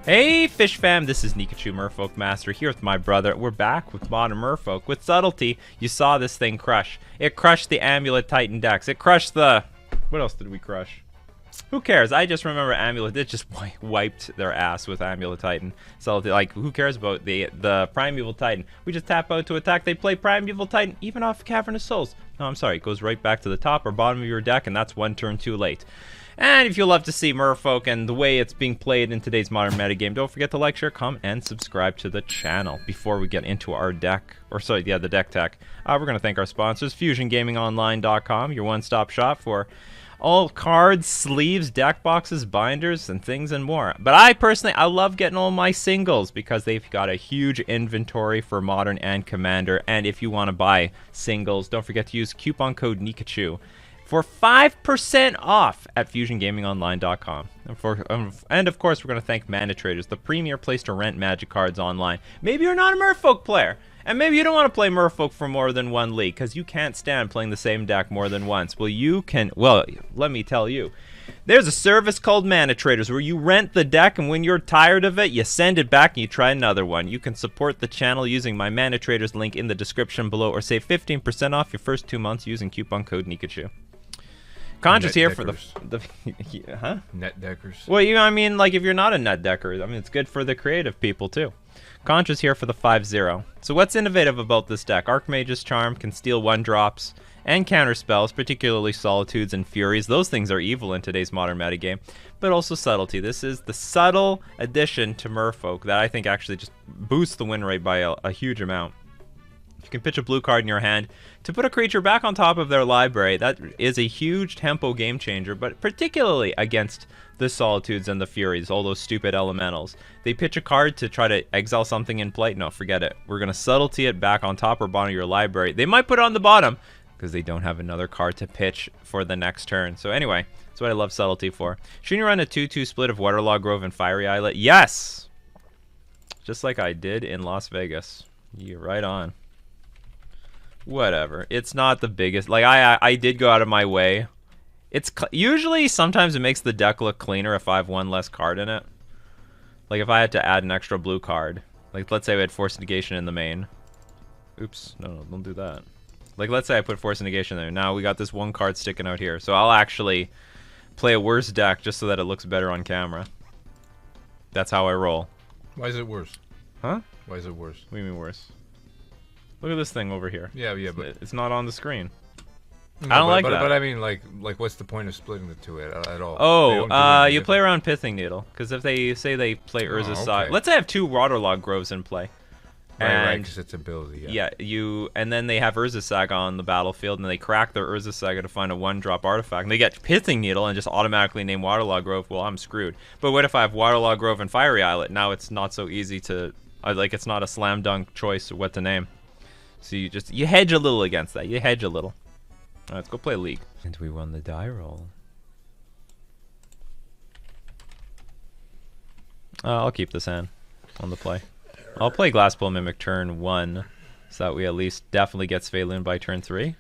Hey Fish fam, this is Nikachu Merfolk Master here with my brother. We're back with Modern Merfolk. With subtlety, you saw this thing crush. It crushed the Amulet Titan decks. It crushed the... What else did we crush? Who cares? I just remember Amulet. It just wiped their ass with Amulet Titan. So, like, who cares about the Primeval Titan? We just tap out to attack. They play Primeval Titan, even off Cavernous Souls. No, I'm sorry. It goes right back to the top or bottom of your deck, and that's one turn too late. And if you love to see Merfolk and the way it's being played in today's modern metagame, don't forget to like, share, comment, and subscribe to the channel. Before we get into our deck, or sorry, yeah, the deck tech, we're going to thank our sponsors, FusionGamingOnline.com, your one-stop shop for all cards, sleeves, deck boxes, binders, and things and more. But I love getting all my singles because they've got a huge inventory for Modern and Commander. And if you want to buy singles, don't forget to use coupon code Nikachu for 5% off at FusionGamingOnline.com. And of course, we're going to thank Mana Traders, the premier place to rent Magic cards online. Maybe you're not a Merfolk player, and maybe you don't want to play Merfolk for more than one league, because you can't stand playing the same deck more than once. Well, you can, well, let me tell you. There's a service called Mana Traders where you rent the deck, and when you're tired of it, you send it back and you try another one. You can support the channel using my Mana Traders link in the description below, or save 15% off your first 2 months using coupon code Nikachu. Contra's here for the huh? Net deckers. Well, I mean, like, if you're not a net decker, I mean, it's good for the creative people, too. Contra's here for the 5-0. So what's innovative about this deck? Archmage's Charm can steal 1-drops and counter spells, particularly Solitudes and Furies. Those things are evil in today's modern metagame. But also Subtlety. This is the subtle addition to Merfolk that I think actually just boosts the win rate by a huge amount. You can pitch a blue card in your hand to put a creature back on top of their library. That is a huge tempo game changer, but particularly against the Solitudes and the Furies, all those stupid elementals. They pitch a card to try to exile something in play. No, forget it. We're going to Subtlety it back on top or bottom of your library. They might put it on the bottom because they don't have another card to pitch for the next turn. So anyway, that's what I love Subtlety for. Shouldn't you run a 2-2 split of Waterlog Grove and Fiery Islet? Yes! Just like I did in Las Vegas. You're right on. Whatever. It's not the biggest. Like, I did go out of my way. It's usually, sometimes it makes the deck look cleaner if I have one less card in it. Like, if I had to add an extra blue card. Like, let's say we had Force Negation in the main. Oops. No, don't do that. Like, let's say I put Force Negation there. Now we got this one card sticking out here. So I'll actually play a worse deck just so that it looks better on camera. That's how I roll. Why is it worse? Huh? Why is it worse? What do you mean worse? Look at this thing over here. Yeah, but it's not on the screen. No, I don't like that. But I mean, like, what's the point of splitting the two at all? Oh, you play around Pithing Needle, because if they say they play Urza's Saga, okay. let's say I have 2 Waterlog Groves in play. Right, because it's ability. Yeah. Yeah, and then they have Urza's Saga on the battlefield, and they crack their Urza's Saga to find a 1-drop artifact, and they get Pithing Needle and just automatically name Waterlog Grove. Well, I'm screwed. But what if I have Waterlog Grove and Fiery Islet? Now it's not so easy to, like, it's not a slam dunk choice what to name. So you hedge a little against that. You hedge a little. All right, let's go play League. And we won the die roll. I'll keep this hand on the play. I'll play Glasspool Mimic turn 1, so that we at least definitely get Svyelun by turn 3.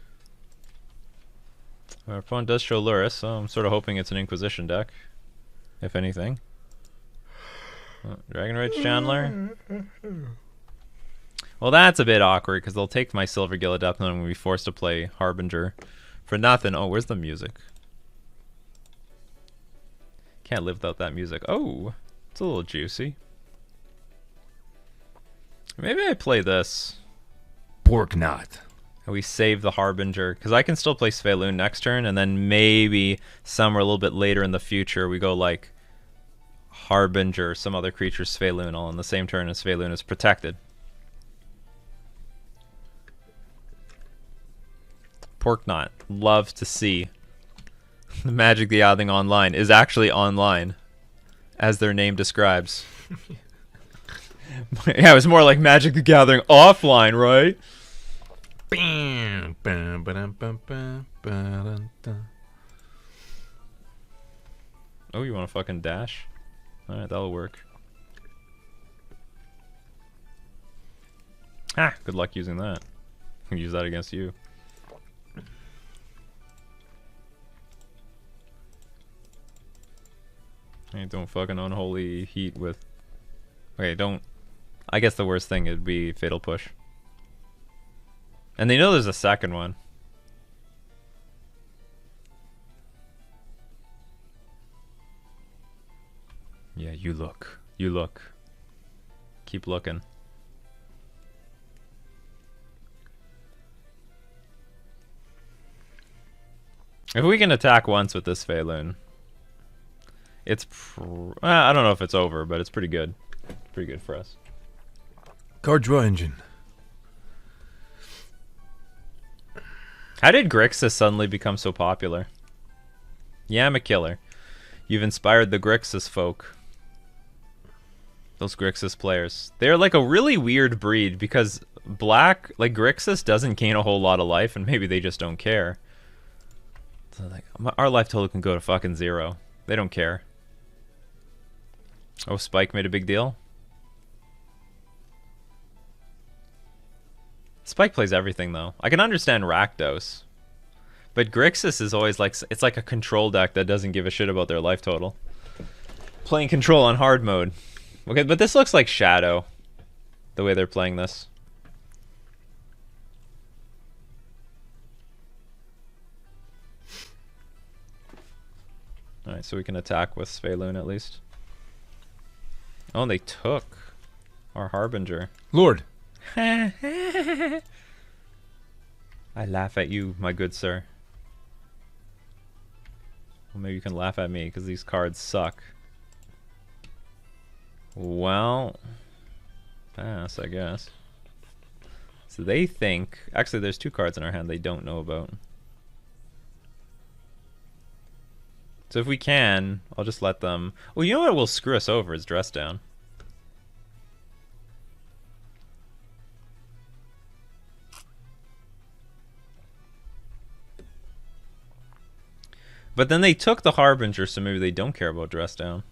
Our opponent does show Luris, so I'm sort of hoping it's an Inquisition deck, if anything. Dragon Rage Chandler. Well, that's a bit awkward, because they'll take my Silver Gilded Death Note and we'll be forced to play Harbinger for nothing. Oh, where's the music? Can't live without that music. Oh, it's a little juicy. Maybe I play this. Pork knot. And we save the Harbinger, because I can still play Svyelun next turn, and then maybe somewhere a little bit later in the future we go like Harbinger, some other creature, Svyelun, all in the same turn as Svyelun is protected. Porknot. Love to see the Magic the Gathering Online is actually online, as their name describes. Yeah, it was more like Magic the Gathering offline, right? Oh, you want to fucking dash? Alright, that'll work. Ah, good luck using that. I can use that against you. I don't fucking unholy heat with Okay, don't... I guess the worst thing would be Fatal Push. And they know there's a second one. Yeah, you look. You look. Keep looking. If we can attack once with this Svyelun, it's... I don't know if it's over, but it's pretty good. Pretty good for us. Card draw engine. How did Grixis suddenly become so popular? Yeah, I'm a killer. You've inspired the Grixis folk. Those Grixis players. They're like a really weird breed because black, like Grixis doesn't gain a whole lot of life and maybe they just don't care. So like, our life total can go to fucking 0. They don't care. Oh, Spike made a big deal? Spike plays everything though. I can understand Rakdos. But Grixis is always like, it's like a control deck that doesn't give a shit about their life total. Playing control on hard mode. Okay, but this looks like Shadow, the way they're playing this. Alright, so we can attack with Svyelun at least. Oh, and they took our Harbinger. Lord. I laugh at you, my good sir. Well, maybe you can laugh at me, because these cards suck. Well, pass, I guess. So they think... Actually, there's 2 cards in our hand they don't know about. So if we can, I'll just let them... Well, you know what will screw us over is Dress Down. But then they took the Harbinger, so maybe they don't care about Dress Down.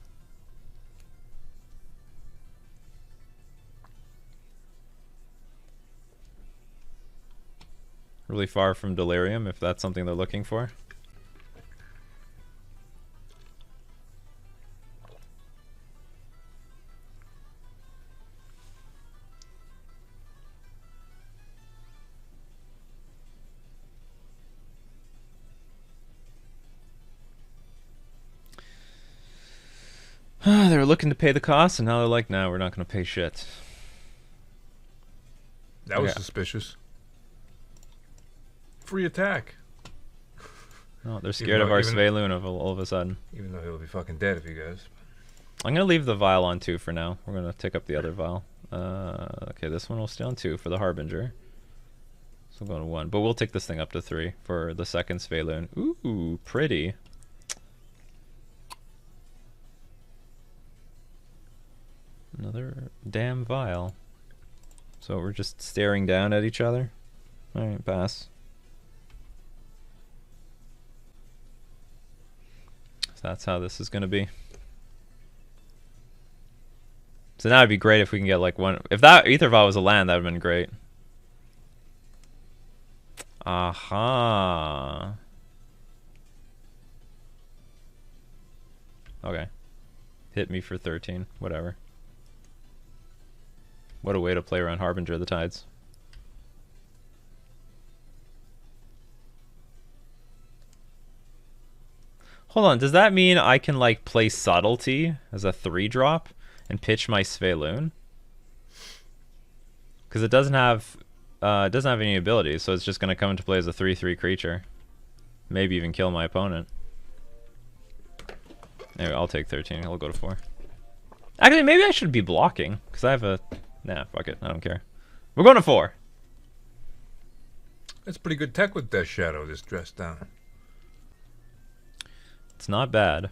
Really far from Delirium, if that's something they're looking for. They were looking to pay the cost, and now they're like, no, we're not going to pay shit. That was suspicious. Free attack. Oh, they're scared of our Svyelun all of a sudden. Even though he'll be fucking dead if he goes. I'm going to leave the vial on 2 for now. We're going to take up the other vial. Okay, this one will stay on 2 for the Harbinger. So I'm going to 1. But we'll take this thing up to 3 for the second Svyelun. Ooh, pretty. Another damn vial. So we're just staring down at each other. Alright, pass. So that's how this is going to be. So now it'd be great if we can get like one... If that Ether Vial was a land, that would have been great. Aha. Okay. Hit me for 13. Whatever. What a way to play around Harbinger of the Tides. Hold on, does that mean I can like play Subtlety as a 3-drop and pitch my Svyelun? Because it doesn't have any abilities, so it's just going to come into play as a 3/3 creature. Maybe even kill my opponent. Anyway, I'll take 13. I'll go to 4. Actually, maybe I should be blocking because I have a... Nah, fuck it. I don't care. We're going to 4. That's pretty good tech with Death Shadow, this Dress Down. It's not bad.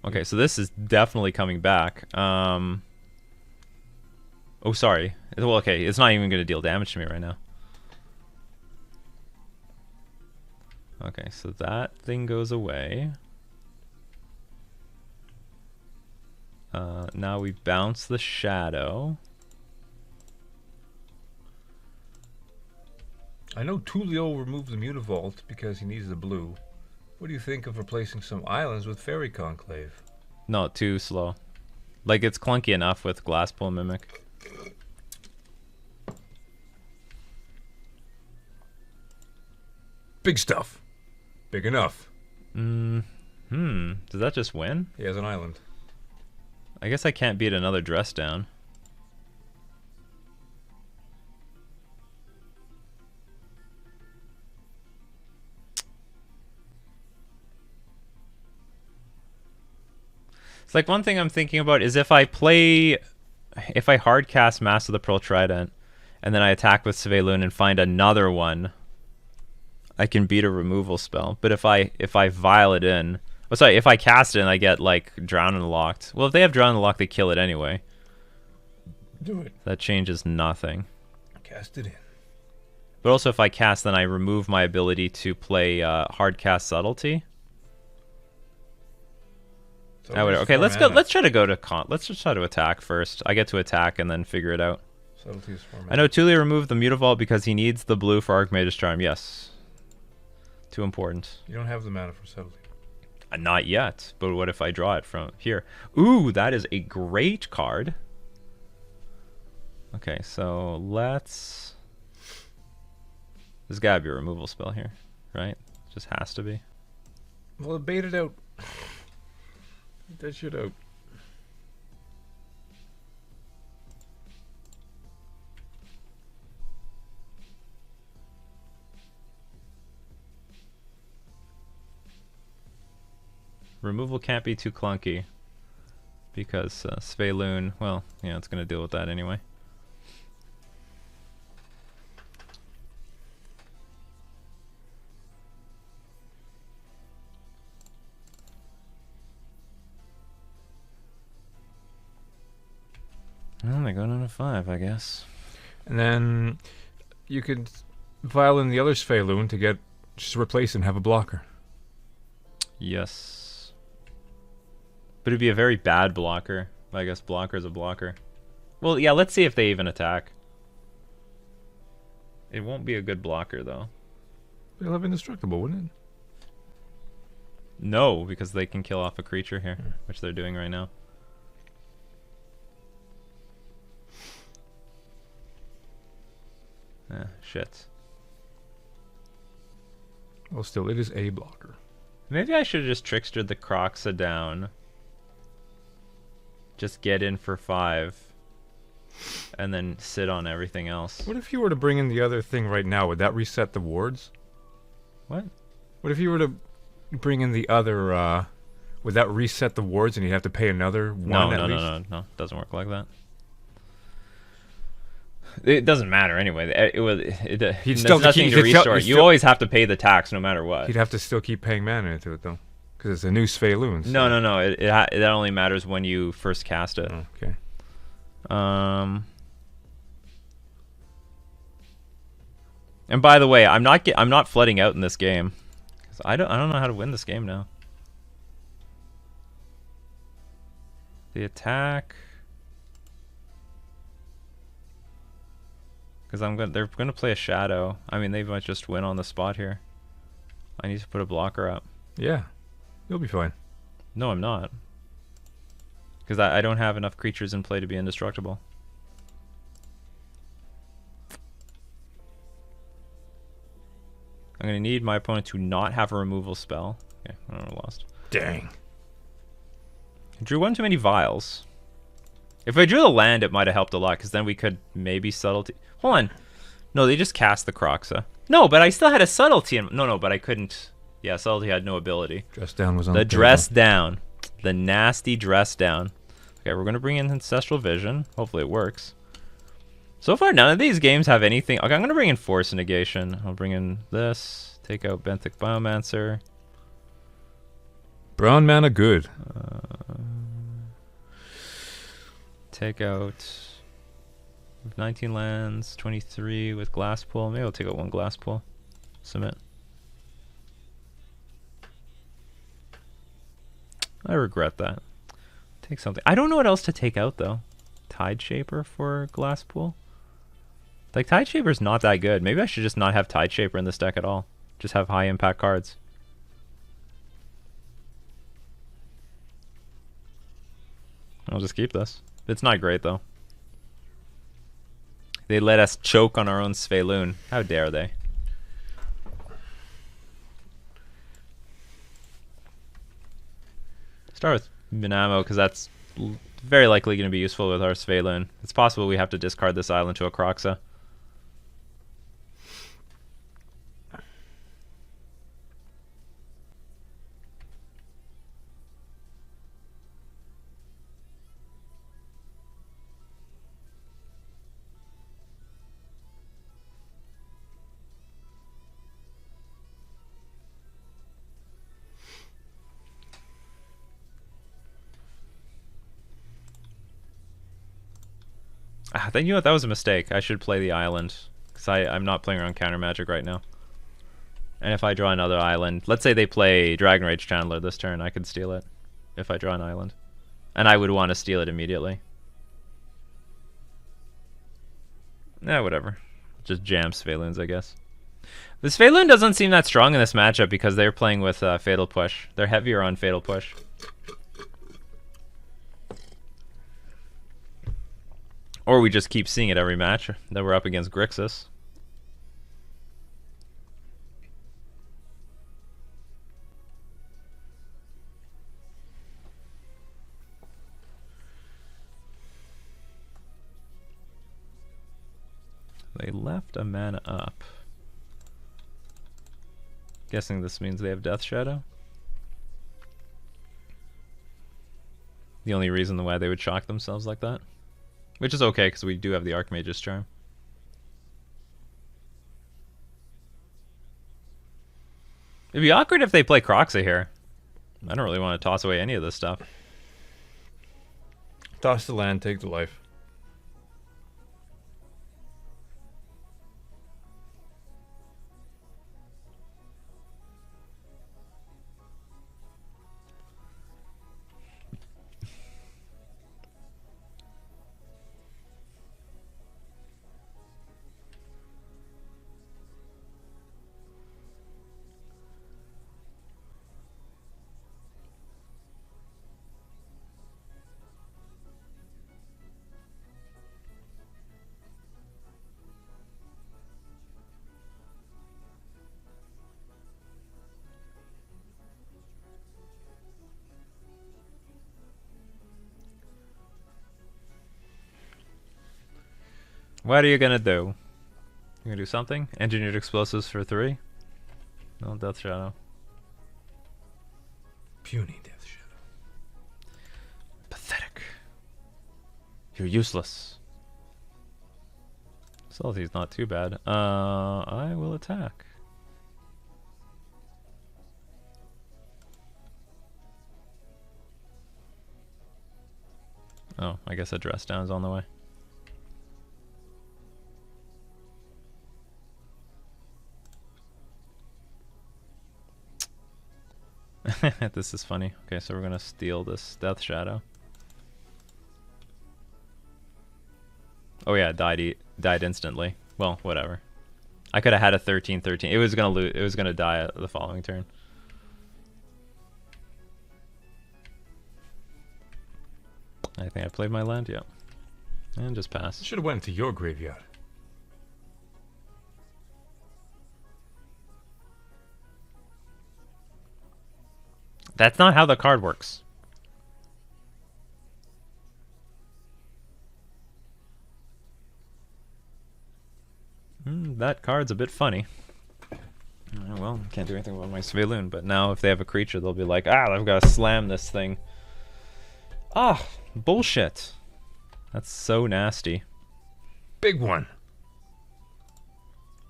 Okay, so this is definitely coming back. Oh, sorry. Well, okay, it's not even going to deal damage to me right now. Okay, so that thing goes away. Now we bounce the Shadow. I know Tulio removed the Mutavault because he needs the blue. What do you think of replacing some islands with Fairy Conclave? No, too slow. Like, it's clunky enough with Glasspool Mimic. Big stuff. Big enough. Does that just win? He has an island. I guess I can't beat another dress down. It's like one thing I'm thinking about is if I hard cast Mass of the Pearl Trident and then I attack with Svyelun and find another one, I can beat a removal spell. But if I vial it in, if I cast it and I get like Drown and Locked. Well, if they have Drown and Locked, they kill it anyway. Do it. That changes nothing. Cast it in. But also, if I cast, then I remove my ability to play hard cast Subtlety. Okay, let's go. Let's try to go to let's just try to attack first. I get to attack and then figure it out. Subtlety is 4 mana. I know Tulia removed the Mutavault because he needs the blue for Archmage's Charm. Yes. Too important. You don't have the mana for Subtlety. Not yet, but what if I draw it from here? Ooh, that is a great card. Okay, so let's... There's gotta be a removal spell here, right? Just has to be. Well, bait it out. That shit out. Removal can't be too clunky because Svyelun, well, yeah, it's going to deal with that anyway. Well, they go down to 5, I guess. And then you could vial in the other Svyelun to get just replace and have a blocker. Yes. But it'd be a very bad blocker. I guess blocker is a blocker. Well, yeah, let's see if they even attack. It won't be a good blocker, though. They'll have indestructible, wouldn't it? No, because they can kill off a creature here, which they're doing right now. Shit. Well, still, it is a blocker. Maybe I should have just trickstered the Croxa down. Just get in for 5. And then sit on everything else. What if you were to bring in the other thing right now? Would that reset the wards? What? What if you were to bring in the other, would that reset the wards and you'd have to pay another one at least? No. It doesn't work like that. It doesn't matter anyway. There's nothing to restore. You always have to pay the tax no matter what. You'd have to still keep paying mana into it though, because it's a new Svyelun. So. No. It only matters when you first cast it. Oh, okay. And by the way, I'm not flooding out in this game. 'Cause I don't know how to win this game now. The attack. Because they're gonna play a shadow. I mean, they might just win on the spot here. I need to put a blocker up. Yeah, you'll be fine. No, I'm not. Because I don't have enough creatures in play to be indestructible. I'm gonna need my opponent to not have a removal spell. Okay, I lost. Dang. I drew one too many vials. If I drew the land, it might have helped a lot, because then we could maybe subtlety. Hold on. No, they just cast the Croxa. No, but I still had a subtlety. No, but I couldn't. Yeah, subtlety had no ability. Dress down was on the dress down. The nasty dress down. Okay, we're going to bring in Ancestral Vision. Hopefully it works. So far, none of these games have anything. Okay, I'm going to bring in Force Negation. I'll bring in this. Take out Benthic Biomancer. Brown mana good. Take out 19 lands, 23 with Glass Pool. Maybe I'll take out one Glass Pool. Submit. I regret that. Take something. I don't know what else to take out though. Tide Shaper for Glass Pool. Like Tide Shaper's not that good. Maybe I should just not have Tide Shaper in this deck at all. Just have high impact cards. I'll just keep this. It's not great, though. They let us choke on our own Svyelun. How dare they? Start with Minamo, because that's very likely going to be useful with our Svyelun. It's possible we have to discard this island to a Croxa. Then you know what? That was a mistake. I should play the island. Because I'm not playing around counter magic right now. And if I draw another island... Let's say they play Dragon Rage Chandler this turn. I could steal it. If I draw an island. And I would want to steal it immediately. Whatever. Just jam Svyelun's, I guess. The Svyelun doesn't seem that strong in this matchup because they're playing with Fatal Push. They're heavier on Fatal Push. Or we just keep seeing it every match that we're up against Grixis. They left a mana up. Guessing this means they have Death Shadow. The only reason why they would shock themselves like that. Which is okay, because we do have the Archmage's Charm. It'd be awkward if they play Croxa here. I don't really want to toss away any of this stuff. Toss the land, take the life. What are you gonna do? You gonna do something? Engineered explosives for 3? No, Death Shadow. Puny Death Shadow. Pathetic. You're useless. Salty's not too bad. I will attack. Oh, I guess a dress down is on the way. This is funny. Okay, so we're gonna steal this Death Shadow. Oh yeah, died instantly. Well, whatever. I could have had a 13/13. It was gonna lose. It was gonna die the following turn. I think I played my land. Yeah, and just pass. Should have went into your graveyard. That's not how the card works. That card's a bit funny. Well, can't do anything about my Svyelun, but now if they have a creature, they'll be like, I've got to slam this thing. Bullshit. That's so nasty. Big one.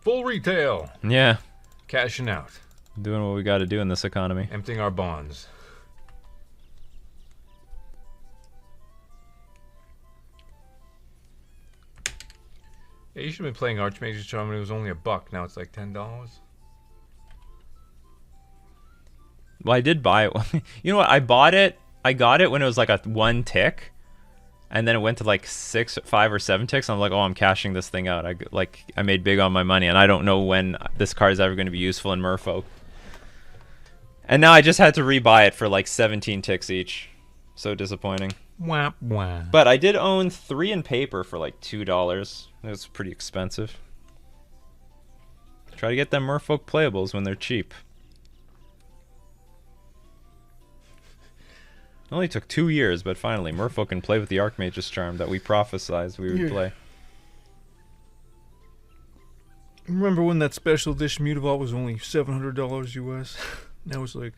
Full retail. Yeah. Cashing out. Doing what we got to do in this economy. Emptying our bonds. Yeah, you should have been playing Archmage's Charm when it was only $1. Now it's like $10. Well, I did buy it. You know what? I bought it. I got it when it was like a 1 tick. And then it went to like 5 or 7 ticks. I'm like, I'm cashing this thing out. I made big on my money. And I don't know when this card is ever going to be useful in Merfolk. And now I just had to rebuy it for like 17 ticks each. So disappointing. Wah, wah. But I did own 3 in paper for like $2. It was pretty expensive. Try to get them Merfolk playables when they're cheap. It only took 2 years, but finally, Merfolk can play with the Archmage's Charm that we prophesized we would play. Remember when that special edition Mutavault was only $700 US? Now it's like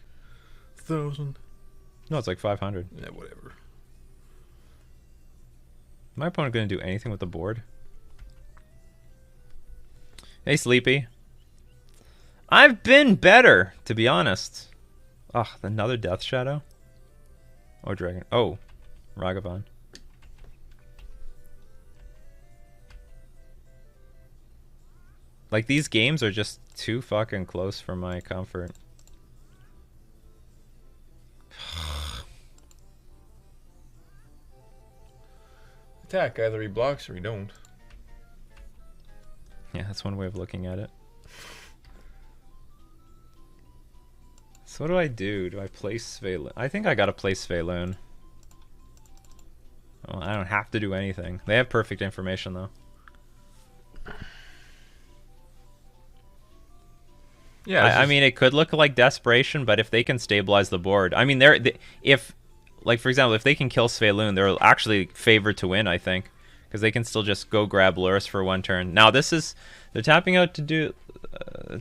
1,000. No, it's like 500. Yeah, whatever. Is my opponent going to do anything with the board? Hey, Sleepy. I've been better, to be honest. Ugh, another Death Shadow? Or Dragon. Oh, Ragavan. Like, these games are just too fucking close for my comfort. Attack. Either he blocks or he don't. Yeah, that's one way of looking at it. So what do I do? Do I play Svyelun? I think I gotta play Svyelun. Well, I don't have to do anything. They have perfect information, though. Yeah, I mean, it could look like desperation, but if they can stabilize the board, I mean, if, like, for example, if they can kill Svyelun, they're actually favored to win, I think, because they can still just go grab Lurrus for 1 turn. Now, this is, they're tapping out to do,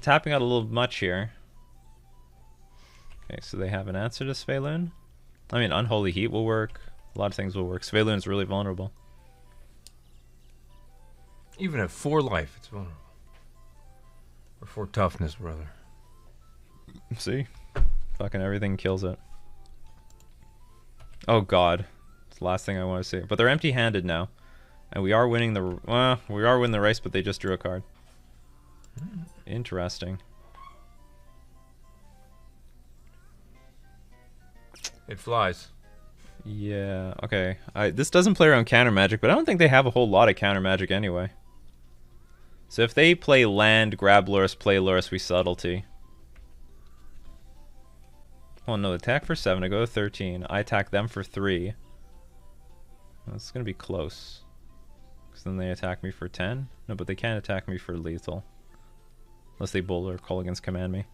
tapping out a little much here. Okay, so they have an answer to Svyelun. I mean, Unholy Heat will work. A lot of things will work. Svyelun's really vulnerable. even at 4 life, it's vulnerable. Or 4 toughness, rather. See? Fucking everything kills it. Oh god. It's the last thing I want to see. But they're empty-handed now. And we are winning the... Well, we are winning the race, but they just drew a card. Interesting. It flies. Yeah, okay. This doesn't play around counter magic, but I don't think they have a whole lot of counter magic anyway. So if they play land, grab Lurrus, play Lurrus, we subtlety. Oh no, attack for 7, I go to 13. I attack them for 3. That's gonna be close. Because then they attack me for 10? No, but they can't attack me for lethal. Unless they bowl or call against command me.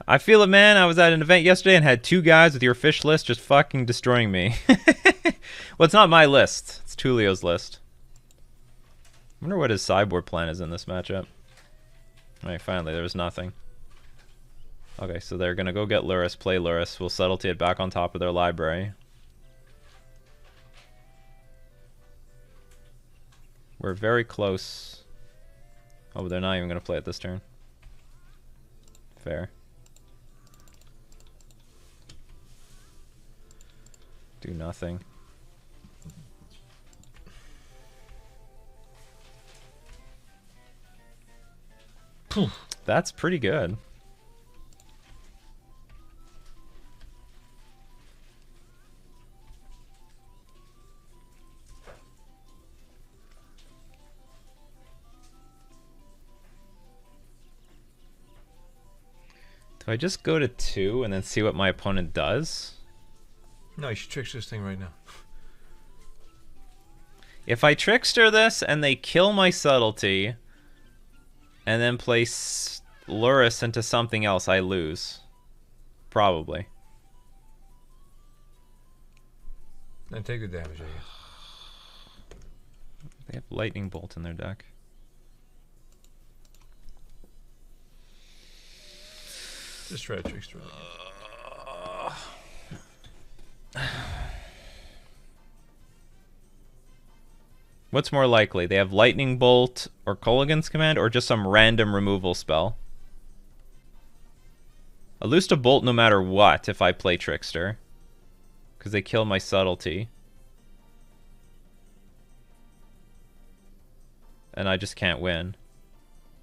I feel it, man. I was at an event yesterday and had 2 guys with your fish list just fucking destroying me. Well, it's not my list. It's Tulio's list. I wonder what his sideboard plan is in this matchup. Alright, finally, there was nothing. Okay, so they're going to go get Lurrus, play Lurrus. We'll subtlety it back on top of their library. We're very close. Oh, but they're not even going to play it this turn. Fair. Do nothing. That's pretty good. Do I just go to 2 and then see what my opponent does? No, you should trickster this thing right now. If I trickster this and they kill my subtlety and then place Lurrus into something else, I lose. Probably. Then take the damage, I guess. They have Lightning Bolt in their deck. Just try to trickster. What's more likely? They have Lightning Bolt or Kolaghan's Command or just some random removal spell? I lose to Bolt no matter what if I play Trickster. Because they kill my subtlety. And I just can't win.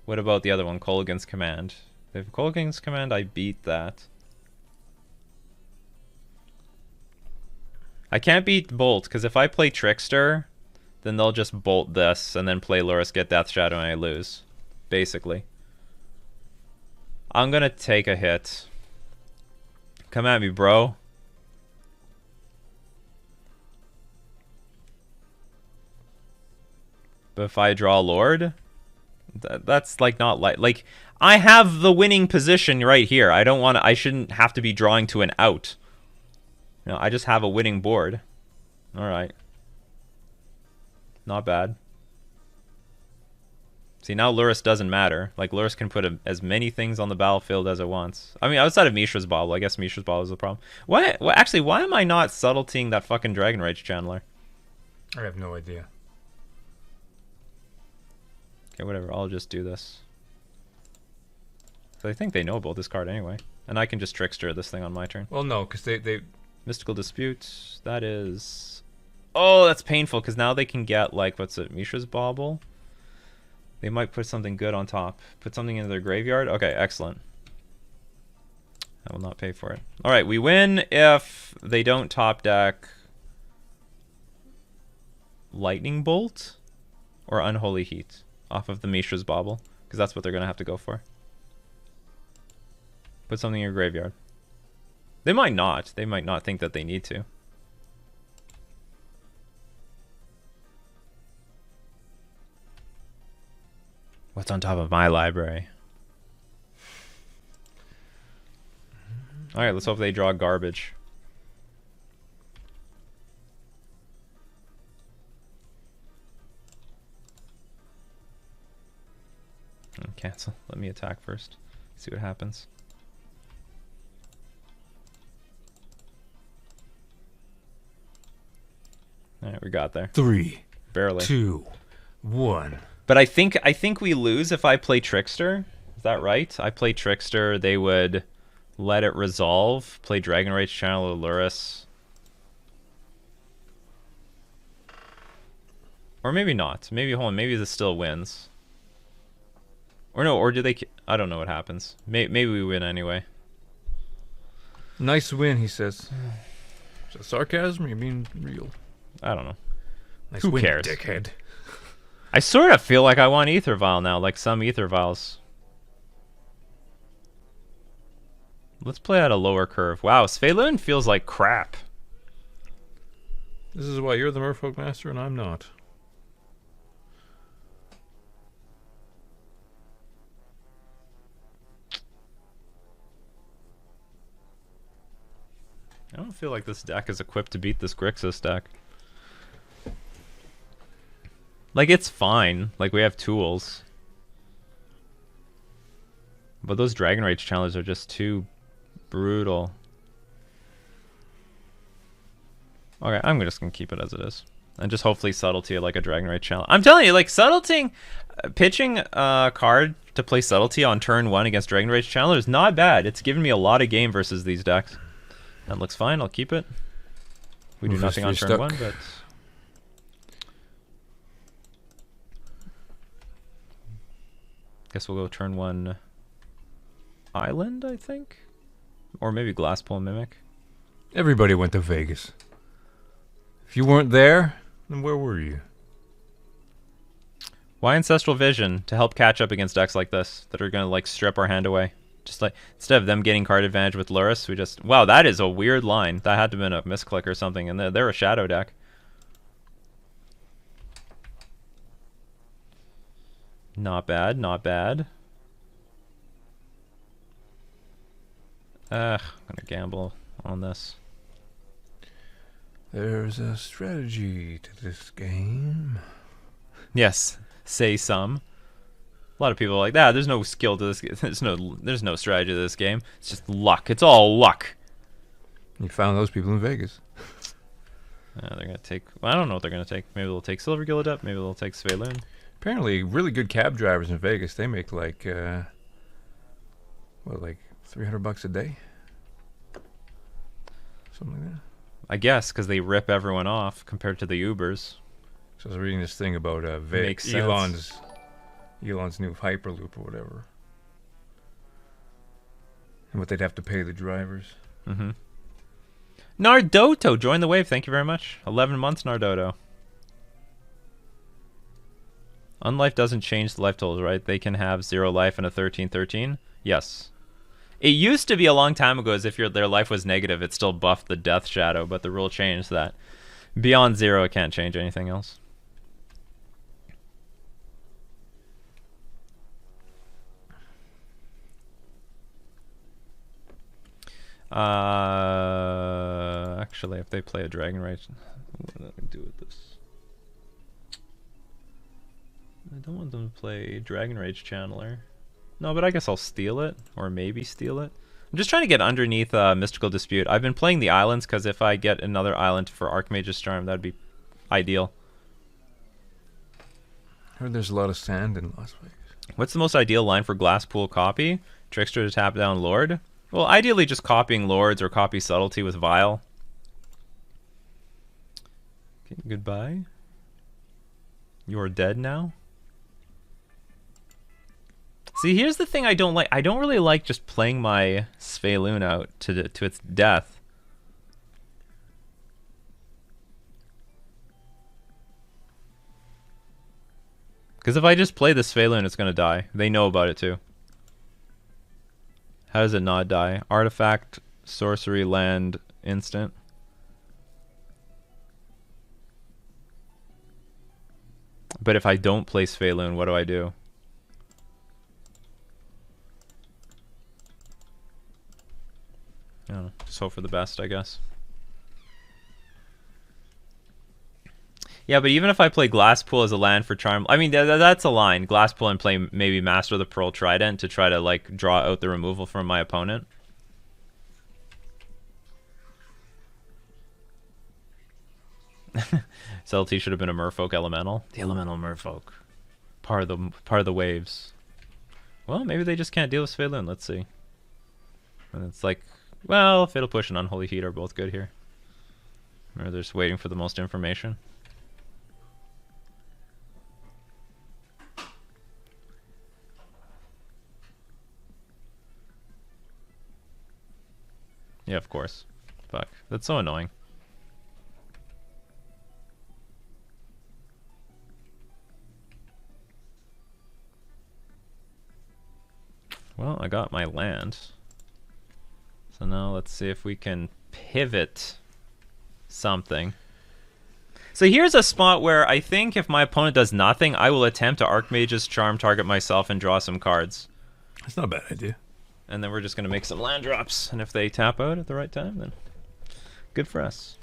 What about the other one? Kolaghan's Command. If they have Kolaghan's Command, I beat that. I can't beat Bolt, because if I play Trickster, then they'll just bolt this, and then play Lurrus, get Death Shadow, and I lose. Basically. I'm gonna take a hit. Come at me, bro. But if I draw Lord, that's like not like I have the winning position right here. I don't want to. I shouldn't have to be drawing to an out. You know, I just have a winning board. All right. Not bad. See, now Luris doesn't matter. Like, Luris can put as many things on the battlefield as it wants. I mean, outside of Mishra's Bauble. I guess Mishra's Bauble is the problem. Why? Well, actually, why am I not subtletying that fucking Dragon Rage Channeler? I have no idea. Okay, whatever. I'll just do this. So I think they know about this card anyway. And I can just Trickster this thing on my turn. Well, no, because they... Mystical Dispute. That is... Oh, that's painful, because now they can get, like, what's it? Mishra's Bauble? They might put something good on top. Put something into their graveyard? Okay, excellent. I will not pay for it. Alright, we win if they don't top deck Lightning Bolt or Unholy Heat off of the Mishra's Bauble, because that's what they're going to have to go for. Put something in your graveyard. They might not. They might not think that they need to. What's on top of my library? Alright, let's hope they draw garbage. Cancel. Let me attack first. See what happens. Alright, we got there. 3, Barely. 2, 1. But I think we lose if I play Trickster. Is that right? I play Trickster, they would let it resolve. Play Dragon Rage Channel Luris. Or maybe not. Maybe, hold on, maybe this still wins. Or no, or do they... I don't know what happens. Maybe we win anyway. Nice win, he says. Is that sarcasm or you mean real? I don't know. Nice Who win, cares? dickhead. I sort of feel like I want Ether Vial now, like some Ether Vials. Let's play at a lower curve. Wow, Svyelun feels like crap. This is why you're the Merfolk Master and I'm not. I don't feel like this deck is equipped to beat this Grixis deck. Like, it's fine. Like, we have tools. But those Dragon Rage challenges are just too brutal. Okay, I'm just going to keep it as it is. And just hopefully subtlety like a Dragon Rage challenge. I'm telling you, like, subtlety, pitching a card to play subtlety on turn 1 against Dragon Rage Challenger is not bad. It's given me a lot of game versus these decks. That looks fine. I'll keep it. We do nothing on turn 1, but... Guess we'll go turn 1 Island, I think? Or maybe Glasspool Mimic. Everybody went to Vegas. If you weren't there, then where were you? Why Ancestral Vision? To help catch up against decks like this that are going to like strip our hand away. Just like, instead of them getting card advantage with Luris, we just... Wow, that is a weird line. That had to have been a misclick or something, and they're a shadow deck. Not bad, not bad. I'm gonna gamble on this. There's a strategy to this game. Yes, say some. A lot of people are like, there's no skill to this. There's no strategy to this game. It's just luck. It's all luck. You found those people in Vegas. They're gonna take. Well, I don't know what they're gonna take. Maybe they'll take Silver Gillidup. Maybe they'll take Svyelun. Apparently, really good cab drivers in Vegas, they make like, what, like $300 a day? Something like that. I guess, because they rip everyone off compared to the Ubers. So I was reading this thing about Makes sense. Elon's new Hyperloop or whatever. And what they'd have to pay the drivers. Mm-hmm. Nardoto, join the wave. Thank you very much. 11 months, Nardoto. Unlife doesn't change the life totals, right? They can have 0 life and a 13-13? Yes. It used to be a long time ago as if their life was negative. It still buffed the death shadow, but the rule changed that. Beyond 0, it can't change anything else. Actually, if they play a Dragon Rage, what do I do with this? I don't want them to play Dragon Rage Channeler. No, but I guess I'll steal it, or maybe steal it. I'm just trying to get underneath Mystical Dispute. I've been playing the islands, because if I get another island for Archmage's Charm, that'd be ideal. I heard there's a lot of sand in Las Vegas. What's the most ideal line for Glasspool copy? Trickster to tap down Lord? Well, ideally just copying Lords or copy Subtlety with Vile. Okay, goodbye. You're dead now? See, here's the thing I don't like. I don't really like just playing my Svyelun out to its death. Because if I just play the Svyelun, it's going to die. They know about it too. How does it not die? Artifact, sorcery, land, instant. But if I don't play Svyelun, what do I do? I don't know. Just hope for the best, I guess. Yeah, but even if I play Glasspool as a land for Charm, I mean, that's a line. Glasspool and play maybe Master of the Pearl Trident to try to, like, draw out the removal from my opponent. Subtlety should have been a Merfolk Elemental. The Elemental Merfolk. Part of the waves. Well, maybe they just can't deal with Svyelun. Let's see. And it's like, well, Fatal Push and Unholy Heat are both good here. Or they're just waiting for the most information. Yeah, of course. Fuck. That's so annoying. Well, I got my land. So now let's see if we can pivot something. So here's a spot where I think if my opponent does nothing, I will attempt to Archmage's Charm, target myself, and draw some cards. That's not a bad idea. And then we're just going to make some land drops. And if they tap out at the right time, then good for us.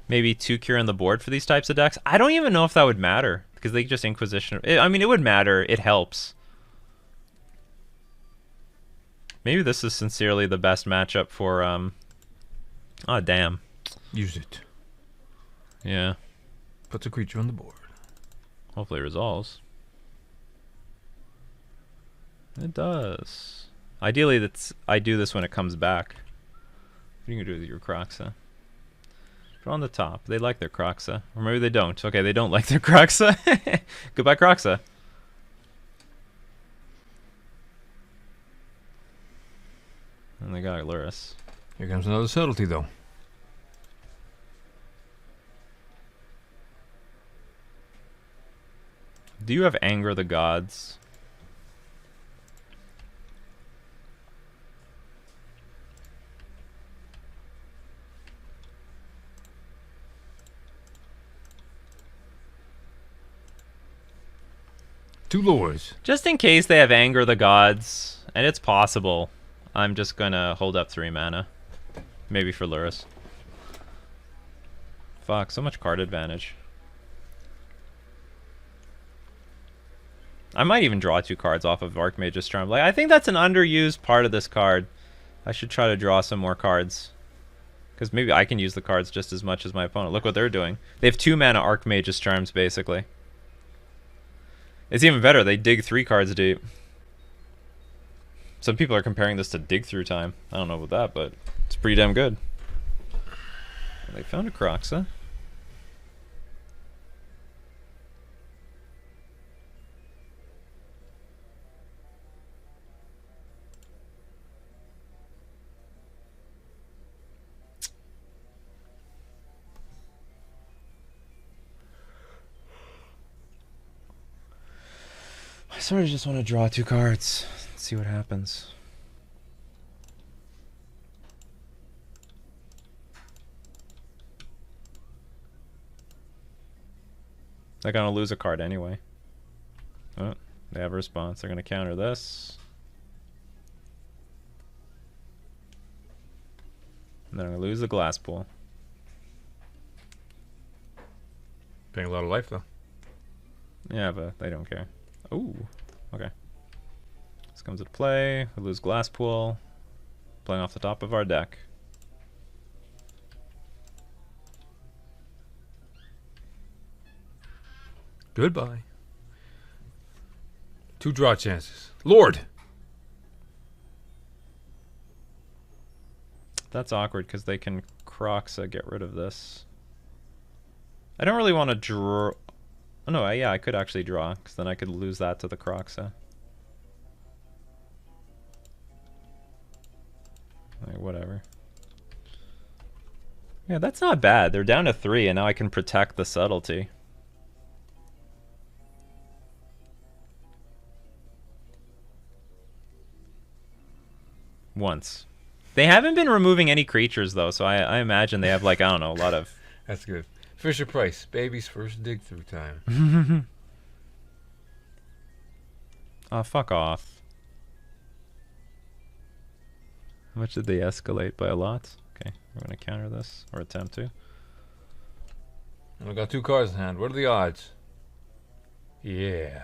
Maybe 2 cure on the board for these types of decks. I don't even know if that would matter. Because they just Inquisition. I mean, it would matter. It helps. Maybe this is sincerely the best matchup for... Oh, damn. Use it. Yeah. Puts a creature on the board. Hopefully it resolves. It does. Ideally, I do this when it comes back. What are you going to do with your Croxa? Draw on the top. They like their Croxa. Or maybe they don't. Okay, they don't like their Croxa. Goodbye, Croxa. And they got Luris. Here comes another subtlety, though. Do you have Anger of the Gods? Two lords. Just in case they have Anger of the Gods, and it's possible, I'm just gonna hold up 3 mana. Maybe for Luris. Fuck, so much card advantage. I might even draw 2 cards off of Archmage's Charm. Like, I think that's an underused part of this card. I should try to draw some more cards. Because maybe I can use the cards just as much as my opponent. Look what they're doing. They have 2 mana Archmage's Charms, basically. It's even better. They dig 3 cards deep. Some people are comparing this to dig through time. I don't know about that, but it's pretty damn good. They found a Croxa. I sort of just want to draw 2 cards. See what happens. They're gonna lose a card anyway. Oh, they have a response. They're gonna counter this. And then I'm going to lose the glass pool. Paying a lot of life, though. Yeah, but they don't care. Ooh, okay. This comes into play. We lose glass pool. Playing off the top of our deck. Goodbye. 2 draw chances. Lord! That's awkward because they can Croxa get rid of this. I don't really want to draw. Oh, no, yeah, I could actually draw because then I could lose that to the Croxa. Like, whatever. Yeah, that's not bad. They're down to 3, and now I can protect the subtlety. Once. They haven't been removing any creatures, though, so I imagine they have, like, I don't know, a lot of... That's good. Fisher Price, baby's first dig-through time. Oh, fuck off. How much did they escalate? By a lot? Okay, we're going to counter this, or attempt to. And I got 2 cards in hand. What are the odds? Yeah.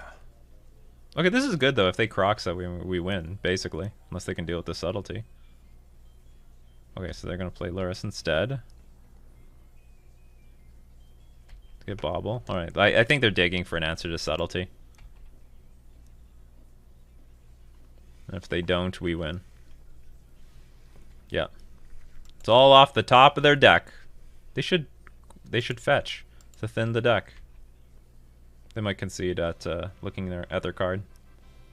Okay, this is good, though. If they Croxa, we win, basically. Unless they can deal with the subtlety. Okay, so they're going to play Luris instead. To get Bobble. Alright, I think they're digging for an answer to subtlety. And if they don't, we win. Yeah. It's all off the top of their deck. They should fetch to thin the deck. They might concede at looking at their card.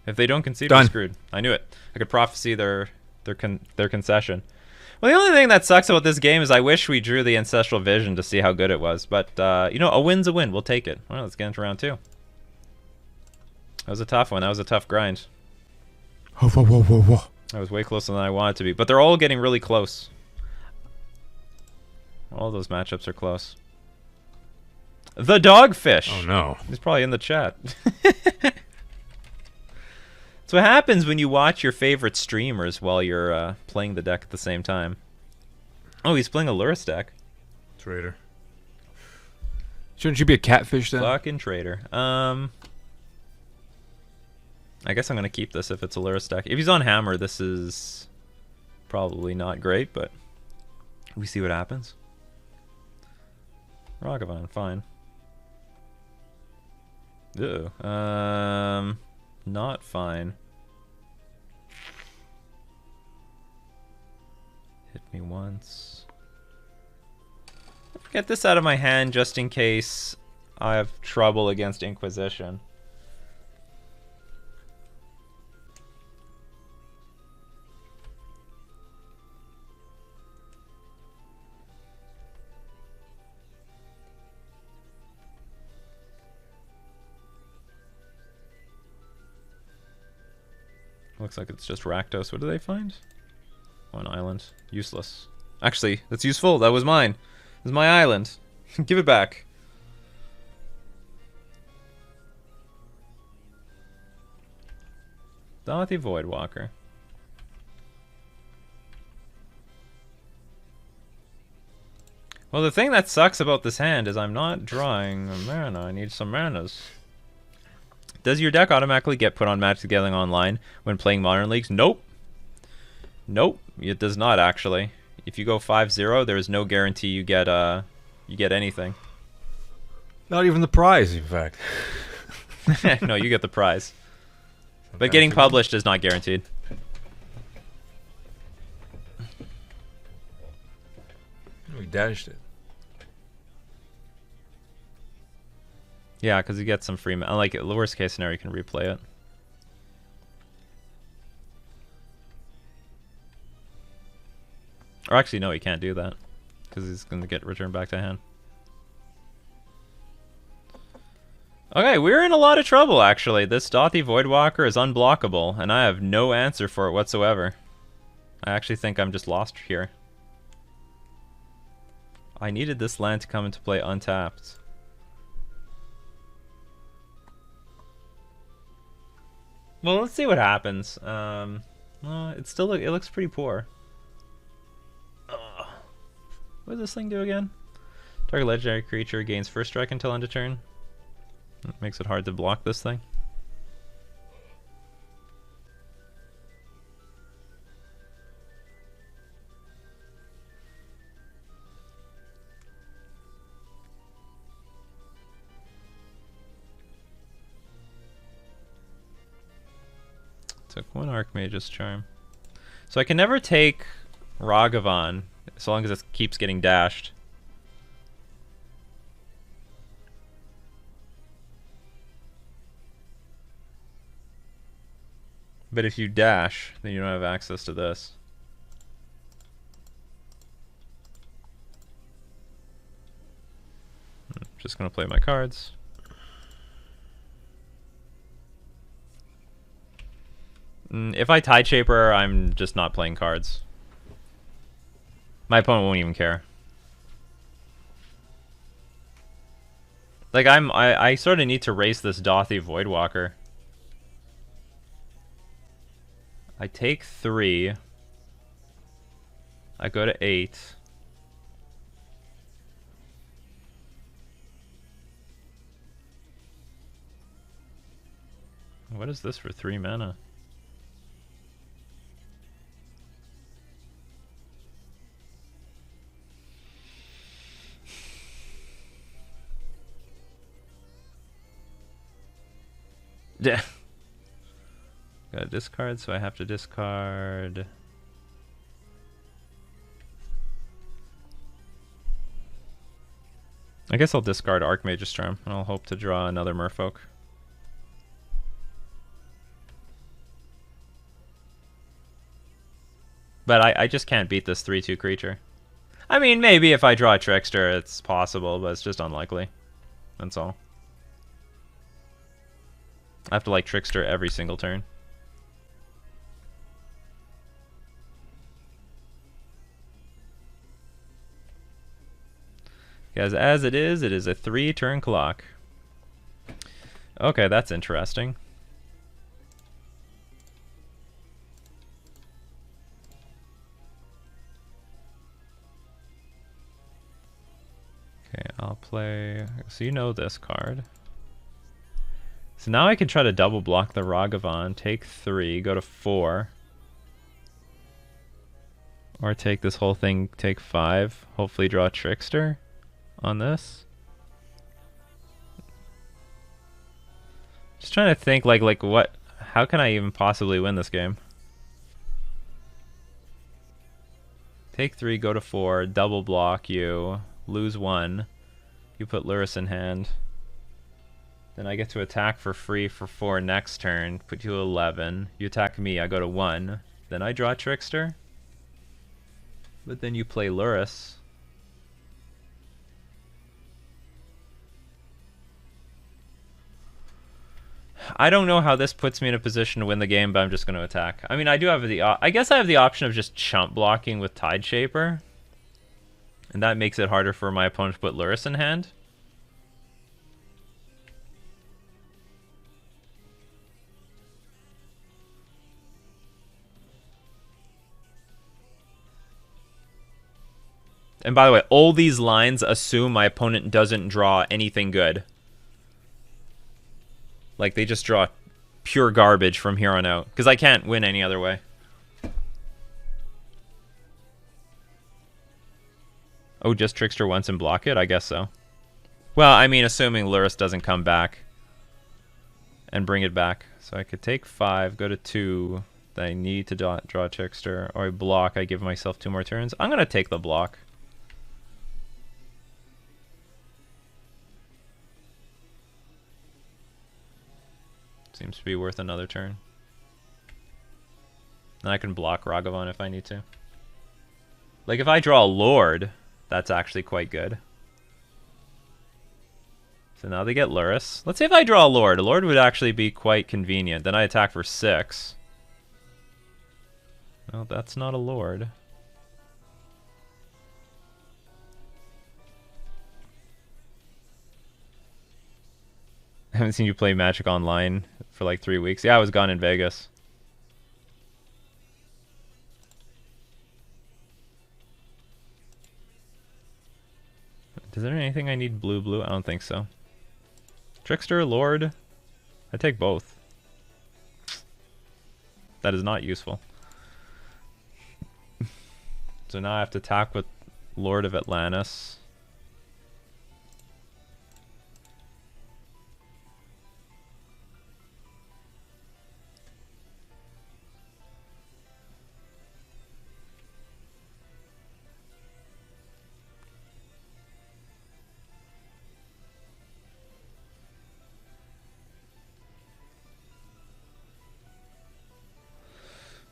If they don't concede, we're screwed. I knew it. I could prophecy their concession. Well, the only thing that sucks about this game is I wish we drew the Ancestral Vision to see how good it was. But, you know, a win's a win. We'll take it. Well, let's get into round 2. That was a tough one. That was a tough grind. I was way closer than I wanted to be. But they're all getting really close. All those matchups are close. The Dogfish! Oh, no. He's probably in the chat. That's what happens when you watch your favorite streamers while you're playing the deck at the same time. Oh, he's playing a Luris deck. Traitor. Shouldn't you be a catfish then? Fucking traitor. I guess I'm going to keep this if it's a Luris deck. If he's on Hammer, this is probably not great, but we see what happens. Ragavan, fine. Ew. Not fine. Hit me once. Get this out of my hand just in case I have trouble against Inquisition. Looks like it's just Rakdos. What do they find? Oh, an island. Useless. Actually, that's useful. That was mine. This is my island. Give it back. Dorothy Voidwalker. Well, the thing that sucks about this hand is I'm not drawing a mana. I need some manas. Does your deck automatically get put on Magic the Gathering Online when playing Modern Leagues? Nope. Nope, it does not actually. If you go 5-0, there is no guarantee you get anything. Not even the prize, in fact. No, you get the prize. Sometimes But getting you published is not guaranteed. We dashed it. Yeah, because you get some free... Like, the worst case scenario, you can replay it. Or actually, no, he can't do that. Because he's going to get returned back to hand. Okay, we're in a lot of trouble, actually. This Dothy Voidwalker is unblockable, and I have no answer for it whatsoever. I actually think I'm just lost here. I needed this land to come into play untapped. Well, let's see what happens. It looks pretty poor. What does this thing do again? Target legendary creature gains first strike until end of turn. That makes it hard to block this thing. Took one Archmage's Charm. So I can never take Ragavan so long as it keeps getting dashed. But if you dash, then you don't have access to this. I'm just gonna play my cards. If I Tideshaper, I'm just not playing cards. My opponent won't even care. Like I sort of need to race this Dothy Voidwalker. I take 3. I go to 8. What is this for 3 mana? Yeah. Got to discard, so I have to discard. I guess I'll discard Archmage's Charm, and I'll hope to draw another Merfolk. But I just can't beat this 3/2 creature. I mean, maybe if I draw a Trickster, it's possible, but it's just unlikely. That's all. I have to like Trickster every single turn. Because as it is a 3-turn clock. Okay, that's interesting. Okay, I'll play... So you know this card. So now I can try to double block the Ragavan, take 3, go to 4. Or take this whole thing, take 5, hopefully draw a Trickster on this. Just trying to think like what, how can I even possibly win this game? Take 3, go to 4, double block you, lose 1. You put Lurrus in hand. Then I get to attack for free for 4 next turn, put you 11. You attack me, I go to 1. Then I draw Trickster. But then you play Lurrus. I don't know how this puts me in a position to win the game, but I'm just going to attack. I mean, I do have the... I guess I have the option of just chump blocking with Tideshaper. And that makes it harder for my opponent to put Lurrus in hand. And by the way, all these lines assume my opponent doesn't draw anything good. Like, they just draw pure garbage from here on out. Because I can't win any other way. Oh, just Trickster once and block it? I guess so. Well, I mean, assuming Lurrus doesn't come back. And bring it back. So I could take 5, go to 2. Then I need to draw Trickster. Or I block, I give myself 2 more turns. I'm going to take the block. Seems to be worth another turn. And I can block Ragavan if I need to. Like, if I draw a Lord, that's actually quite good. So now they get Lurrus. Let's say if I draw a Lord. A Lord would actually be quite convenient. Then I attack for 6. Well, that's not a Lord. I haven't seen you play Magic Online for like 3 weeks. Yeah, I was gone in Vegas. Is there anything I need blue? I don't think so. Trickster, Lord. I take both. That is not useful. So now I have to attack with Lord of Atlantis.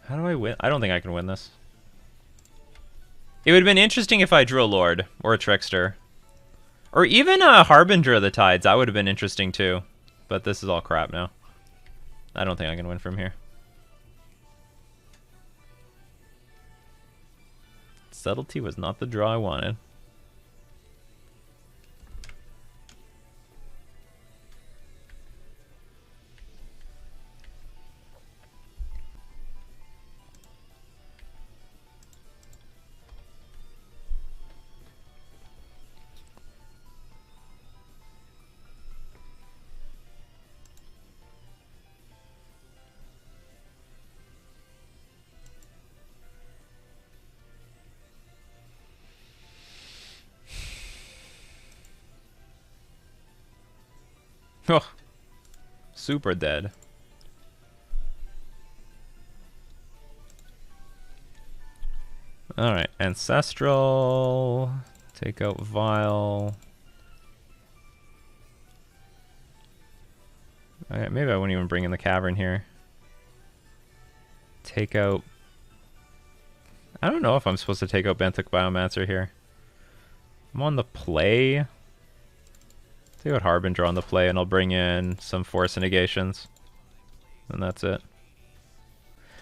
How do I win? I don't think I can win this. It would have been interesting if I drew a Lord or a Trickster. Or even a Harbinger of the Tides. That would have been interesting too. But this is all crap now. I don't think I can win from here. Subtlety was not the draw I wanted. Oh, super dead. Alright, Ancestral. Take out Vile. Alright, maybe I wouldn't even bring in the Cavern here. Take out... I don't know if I'm supposed to take out Benthic Biomancer here. I'm on the play. Take out Harbinger on the play, and I'll bring in some Force Negations. And that's it.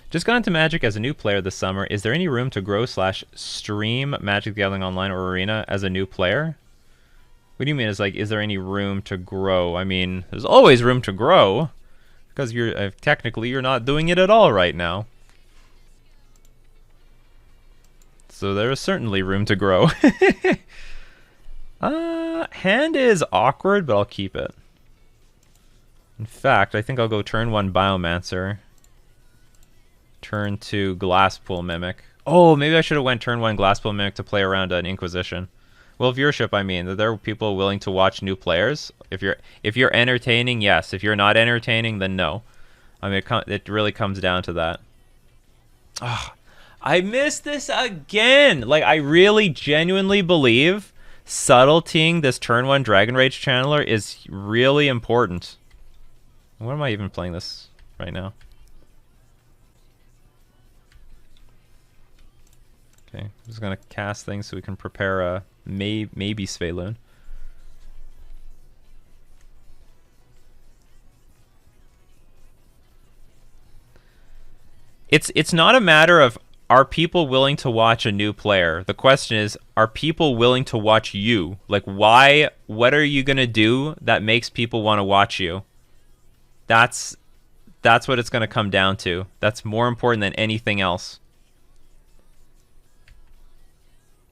Just got into Magic as a new player this summer. Is there any room to grow / stream Magic the Gathering Online or Arena as a new player? What do you mean? Is like, is there any room to grow? I mean, there's always room to grow. Because you're technically you're not doing it at all right now. So there is certainly room to grow. Hand is awkward, but I'll keep it. In fact, I think I'll go turn 1 Biomancer. Turn 2 Glasspool Mimic. Oh, maybe I should have went turn 1 Glasspool Mimic to play around an Inquisition. Well, viewership, I mean, that there are people willing to watch new players. If you're entertaining, yes. If you're not entertaining, then no. I mean, it really comes down to that. Ah, I missed this again. Like, I really genuinely believe subtletying this turn 1 Dragon Rage Channeler is really important. What am I even playing this right now? Okay, I'm just gonna cast things so we can prepare a maybe Svyelun. It's not a matter of are people willing to watch a new player. The question is, are people willing to watch you? Like, why? What are you gonna do that makes people want to watch you? That's what it's gonna come down to. That's more important than anything else.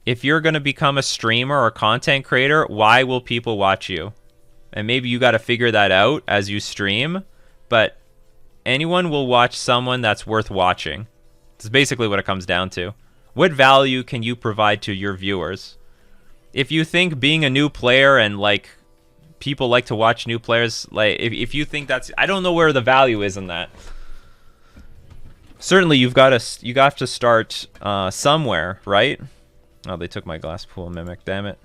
If you're gonna become a streamer or content creator, why will people watch you? And maybe you got to figure that out as you stream, but anyone will watch someone that's worth watching. It's basically what it comes down to. What value can you provide to your viewers? If you think being a new player and like people like to watch new players, like if you think that's, I don't know where the value is in that. Certainly you got to start somewhere, right? Oh, they took my Glasspool Mimic, damn it.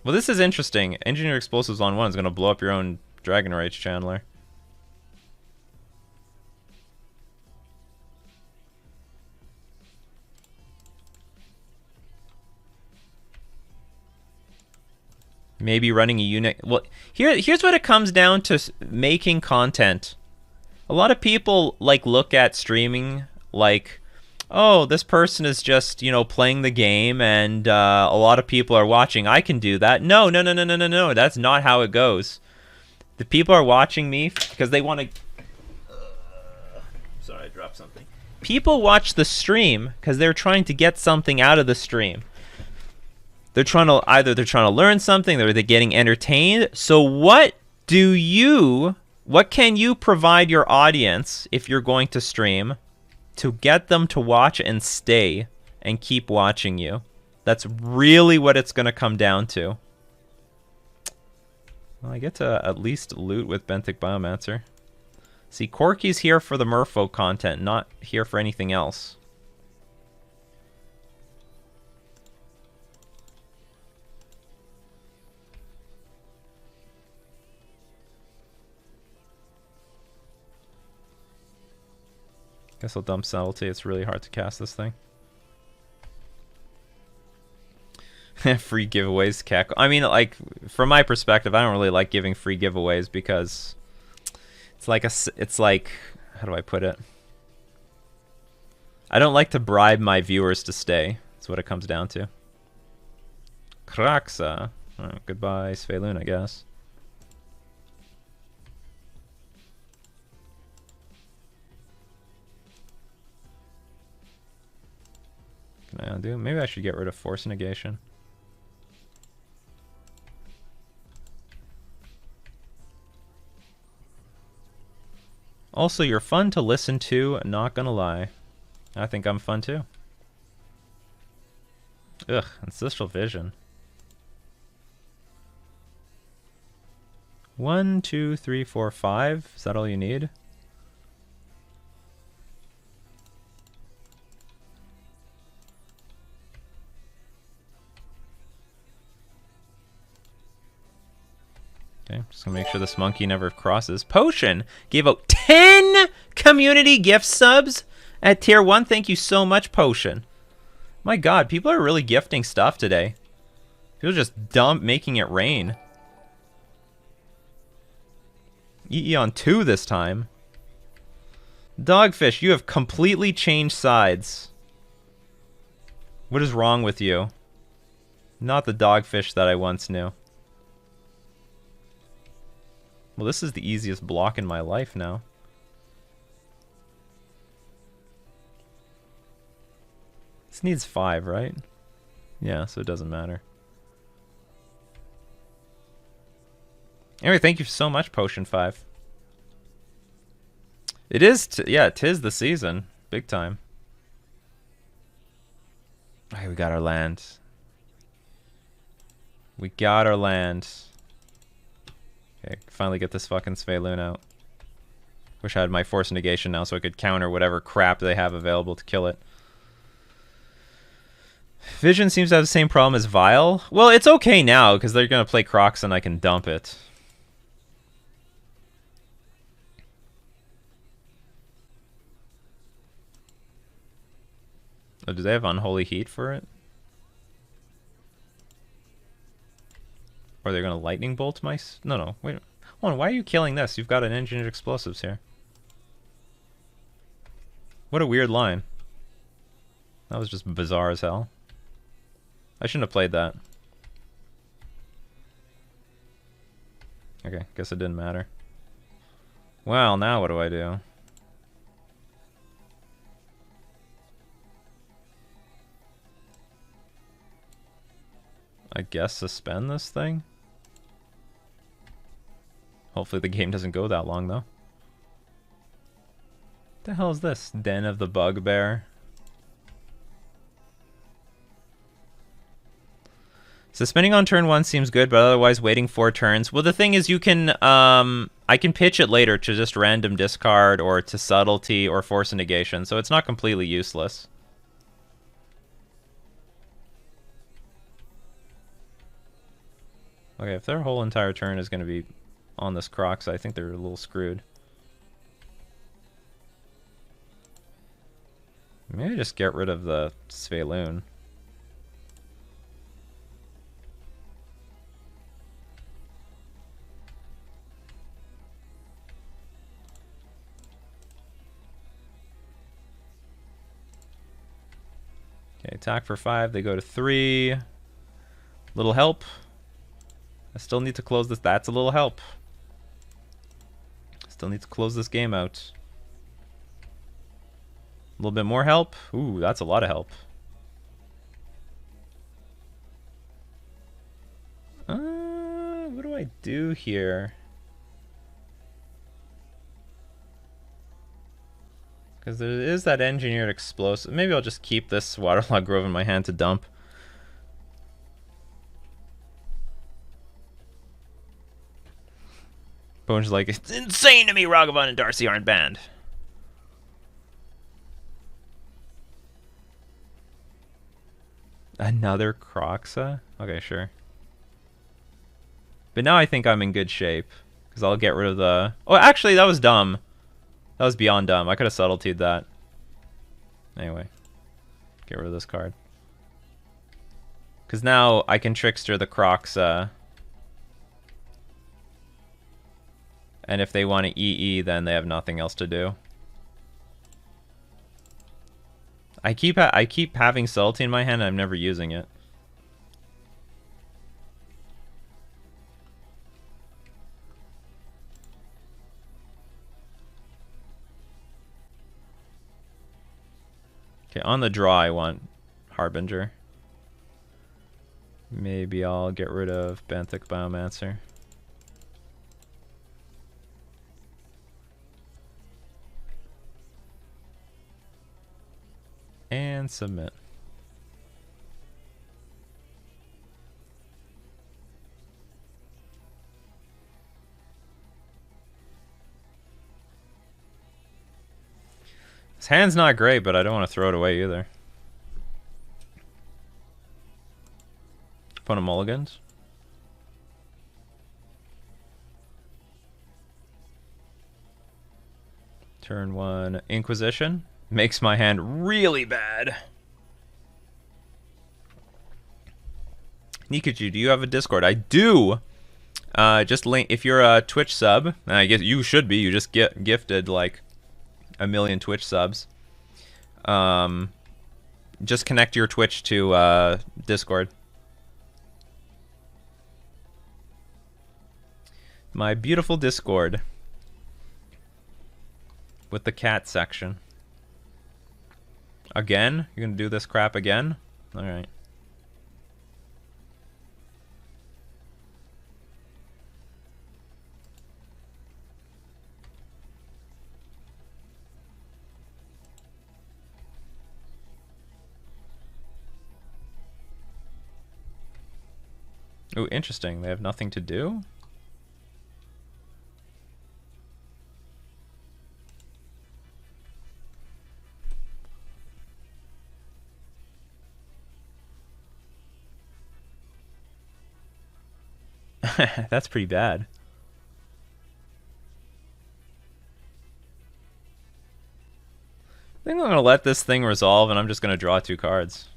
Well, this is interesting. Engineer Explosives on 1 is going to blow up your own Dragon Rage Channeler. Maybe running a unit. Well, here's what it comes down to: making content. A lot of people like look at streaming like, oh, this person is just, you know, playing the game, and a lot of people are watching. I can do that. No. That's not how it goes. The people are watching me because they want to. Sorry, I dropped something. People watch the stream because they're trying to get something out of the stream. they're trying to either they're trying to learn something or they're getting entertained. So what can you provide your audience if you're going to stream to get them to watch and stay and keep watching you? That's really what it's going to come down to. Well, I get to at least loot with Benthic Biomancer. See, Corky's here for the Merfolk content, not here for anything else. Guess I'll dump Subtlety. It's really hard to cast this thing. Free giveaways, Keck. I mean, like, from my perspective, I don't really like giving free giveaways because it's like, how do I put it? I don't like to bribe my viewers to stay. That's what it comes down to. Kraxa. Oh, goodbye, Svyelun, I guess. Can I undo? Maybe I should get rid of Force Negation. Also, you're fun to listen to, not gonna lie. I think I'm fun too. Ugh, Ancestral Vision. 1, 2, 3, 4, 5. Is that all you need? Okay, just gonna make sure this monkey never crosses. Potion gave out 10 community gift subs at tier 1. Thank you so much, Potion. My god, people are really gifting stuff today. People just making it rain. EE on 2 this time. Dogfish, you have completely changed sides. What is wrong with you? Not the Dogfish that I once knew. Well, this is the easiest block in my life now. This needs 5, right? Yeah, so it doesn't matter. Anyway, thank you so much, Potion 5. It is, yeah, 'tis the season. Big time. Okay, we got our land. We got our land. Okay, finally get this fucking Svyelun out. Wish I had my Force Negation now so I could counter whatever crap they have available to kill it. Vision seems to have the same problem as Vile. Well, it's okay now because they're going to play Crocs and I can dump it. Oh, do they have Unholy Heat for it? Or they're going to Lightning Bolt my... No, wait. Hold on, why are you killing this? You've got an Engineered Explosives here. What a weird line. That was just bizarre as hell. I shouldn't have played that. Okay, guess it didn't matter. Well, now what do I do? I guess suspend this thing? Hopefully the game doesn't go that long, though. What the hell is this? Den of the Bugbear? Suspending on turn 1 seems good, but otherwise waiting 4 turns. Well, the thing is you can, I can pitch it later to just random discard or to Subtlety or Force Negation, so it's not completely useless. Okay, if their whole entire turn is going to be on this Crocs, I think they're a little screwed. Maybe just get rid of the Svyelun. Okay, attack for 5. They go to 3. Little help. I still need to close this. That's a little help. Still need to close this game out. A little bit more help. Ooh, that's a lot of help. I do here? Because there is that engineered explosive. Maybe I'll just keep this waterlogged grove in my hand to dump. Bone's like, it's insane to me Ragavan and Darcy aren't banned. Another Croxa? Okay, sure. But now I think I'm in good shape. Because I'll get rid of the... Oh, actually, that was dumb. That was beyond dumb. I could have subtlety'd that. Anyway. Get rid of this card. Because now I can Trickster the Croxa. And if they want to EE, then they have nothing else to do. I keep having subtlety in my hand and I'm never using it. Okay, on the draw I want Harbinger. Maybe I'll get rid of Benthic Biomancer. And submit. His hand's not great, but I don't want to throw it away either. Opponent mulligans. Turn 1 Inquisition. Makes my hand really bad. Nikachu, do you have a Discord? I do. Just link if you're a Twitch sub. And I guess you should be. You just get gifted like 1 million Twitch subs. Just connect your Twitch to Discord. My beautiful Discord with the cat section. Again? You're gonna do this crap again? Alright. Ooh, interesting. They have nothing to do? That's pretty bad. I think I'm going to let this thing resolve and I'm just going to draw 2 cards.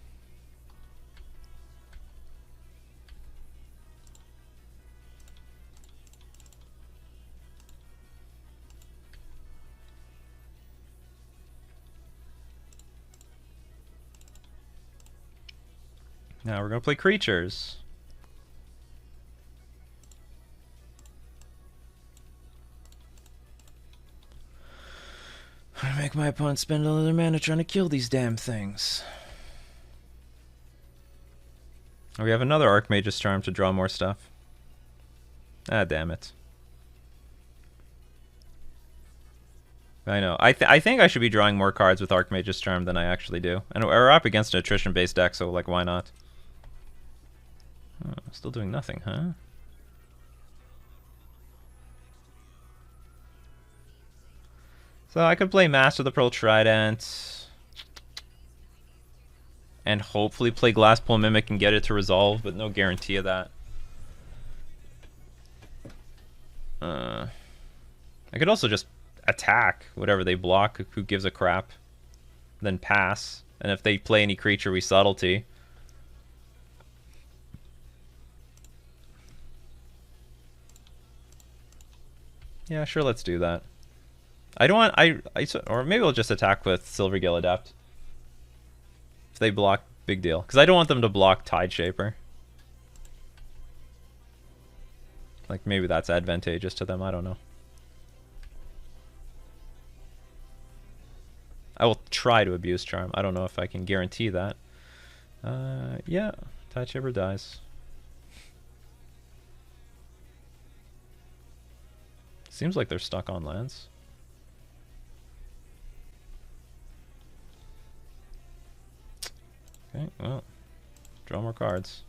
Now we're going to play creatures. I'm gonna make my opponent spend all their mana trying to kill these damn things. Oh, we have another Archmage's Charm to draw more stuff. Ah, damn it. I know. I think I should be drawing more cards with Archmage's Charm than I actually do. And we're up against an attrition-based deck, so like, why not? Oh, still doing nothing, huh? So I could play Master of the Pearl Trident. And hopefully play Glasspool Mimic and get it to resolve, but no guarantee of that. I could also just attack whatever they block, who gives a crap. Then pass. And if they play any creature, we subtlety. Yeah, sure, let's do that. I don't want... or maybe I'll just attack with Silvergill Adept. If they block, big deal. Because I don't want them to block Tide Shaper. Like, maybe that's advantageous to them, I don't know. I will try to abuse Charm. I don't know if I can guarantee that. Yeah, Tide Shaper dies. Seems like they're stuck on lands. Okay, well, draw more cards.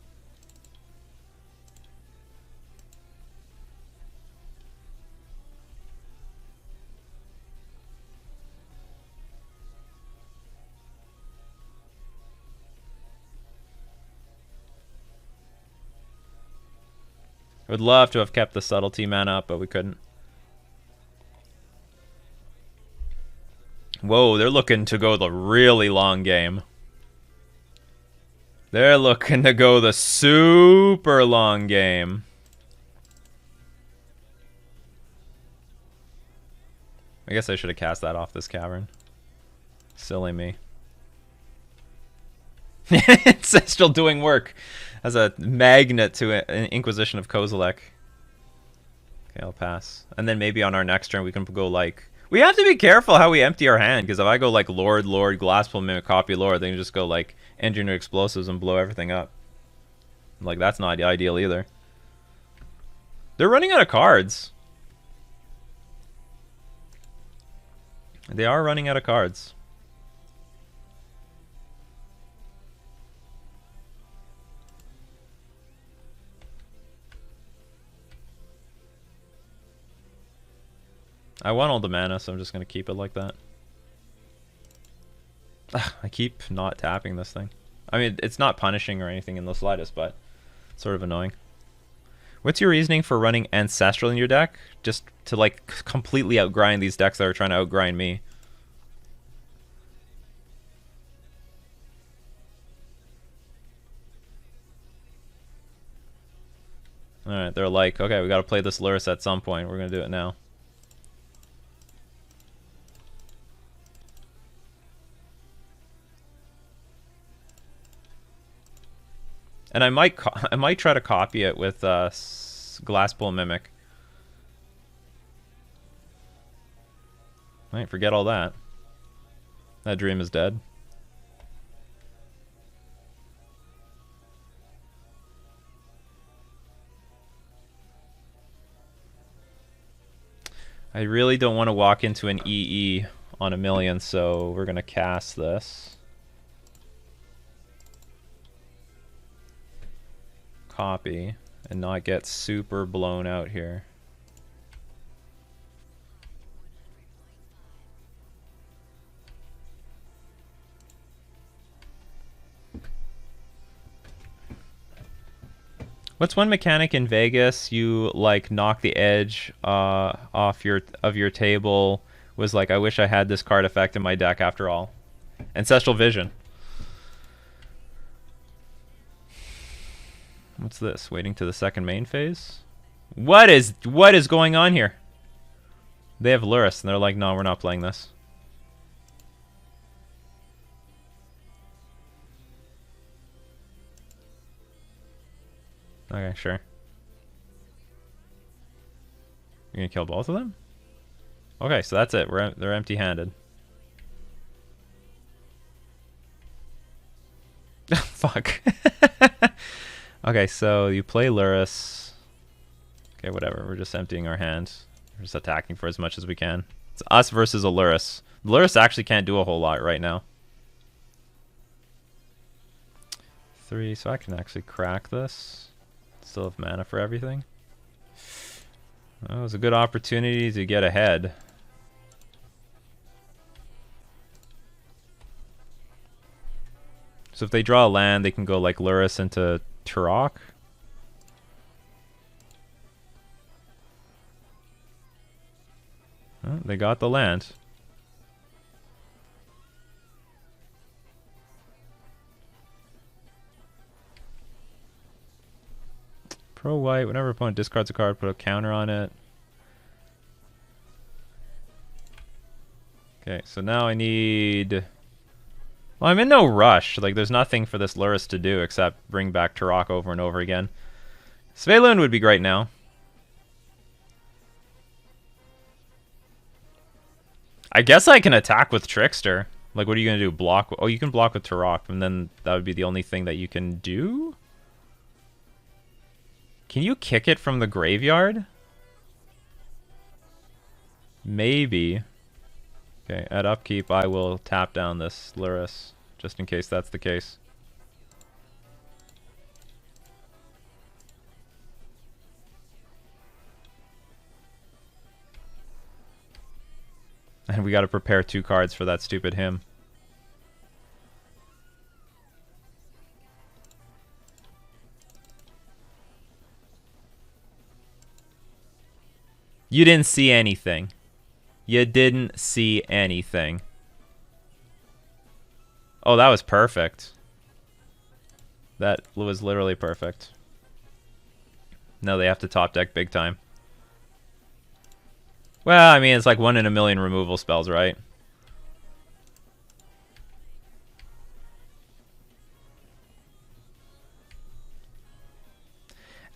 I would love to have kept the subtlety mana up, but we couldn't. Whoa, they're looking to go the really long game. They're looking to go the super long game. I guess I should have cast that off this cavern. Silly me. Ancestral doing work as a magnet to an Inquisition of Kozilek. Okay, I'll pass. And then maybe on our next turn we can go like... We have to be careful how we empty our hand, because if I go like Lord, Glasspool, Mimic, Copy, Lord, then you just go like Engineer Explosives and blow everything up. Like, that's not ideal either. They're running out of cards. They are running out of cards. I want all the mana, so I'm just going to keep it like that. I keep not tapping this thing. I mean, it's not punishing or anything in the slightest, but it's sort of annoying. What's your reasoning for running Ancestral in your deck? Just to, like, completely outgrind these decks that are trying to outgrind me. Alright, they're like, okay, we gotta play this Lurrus at some point. We're gonna do it now. And I might try to copy it with Glasspool Mimic. Alright, forget all that. That dream is dead. I really don't want to walk into an EE on a million, so we're going to cast this. Copy, and not get super blown out here. What's one mechanic in Vegas you like knock the edge off your table was like, I wish I had this card effect in my deck after all? Ancestral Vision. What's this? Waiting to the second main phase? What is going on here? They have Lurrus and they're like, no, we're not playing this. Okay, sure. You're gonna kill both of them? Okay, so that's it. They're empty-handed. Fuck. Okay, so you play Lurrus. Okay, whatever. We're just emptying our hand. We're just attacking for as much as we can. It's us versus a Lurrus. Lurrus actually can't do a whole lot right now. 3, so I can actually crack this. Still have mana for everything. That was a good opportunity to get ahead. So if they draw a land, they can go like Lurrus into Turok. Oh, they got the land. Pro white, whenever opponent discards a card, put a counter on it. Okay, so now I need... Well, I'm in no rush. Like, there's nothing for this Lurrus to do except bring back Turok over and over again. Svyelun would be great now. I guess I can attack with Trickster. Like, what are you going to do? Block? Oh, you can block with Turok, and then that would be the only thing that you can do? Can you kick it from the graveyard? Maybe. Okay, at upkeep, I will tap down this Luris, just in case that's the case. And we gotta prepare 2 cards for that stupid hymn. You didn't see anything. You didn't see anything. Oh, that was perfect. That was literally perfect. No, they have to top deck big time. Well, I mean, it's like 1 in a million removal spells, right?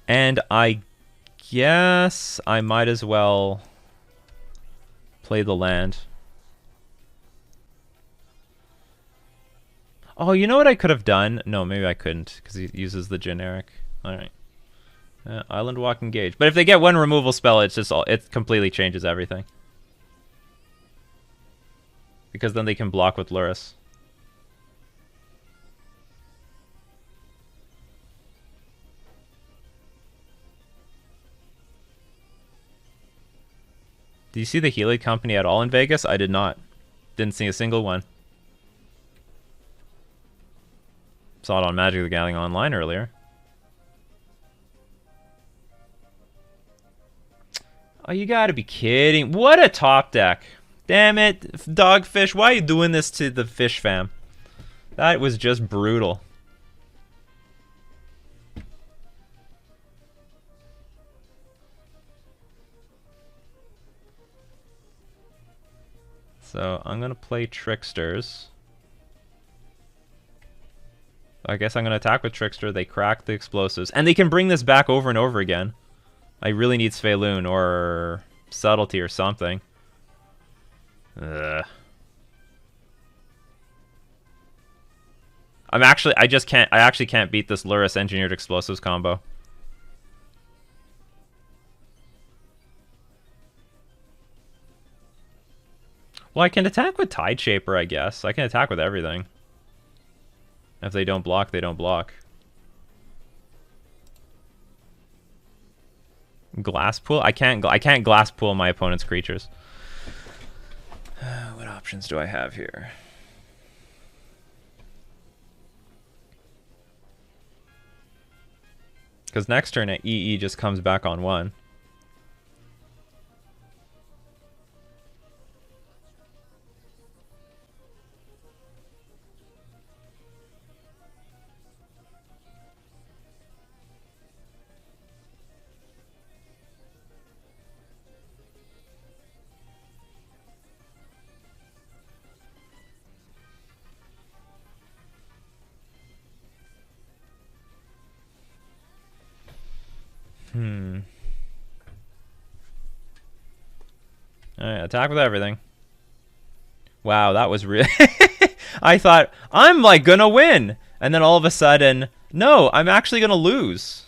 And I guess I might as well play the land. Oh, you know what I could have done? No, maybe I couldn't, because he uses the generic. Alright. Island Walk engage. But if they get 1 removal spell, it's just it completely changes everything. Because then they can block with Luris. Do you see the Healy Company at all in Vegas? I did not. Didn't see a single one. Saw it on Magic the Gathering Online earlier. Oh, you gotta be kidding. What a top deck. Damn it, Dogfish. Why are you doing this to the Fish fam? That was just brutal. So I'm gonna play Tricksters. I guess I'm gonna attack with Trickster. They crack the explosives. And they can bring this back over and over again. I really need Svyelun or Subtlety or something. Ugh. I actually can't beat this Luris Engineered Explosives combo. Well, I can attack with Tide Shaper, I guess. I can attack with everything. If they don't block, they don't block. Glass Pool? I can't Glass Pool my opponent's creatures. What options do I have here? Because next turn at EE just comes back on 1. Alright, attack with everything. Wow, that was real. I thought, I'm like gonna win. And then all of a sudden, no, I'm actually gonna lose.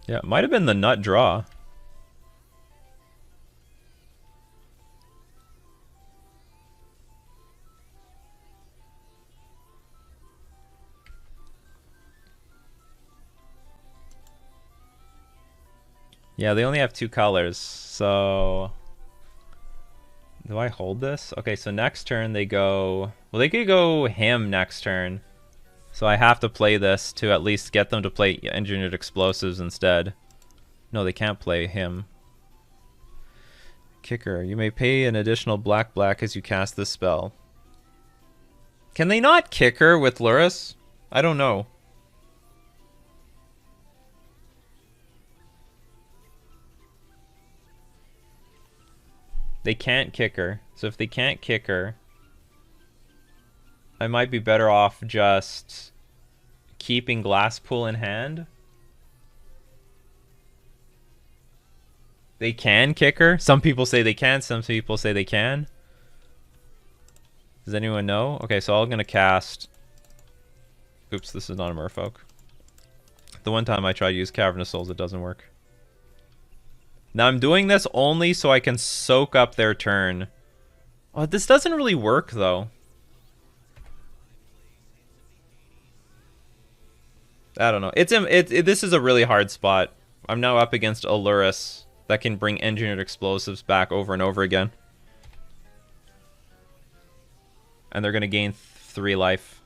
Yeah, it might have been the nut draw. Yeah, they only have 2 colors, so... Do I hold this? Okay, so next turn they go... Well, they could go him next turn. So I have to play this to at least get them to play Engineered Explosives instead. No, they can't play him. Kicker. You may pay an additional black as you cast this spell. Can they not kicker with Luris? I don't know. They can't kicker. So if they can't kicker, I might be better off just keeping Glass Pool in hand. They can kicker. Some people say they can, some people say they can. Does anyone know? Okay, so I'm gonna cast Oops, this is not a Merfolk. The one time I try to use Cavernous Souls, it doesn't work. Now I'm doing this only so I can soak up their turn. Oh, this doesn't really work, though. I don't know. This is a really hard spot. I'm now up against Aluris that can bring engineered explosives back over and over again. And they're going to gain 3 life.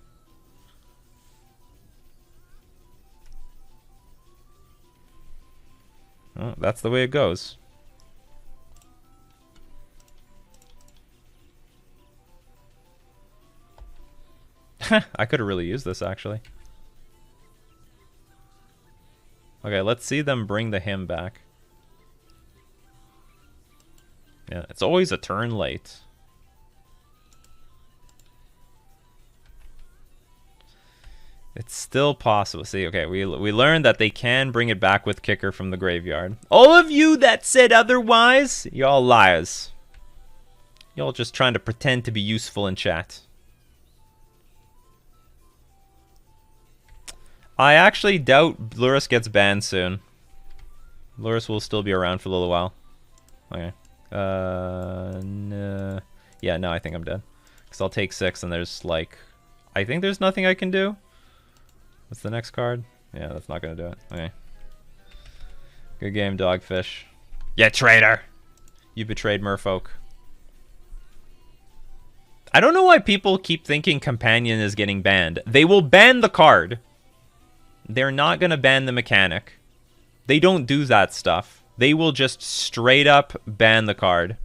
Oh, that's the way it goes. I could have really used this, actually. Okay, let's see them bring the hymn back. Yeah, it's always a turn late. It's still possible. See, okay, we learned that they can bring it back with Kicker from the graveyard. All of you that said otherwise, y'all liars. Y'all just trying to pretend to be useful in chat. I actually doubt Luris gets banned soon. Luris will still be around for a little while. Okay. No. Yeah, no, I think I'm dead. Because I'll take 6 and there's like... I think there's nothing I can do. What's the next card? Yeah, that's not going to do it. Okay. Good game, Dogfish. Yeah, traitor! You betrayed Merfolk. I don't know why people keep thinking Companion is getting banned. They will ban the card. They're not going to ban the mechanic. They don't do that stuff. They will just straight up ban the card.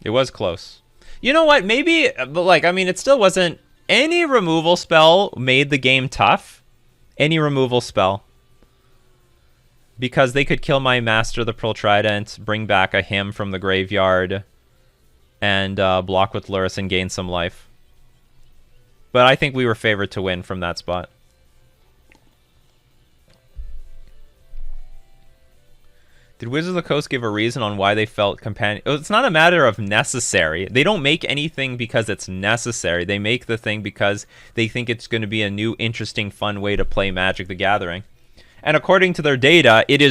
It was close. You know what? Maybe, but like, I mean, it still wasn't... Any removal spell made the game tough. Any removal spell. Because they could kill my Master the Pearl Trident, bring back a hymn from the graveyard, and block with Luris and gain some life. But I think we were favored to win from that spot. Did Wizards of the Coast give a reason on why they felt Companion... It's not a matter of necessary. They don't make anything because it's necessary. They make the thing because they think it's going to be a new, interesting, fun way to play Magic the Gathering. And according to their data, it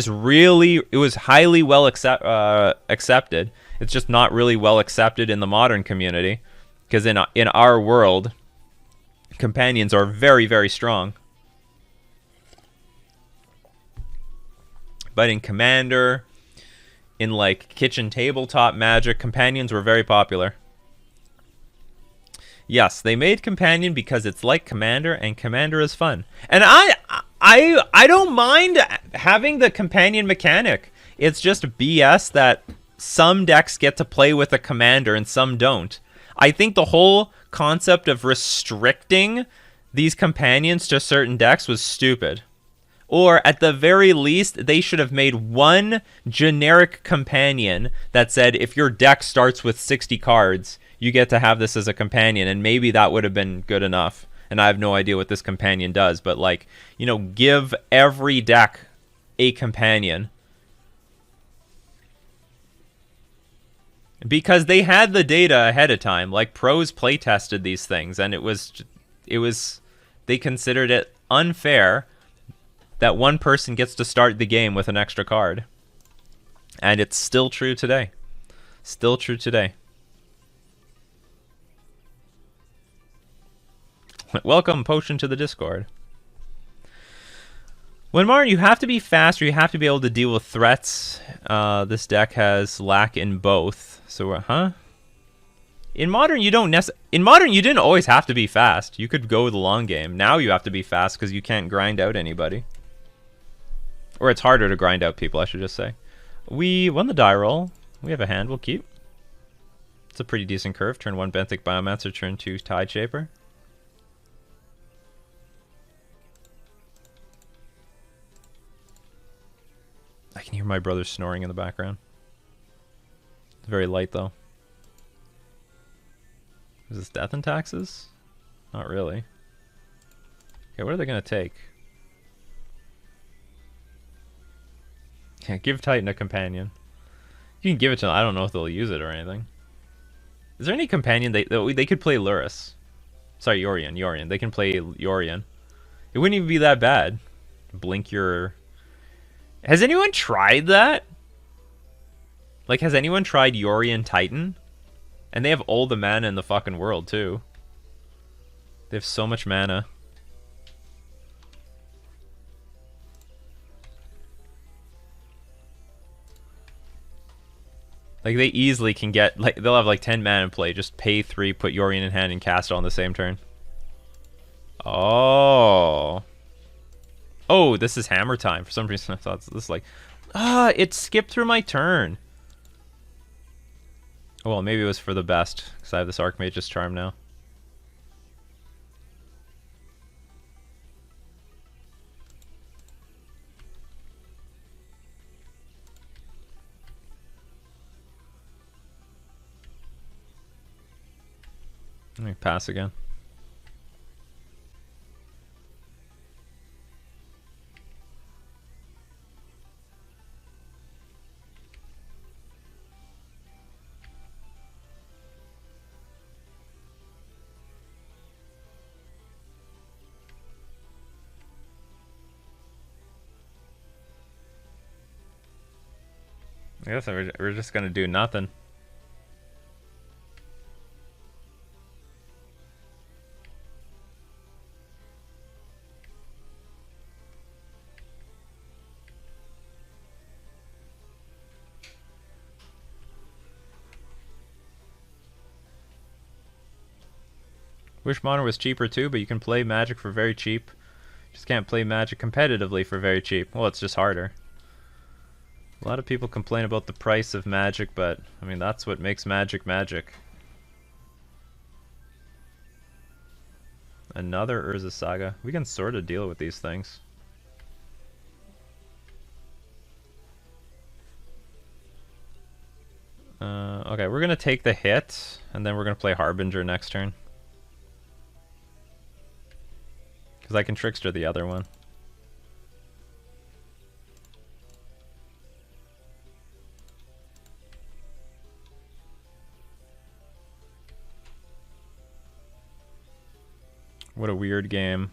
was highly well accepted. It's just not really well accepted in the modern community. Because in our world, Companions are very, very strong. But in Commander, in like kitchen tabletop Magic, Companions were very popular. Yes, they made Companion because it's like Commander, and Commander is fun. And I don't mind having the Companion mechanic. It's just BS that some decks get to play with a Commander and some don't. I think the whole concept of restricting these Companions to certain decks was stupid. Or, at the very least, they should have made one generic Companion that said, if your deck starts with 60 cards, you get to have this as a Companion, and maybe that would have been good enough. And I have no idea what this Companion does, but, like, you know, give every deck a Companion. Because they had the data ahead of time. Like, pros play-tested these things, and they considered it unfair that one person gets to start the game with an extra card. And it's still true today. Still true today. Welcome, Potion, to the Discord. When Modern, you have to be fast or you have to be able to deal with threats. This deck has lack in both. So, In Modern, you didn't always have to be fast. You could go the long game. Now you have to be fast because you can't grind out anybody. Or it's harder to grind out people, I should just say. We won the die roll. We have a hand we'll keep. It's a pretty decent curve. Turn 1 Benthic Biomancer, turn 2 Tide Shaper. I can hear my brother snoring in the background. It's very light, though. Is this Death and Taxes? Not really. Okay, what are they going to take? Can't give Titan a Companion. You can give it to them. I don't know if they'll use it or anything. Is there any companion they could play Lurrus? Sorry, Yorion. They can play Yorion. It wouldn't even be that bad. Blink your... Has anyone tried that? Like, has anyone tried Yorion Titan? And they have all the mana in the fucking world, too. They have so much mana. Like, they easily can get... Like, they'll have, like, 10 mana in play. Just pay 3, put Yorion in hand, and cast it on the same turn. Oh. Oh, this is hammer time. For some reason, I thought this is like... Ah, it skipped through my turn. Oh, well, maybe it was for the best. Because I have this Archmage's Charm now. Let me pass again. I guess we're just gonna do nothing. Wish Modern was cheaper too, but you can play Magic for very cheap. Just can't play Magic competitively for very cheap. Well, it's just harder. A lot of people complain about the price of Magic, but I mean that's what makes Magic Magic. Another Urza Saga. We can sort of deal with these things. Okay, we're gonna take the hit, and then we're gonna play Harbinger next turn. Because I can Trickster the other one. What a weird game.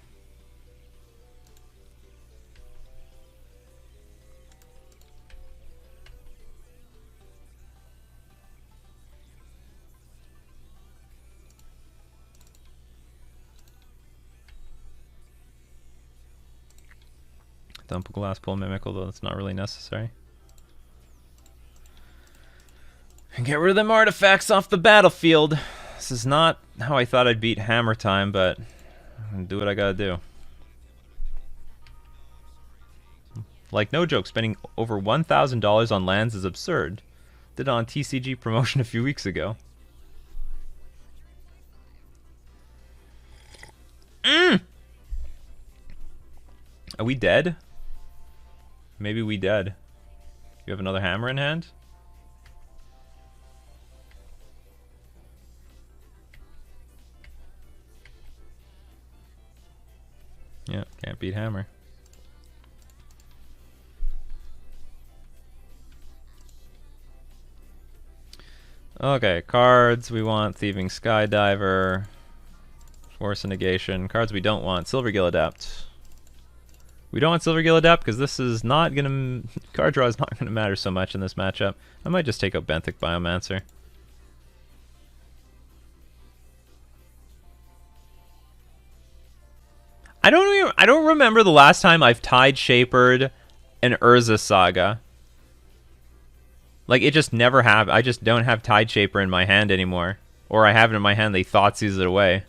Dump a glass pull mimic, although that's not really necessary. And get rid of them artifacts off the battlefield. This is not how I thought I'd beat Hammer Time, but I'm gonna do what I gotta do. Like, no joke, spending over $1,000 on lands is absurd. Did it on TCG promotion a few weeks ago. Are we dead? Maybe we dead. You have another hammer in hand? Yeah, can't beat hammer. Okay, cards. We want Thieving Skydiver. Force of Negation. Cards we don't want. Silvergill Adept. We don't want Silvergill Adept because this is not gonna... Card draw is not gonna matter so much in this matchup. I might just take out Benthic Biomancer. I don't remember the last time I've Tide Shapered an Urza Saga. Like, it just never have. I just don't have Tide Shaper in my hand anymore. Or I have it in my hand, they Thoughtseize it away.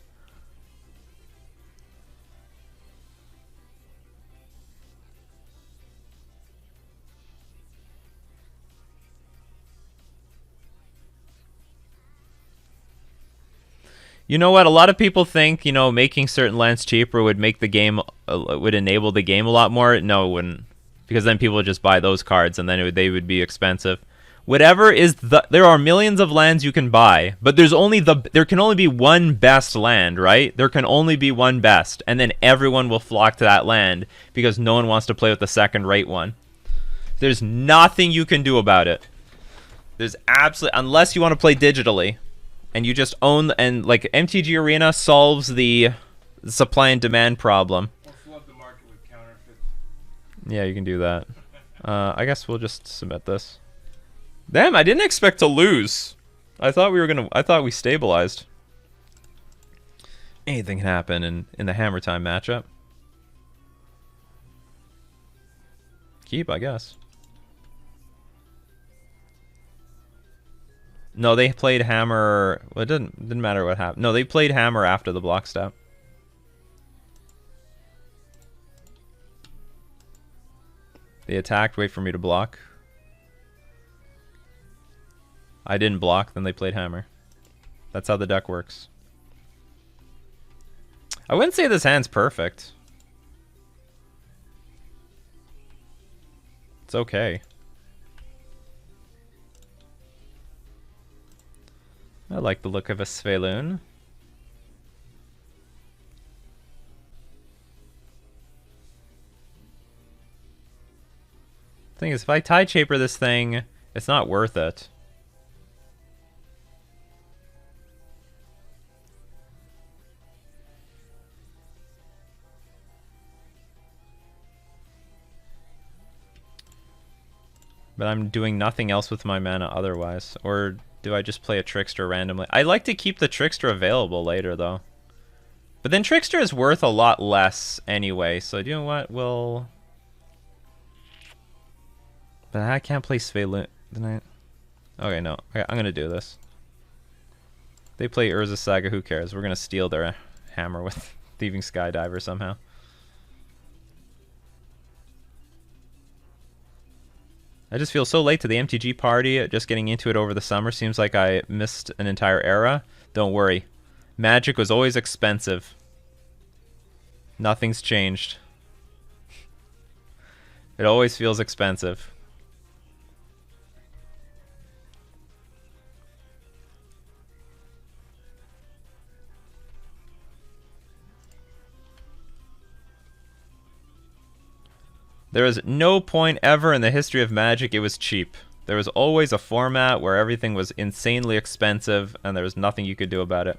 You know what? A lot of people think, you know, making certain lands cheaper would make the game, would enable the game a lot more. No, it wouldn't. Because then people would just buy those cards and then they would be expensive. Whatever is there are millions of lands you can buy, but there can only be one best land, right? There can only be one best, and then everyone will flock to that land because no one wants to play with the second rate one. There's nothing you can do about it. There's absolutely, unless you want to play digitally. and you just own, and like MTG Arena solves the supply and demand problem. Or flood the market with counterfeits. Yeah, you can do that. I guess we'll just submit this. Damn, I didn't expect to lose. I thought we stabilized. Anything can happen in the Hammer Time matchup. Keep, I guess. No, they played Hammer. Well, it didn't matter what happened. No, they played Hammer after the block step. They attacked, wait for me to block. I didn't block, then they played Hammer. That's how the deck works. I wouldn't say this hand's perfect. It's okay. I like the look of a Svyelun. Thing is, if I Tide Shaper this thing, it's not worth it. But I'm doing nothing else with my mana otherwise. Or do I just play a Trickster randomly? I like to keep the Trickster available later, though. But then Trickster is worth a lot less anyway, so you know what? We'll... But I can't play Svyelun tonight. Okay, no. Okay, I'm gonna do this. They play Urza Saga, who cares? We're gonna steal their hammer with Thieving Skydiver somehow. I just feel so late to the MTG party. Just getting into it over the summer seems like I missed an entire era. Don't worry. Magic was always expensive. Nothing's changed. It always feels expensive. There is no point ever in the history of Magic it was cheap. There was always a format where everything was insanely expensive and there was nothing you could do about it.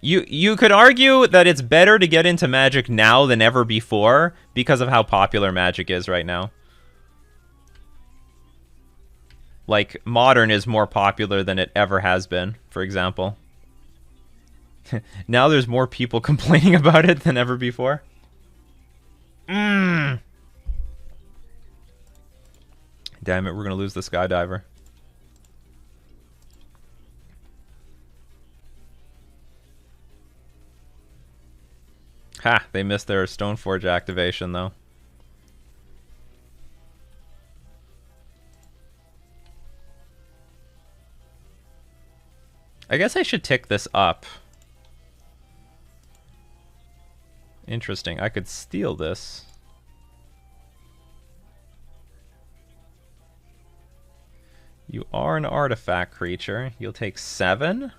You could argue that it's better to get into Magic now than ever before because of how popular Magic is right now. Like, Modern is more popular than it ever has been, for example. Now there's more people complaining about it than ever before. Damn it, we're gonna lose the Skydiver. Ha, they missed their Stoneforge activation though. I guess I should tick this up. Interesting. I could steal this. You are an artifact creature. You'll take 7.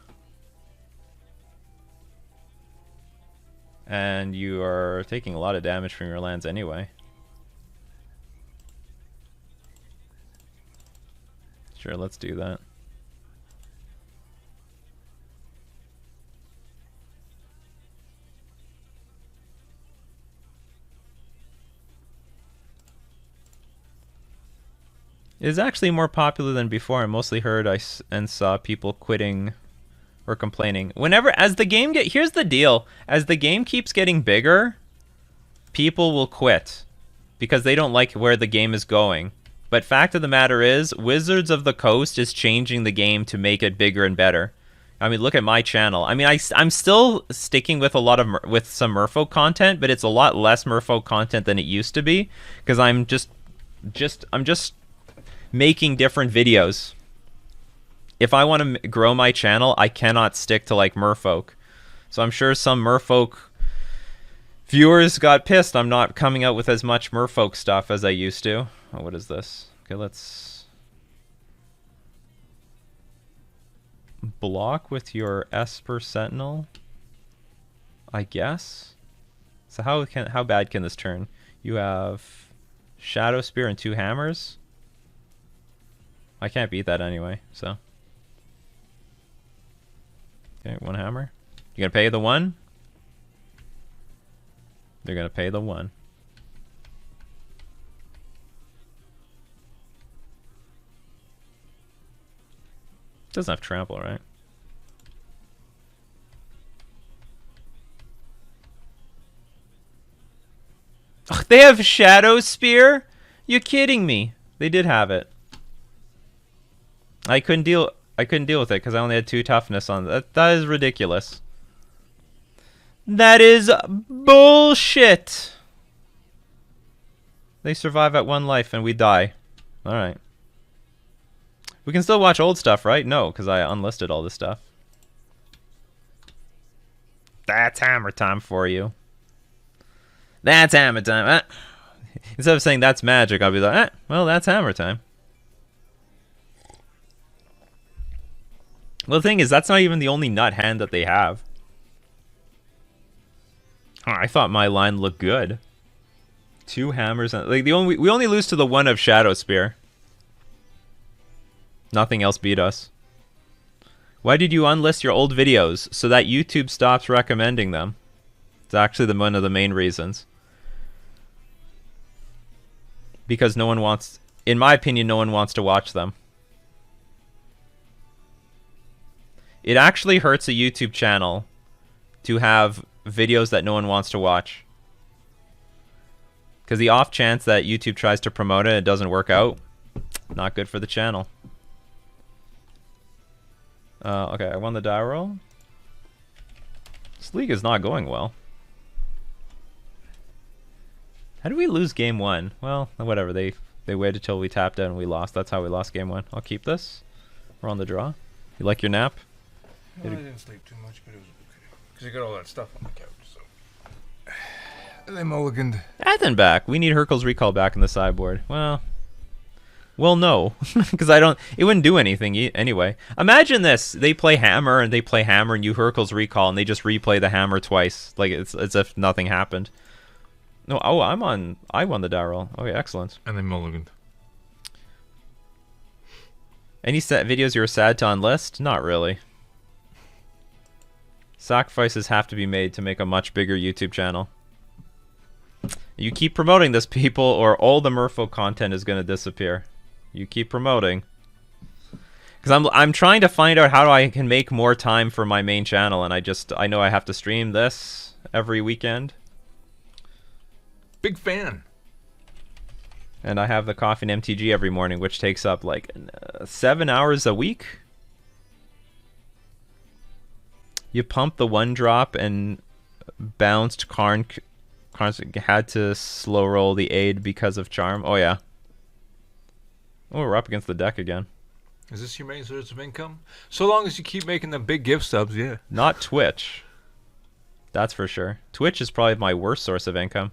And you are taking a lot of damage from your lands anyway. Sure, let's do that. It is actually more popular than before. I mostly heard and saw people quitting or complaining. As the game here's the deal. As the game keeps getting bigger, people will quit because they don't like where the game is going. But fact of the matter is, Wizards of the Coast is changing the game to make it bigger and better. I mean, look at my channel. I mean, I'm still sticking with a lot of with some Merfolk content, but it's a lot less Merfolk content than it used to be because I'm just making different videos. If I want to grow my channel, I cannot stick to like Merfolk. So I'm sure some Merfolk viewers got pissed I'm not coming out with as much Merfolk stuff as I used to. Oh, what is this? Okay, let's block with your Esper Sentinel, I guess. So how bad can this turn? You have Shadow Spear and 2 hammers. I can't beat that anyway, so. Okay, 1 hammer. You gonna pay the 1? They're gonna pay the 1. Doesn't have trample, right? Ugh, they have Shadow Spear? You kidding me? They did have it. I couldn't deal with it because I only had 2 toughness on that. That is ridiculous. That is bullshit. They survive at 1 life and we die. Alright. We can still watch old stuff, right? No, because I unlisted all this stuff. That's hammer time for you. That's hammer time. Instead of saying that's magic, I'll be like, well, that's hammer time. Well, the thing is, that's not even the only nut hand that they have. Oh, I thought my line looked good. 2 hammers. And, like, we only lose to the 1 of Shadow Spear. Nothing else beat us. Why did you unlist your old videos? So that YouTube stops recommending them. It's actually one of the main reasons. Because no one wants, in my opinion, no one wants to watch them. It actually hurts a YouTube channel to have videos that no one wants to watch. Because the off chance that YouTube tries to promote it, it doesn't work out. Not good for the channel. Okay, I won the die roll. This league is not going well. How did we lose game 1? Well, whatever. They waited till we tapped out and we lost. That's how we lost game 1. I'll keep this. We're on the draw. You like your nap? I didn't sleep too much, but it was okay. Because you got all that stuff on the couch, so. And they mulliganed. Athen back. We need Hercule's Recall back in the sideboard. Well, no, because it wouldn't do anything anyway. Imagine this: they play hammer and you Hercule's Recall and they just replay the hammer twice, like it's as if nothing happened. No, oh, I won the die roll. Okay, excellent. And they mulliganed. Any set videos you're sad to unlist? Not really. Sacrifices have to be made to make a much bigger YouTube channel. You keep promoting this, people, or all the Merfolk content is going to disappear. You keep promoting. Because I'm trying to find out how I can make more time for my main channel, and I know I have to stream this every weekend. Big fan. And I have the coffee and MTG every morning, which takes up like 7 hours a week. You pumped the 1-drop and bounced Karn had to slow roll the aid because of charm. Oh yeah. Oh, we're up against the deck again. Is this your main source of income? So long as you keep making them big gift subs, yeah. Not Twitch. That's for sure. Twitch is probably my worst source of income.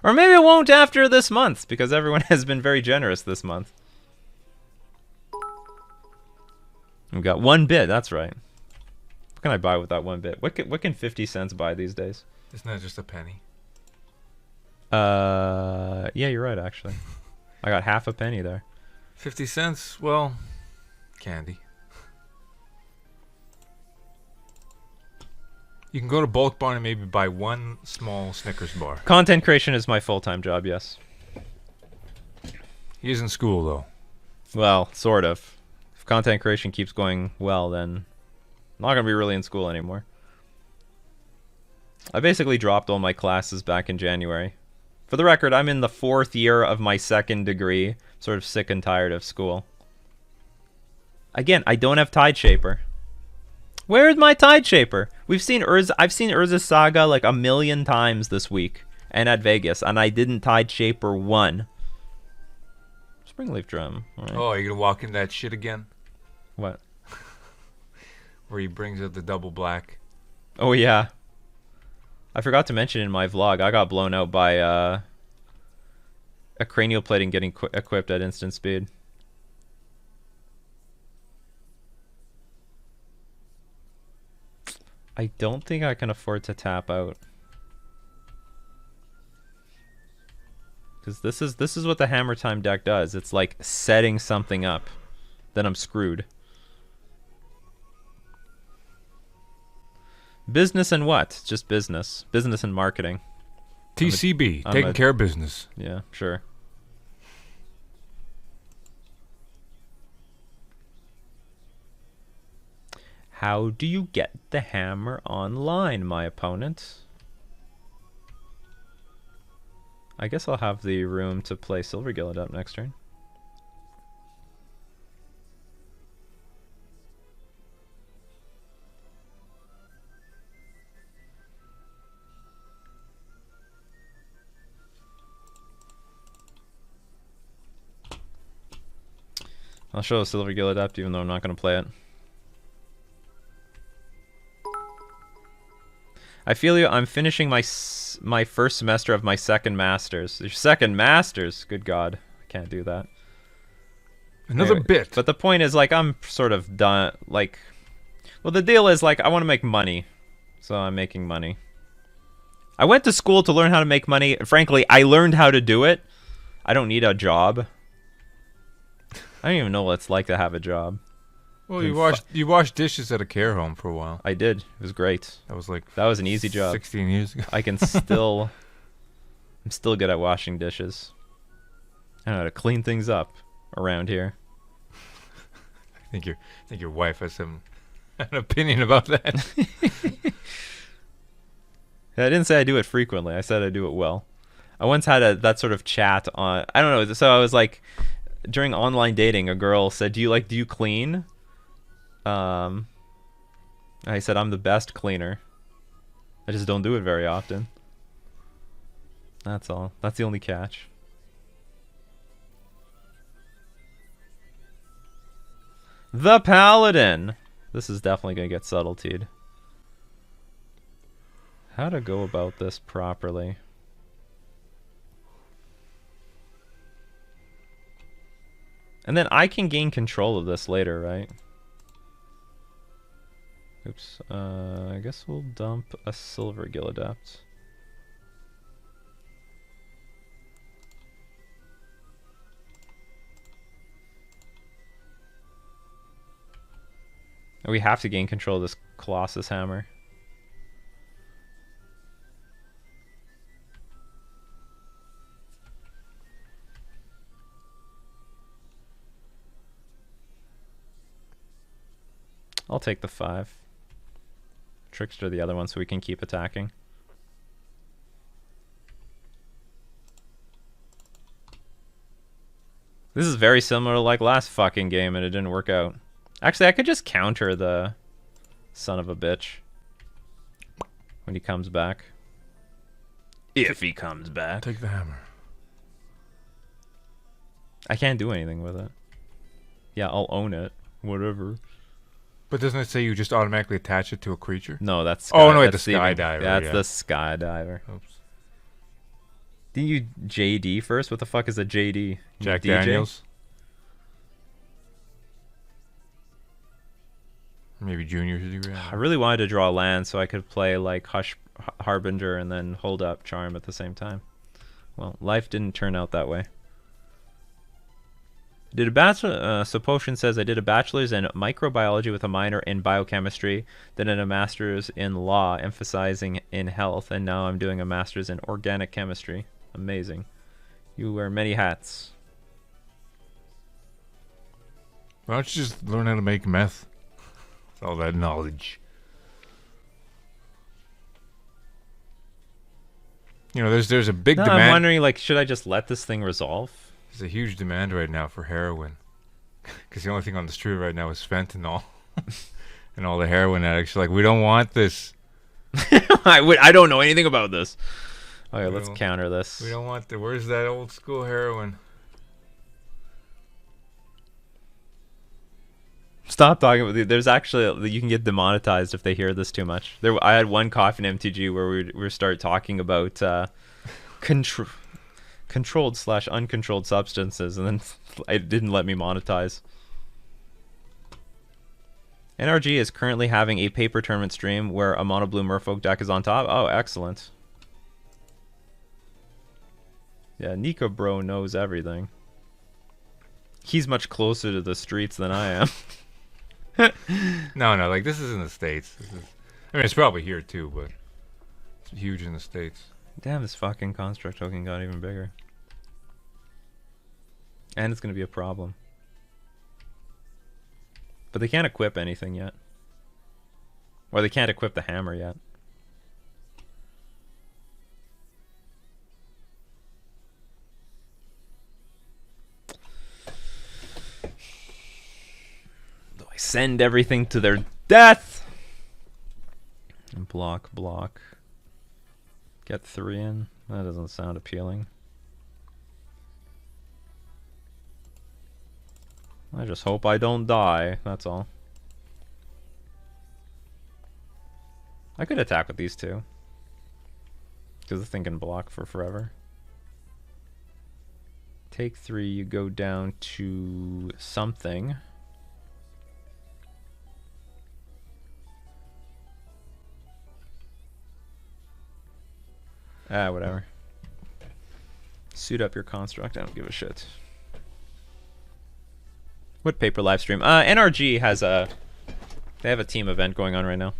Or maybe it won't after this month, because everyone has been very generous this month. We've got 1 bit, that's right. What can I buy with that 1 bit? What can 50 cents buy these days? Isn't that just a penny? Yeah, you're right, actually. I got half a penny there. 50 cents? Well, candy. You can go to Bulk Barn and maybe buy 1 small Snickers bar. Content creation is my full-time job, yes. He is in school, though. Well, sort of. If content creation keeps going well, then I'm not going to be really in school anymore. I basically dropped all my classes back in January. For the record, I'm in the 4th year of my 2nd degree. Sort of sick and tired of school. Again, I don't have Tide Shaper. Where is my Tide Shaper? I've seen Urza's Saga like 1,000,000 times this week. And at Vegas. And I didn't Tide Shaper 1. Springleaf Drum. Right. Oh, you're going to walk in that shit again? What? Where he brings out the double black. Oh, yeah. I forgot to mention in my vlog, I got blown out by a cranial plating getting equipped at instant speed. I don't think I can afford to tap out. Because this is what the Hammer Time deck does. It's like setting something up. then I'm screwed. Business and what? Just business. Business and marketing. TCB, I'm taking a- care of business. Yeah, sure. How do you get the hammer online, my opponent? I guess I'll have the room to play Silver Gillet up next turn. I'll show a Silver Gillet up even though I'm not going to play it. I feel you. I'm finishing my first semester of my second master's. Your second master's? Good God. I can't do that. Another Anyway, bit. But the point is, like, I'm sort of done. Like, well, the deal is, like, I want to make money. So I'm making money. I went to school to learn how to make money. Frankly, I learned how to do it. I don't need a job. I don't even know what it's like to have a job. Well, you washed dishes at a care home for a while. I did. It was great. That was like That was an easy job. 16 years ago. I can still... I'm still good at washing dishes. I know how to clean things up around here. I think your wife has an opinion about that. I didn't say I do it frequently. I said I do it well. I once had that sort of chat on... I don't know. So I was like... During online dating, a girl said, do you clean? I said, I'm the best cleaner. I just don't do it very often. That's all. That's the only catch. The Paladin! This is definitely going to get subtletied. How to go about this properly. And then I can gain control of this later, right? Oops. I guess we'll dump a Silver Gilladept. We have to gain control of this Colossus Hammer. I'll take the 5. Trickster the other one so we can keep attacking. This is very similar to like last fucking game and it didn't work out. Actually, I could just counter the son of a bitch when he comes back. If he comes back. Take the hammer. I can't do anything with it. Yeah, I'll own it. Whatever. But doesn't it say you just automatically attach it to a creature? No, that's Oh, no, wait, that's the Skydiver, That's yeah. the Skydiver. Oops. Didn't you JD first? What the fuck is a JD? Jack DJ? Daniels. Maybe junior's degree. I really wanted to draw land so I could play like Harbinger and then hold up Charm at the same time. Well, life didn't turn out that way. Did a bachelor? So Potion says I did a bachelor's in microbiology with a minor in biochemistry, then a master's in law, emphasizing in health, and now I'm doing a master's in organic chemistry. Amazing. You wear many hats. Why don't you just learn how to make meth? With all that knowledge. You know, there's a big No, demand. I'm wondering, like, should I just let this thing resolve? There's a huge demand right now for heroin. Because the only thing on the street right now is fentanyl. And all the heroin addicts are like, we don't want this. I don't know anything about this. Okay, let's don't- counter this. We don't want the... Where's that old school heroin? Stop talking about it. There's actually, you can get demonetized if they hear this too much. I had one coffee in MTG where we start talking about controlled/uncontrolled substances, and then it didn't let me monetize. NRG is currently having a paper tournament stream where a mono blue Merfolk deck is on top. Oh, excellent. Yeah, Nika bro knows everything. He's much closer to the streets than I am. No, like this is in the States. I mean, it's probably here too, but it's huge in the States. Damn, this fucking construct token got even bigger. And it's gonna be a problem. But they can't equip anything yet. Or they can't equip the hammer yet. Do I send everything to their death? And block. Get 3 in. That doesn't sound appealing. I just hope I don't die, that's all. I could attack with these two. Because the thing can block for forever. Take 3, you go down to something. Whatever. Suit up your construct, I don't give a shit. What paper live stream? NRG has a... They have a team event going on right now.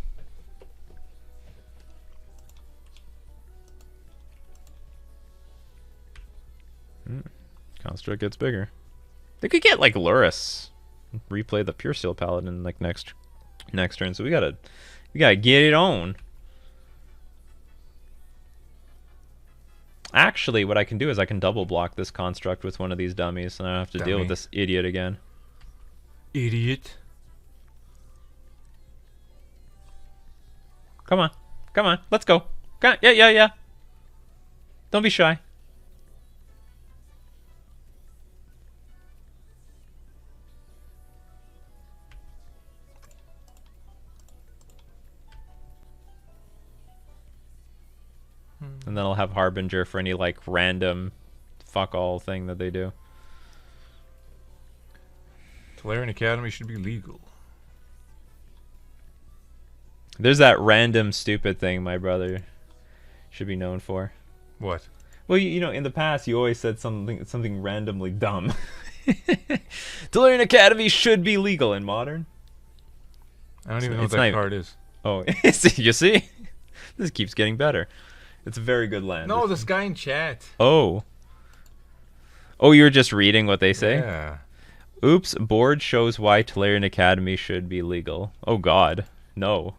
Construct gets bigger. They could get like Luris. Replay the Pure Steel Paladin like next turn. So we gotta get it on. Actually, what I can do is I can double block this construct with one of these dummies, and I don't have to deal with this idiot again. Idiot. Come on, let's go. Yeah. Don't be shy. And then I'll have Harbinger for any like random fuck all thing that they do. Tolarian Academy should be legal. There's that random stupid thing my brother should be known for. What? Well, you know, in the past you always said something randomly dumb. Tolarian Academy should be legal in Modern. I don't even know what that card is. Oh, you see? This keeps getting better. It's a very good land. No, this guy in chat. Oh, you're just reading what they say? Yeah. Oops, board shows why Tolarian Academy should be legal. Oh god, no.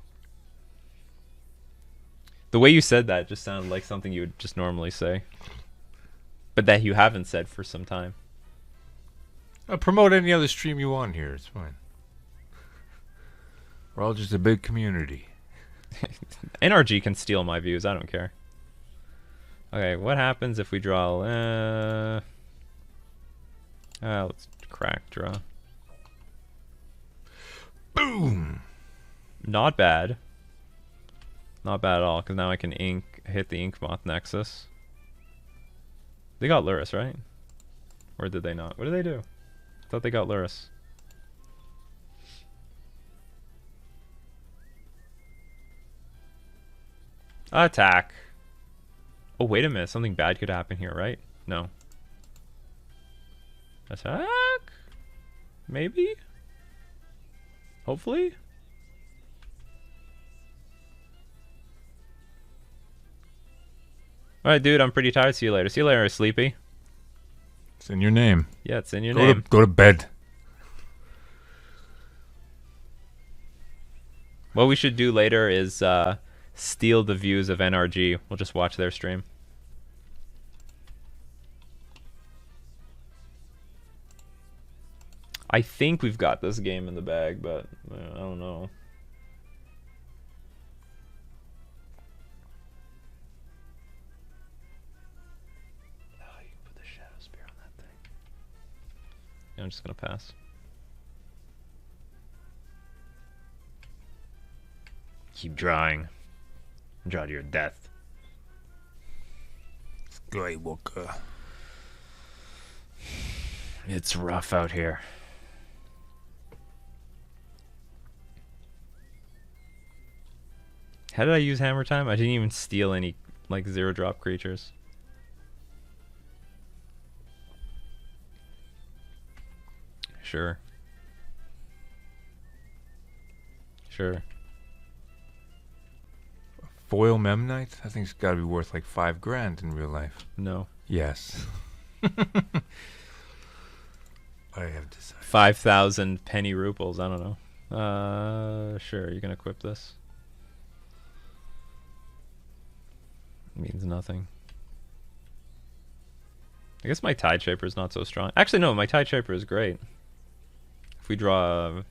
The way you said that just sounded like something you would just normally say. But that you haven't said for some time. I'll promote any other stream you want here, it's fine. We're all just a big community. NRG can steal my views, I don't care. Okay, what happens if we draw... let's crack draw. Boom! Not bad. Not bad at all, because now I can hit the Ink Moth Nexus. They got Luris, right? Or did they not? What did they do? I thought they got Luris. Attack. Oh, wait a minute. Something bad could happen here, right? No. Attack? Maybe? Hopefully? Alright, dude, I'm pretty tired. See you later. See you later, Sleepy. It's in your name. Yeah, it's in your name. Go to bed. What we should do later is steal the views of NRG. We'll just watch their stream. I think we've got this game in the bag, but I don't know. Oh, you can put the Shadow Spear on that thing. Yeah, I'm just gonna pass. Keep drawing. Draw to your death. Skywalker. It's rough out here. How did I use Hammer Time? I didn't even steal any like 0-drop creatures. Sure. Sure. Foil Memnite? I think it's got to be worth like $5,000 in real life. No. Yes. I have decided. 5,000 penny ruples. I don't know. Sure. You can equip this. Means nothing. I guess my Tide Shaper is not so strong. Actually, no. My Tide Shaper is great. If we draw a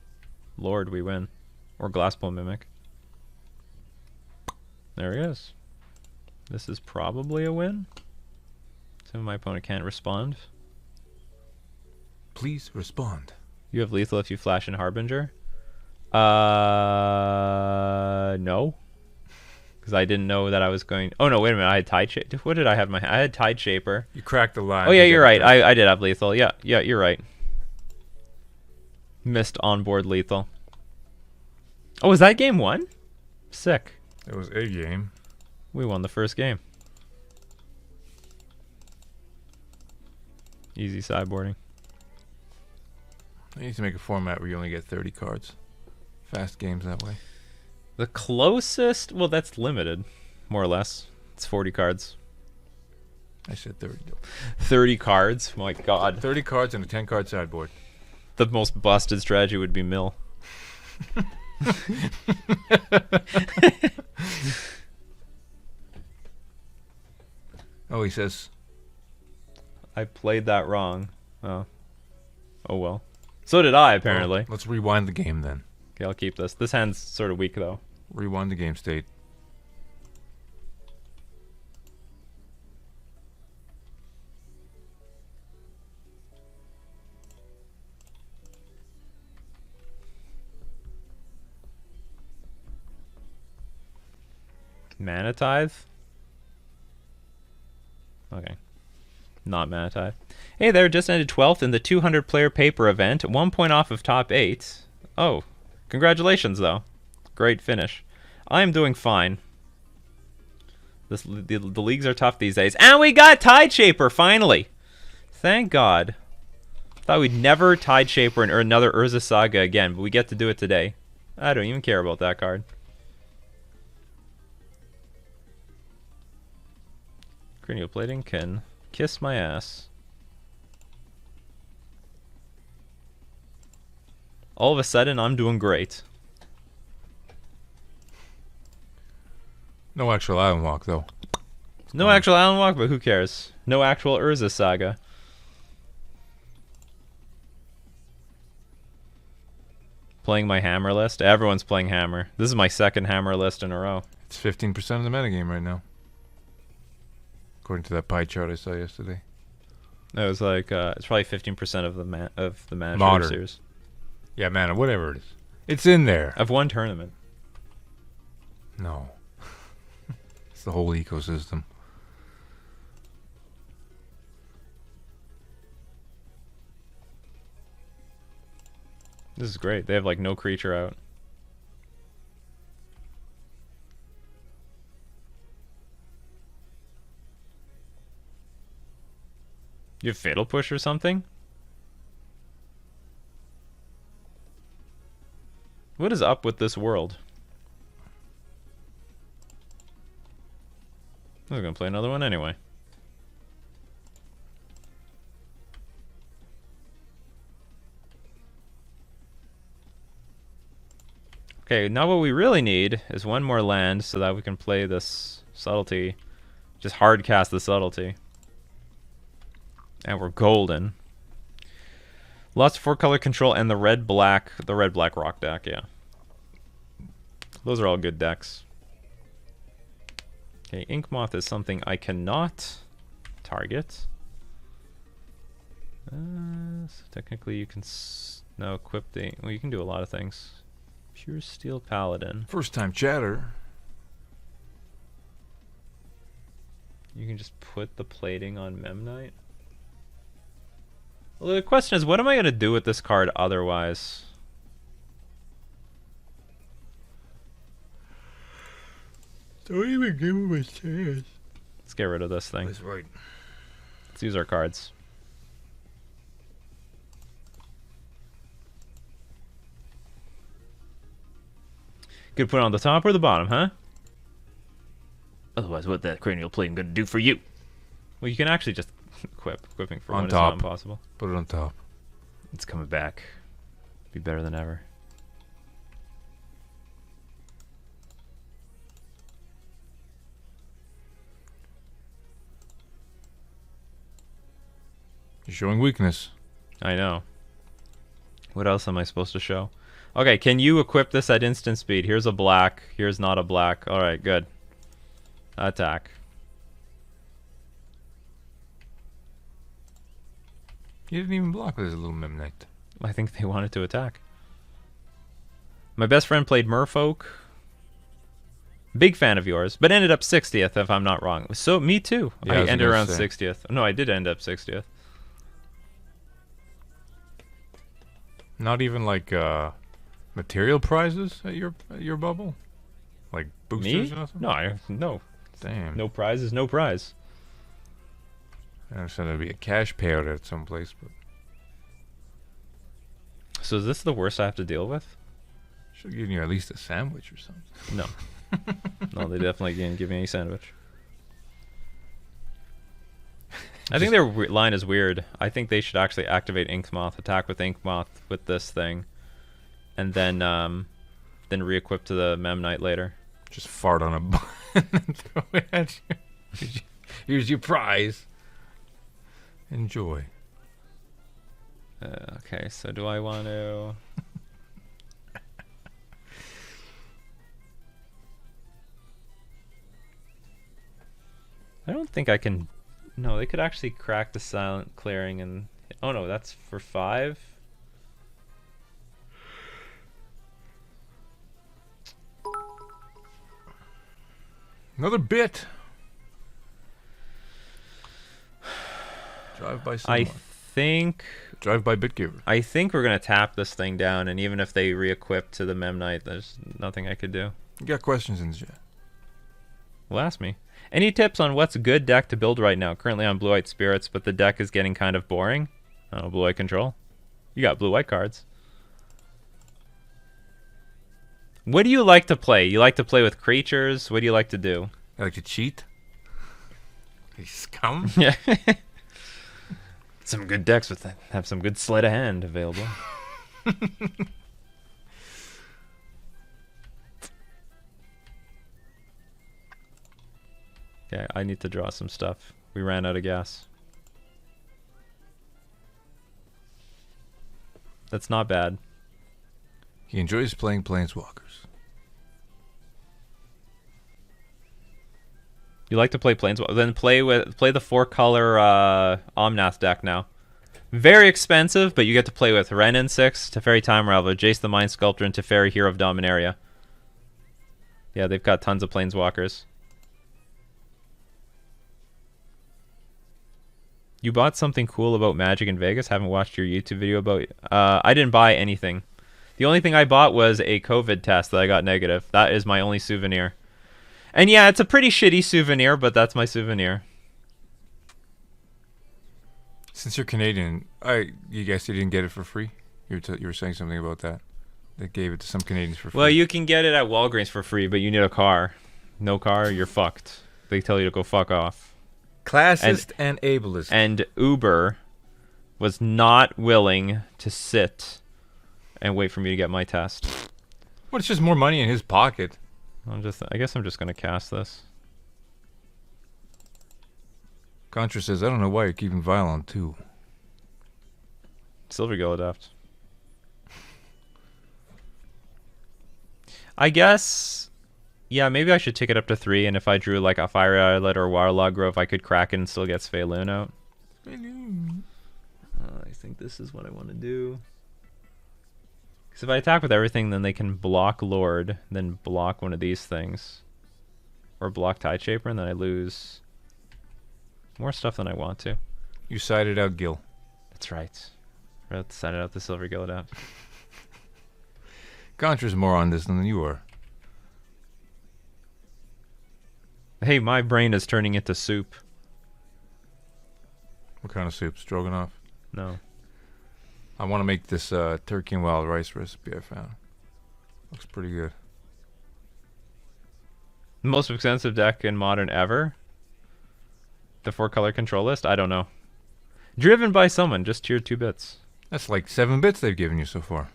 Lord, we win. Or Glasspool Mimic. There he is. This is probably a win. So my opponent can't respond. Please respond. You have lethal if you flash in Harbinger. No. Because I didn't know that I was going... Oh, no, wait a minute. I had Tide Shaper. What did I have? I had Tide Shaper. You cracked the line. Oh, yeah, you're right. I did have lethal. Yeah, you're right. Missed onboard lethal. Oh, was that game one? Sick. It was a game. We won the first game. Easy sideboarding. I need to make a format where you only get 30 cards. Fast games that way. The closest... Well, that's limited, more or less. It's 40 cards. I said 30. 30 cards? My God. 30 cards and a 10-card sideboard. The most busted strategy would be mill. Oh, he says... I played that wrong. Oh. Oh, well. So did I, apparently. Well, let's rewind the game then. Okay, I'll keep this. This hand's sort of weak, though. Rewind the game state. Mana Tithe? Okay. Not Mana Tithe. Hey there, just ended 12th in the 200 player paper event. 1 point off of top 8. Oh, congratulations though. Great finish. I am doing fine. The leagues are tough these days. And we got Tide Shaper, finally! Thank God. Thought we'd never Tide Shaper in another Urza Saga again, but we get to do it today. I don't even care about that card. Cranial plating can kiss my ass. All of a sudden, I'm doing great. No actual island walk, though. No actual Island Walk, but who cares? No actual Urza Saga. Playing my Hammer list? Everyone's playing Hammer. This is my second Hammer list in a row. It's 15% of the metagame right now. According to that pie chart I saw yesterday. It was like it's probably 15% of the Mana Modern series. Yeah, man, whatever it is. It's in there. I've won tournament. No. It's the whole ecosystem. This is great. They have like no creature out. You have Fatal Push or something? What is up with this world? I was gonna play another one anyway. Okay, now what we really need is one more land so that we can play this subtlety. Just hard cast the subtlety. And we're golden. Lots of 4-color control and the red-black rock deck, yeah. Those are all good decks. Okay, Ink Moth is something I cannot target. So technically you can no equip the... Well, you can do a lot of things. Pure Steel Paladin. First time chatter. You can just put the plating on Memnite. Well, the question is, what am I going to do with this card otherwise? Don't even give him a chance. Let's get rid of this thing. That's right. Let's use our cards. Could put it on the top or the bottom, huh? Otherwise, what that cranial plane gonna do for you? Well, you can actually just equip. Equipping for On one top. is not impossible. Put it on top. It's coming back. Be better than ever. You're showing weakness. I know. What else am I supposed to show? Okay, can you equip this at instant speed? Here's a black. Here's not a black. Alright, good. Attack. You didn't even block with his little Memnite. I think they wanted to attack. My best friend played Merfolk. Big fan of yours, but ended up 60th if I'm not wrong. So, me too. Yeah, I I was ended gonna around say. 60th. No, I did end up 60th. Not even like material prizes at your bubble? Like boosters Me? or nothing? No, no. Damn. No prize is no prize. I understand there'd be a cash payout at some place, but So is this the worst I have to deal with? should give you at least a sandwich or something. No. No, they definitely didn't give me any sandwich. I think their line is weird. I think they should actually activate Ink Moth, attack with Ink Moth with this thing, and then re-equip to the Memnite later. Just fart on a button and throw it at you. Here's your prize. Enjoy. Okay, so do I want to... I don't think I can... No, they could actually crack the silent clearing and... Oh no, that's for 5? Another bit. Drive by I someone. Drive by Bitgiver. I think we're gonna tap this thing down, and even if they re-equip to the Memnite, there's nothing I could do. You got questions in the chat. Well, ask me. Any tips on what's a good deck to build right now? Currently on Blue-White Spirits, but the deck is getting kind of boring. Oh, Blue-White Control. You got Blue-White cards. What do you like to play? You like to play with creatures? What do you like to do? You like to cheat? You scum? Yeah. Some good decks with that. Have some good sleight of hand available. Okay, I need to draw some stuff. We ran out of gas. That's not bad. He enjoys playing Planeswalkers. You like to play Planeswalker? Then play the 4-color Omnath deck now. Very expensive, but you get to play with Renin 6, Teferi Time Raveler, Jace the Mind Sculptor, and Teferi Hero of Dominaria. Yeah, they've got tons of Planeswalkers. You bought something cool about Magic in Vegas? Haven't watched your YouTube video about... I didn't buy anything. The only thing I bought was a COVID test that I got negative. That is my only souvenir. And yeah, it's a pretty shitty souvenir, but that's my souvenir. Since you're Canadian, you guess you didn't get it for free? You were saying something about that. They gave it to some Canadians for free. Well, you can get it at Walgreens for free, but you need a car. No car, you're fucked. They tell you to go fuck off. Classist and ableist. And Uber was not willing to sit and wait for me to get my test. Well, it's just more money in his pocket. I guess I'm just gonna cast this. Contra says, I don't know why you're keeping Violon too. Silver Gill Adapt. I guess, yeah, maybe I should take it up to 3, and if I drew like a Fire Outlet or Waterlog Grove, I could crack it and still get Svyelun out. I think this is what I want to do. Because if I attack with everything, then they can block Lord, then block one of these things. Or block Tide Shaper, and then I lose more stuff than I want to. You sided out Gil. That's right. I decided out the Silver Gill Adapt. Contra's more on this than you are. Hey, my brain is turning into soup. What kind of soup? Stroganoff? No. I want to make this turkey and wild rice recipe I found. Looks pretty good. Most expensive deck in Modern ever? The 4-color control list? I don't know. Driven by someone, just tier 2 bits. That's like 7 bits they've given you so far.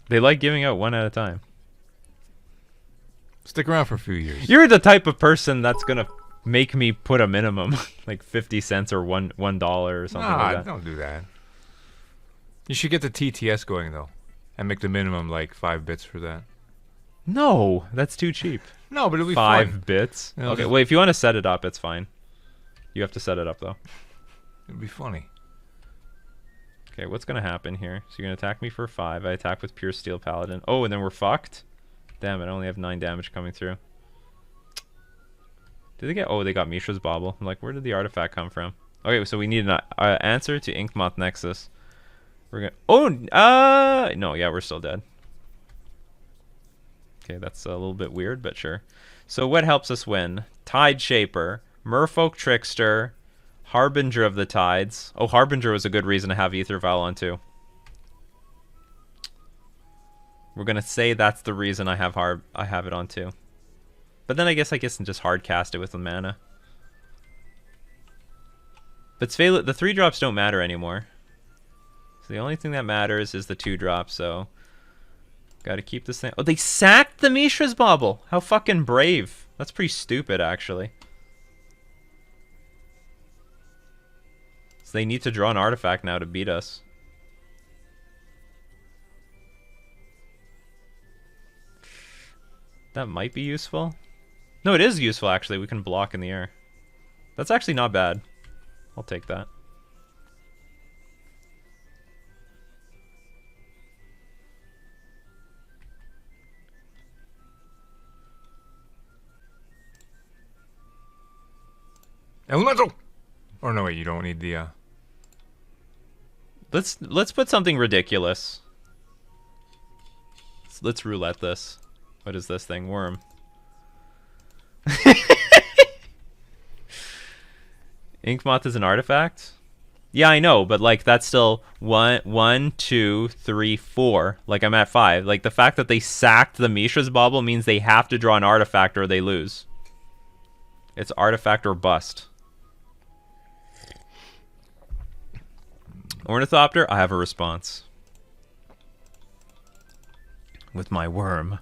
They like giving out one at a time. Stick around for a few years. You're the type of person that's gonna make me put a minimum, like 50 cents or $1 or something like that. Don't do that. You should get the TTS going though, and make the minimum like 5 bits for that. No, that's too cheap. No, but it'll be 5 fun. bits. You know, Okay, wait. If you want to set it up, it's fine. You have to set it up though. It'll be funny. Okay, what's gonna happen here? So you're gonna attack me for 5. I attack with Pure Steel Paladin. Oh, and then we're fucked. Damn it! I only have 9 damage coming through. Did they get? Oh, they got Mishra's Bauble. I'm like, where did the artifact come from? Okay, so we need an answer to Inkmoth Nexus. We're gonna. Oh, no, yeah, we're still dead. Okay, that's a little bit weird, but sure. So what helps us win? Tide Shaper, Merfolk Trickster, Harbinger of the Tides. Oh, Harbinger was a good reason to have Aether Vial on too. We're gonna say that's the reason I have it on too. But then I guess just hard cast it with the mana. But Svyelun, the 3-drops don't matter anymore. So the only thing that matters is the 2-drop. So gotta keep this thing. Oh, they sacked the Mishra's Bauble. How fucking brave. That's pretty stupid, actually. So they need to draw an artifact now to beat us. That might be useful. No, it is useful, actually. We can block in the air. That's actually not bad. I'll take that. Elemental! Or no, wait, you don't need the, Let's put something ridiculous. Let's roulette this. What is this thing? Worm. Inkmoth is an artifact? Yeah, I know, but like that's still 1, 2, 3, 4. Like I'm at 5. Like the fact that they sacked the Mishra's Bauble means they have to draw an artifact or they lose. It's artifact or bust. Ornithopter, I have a response. With my worm.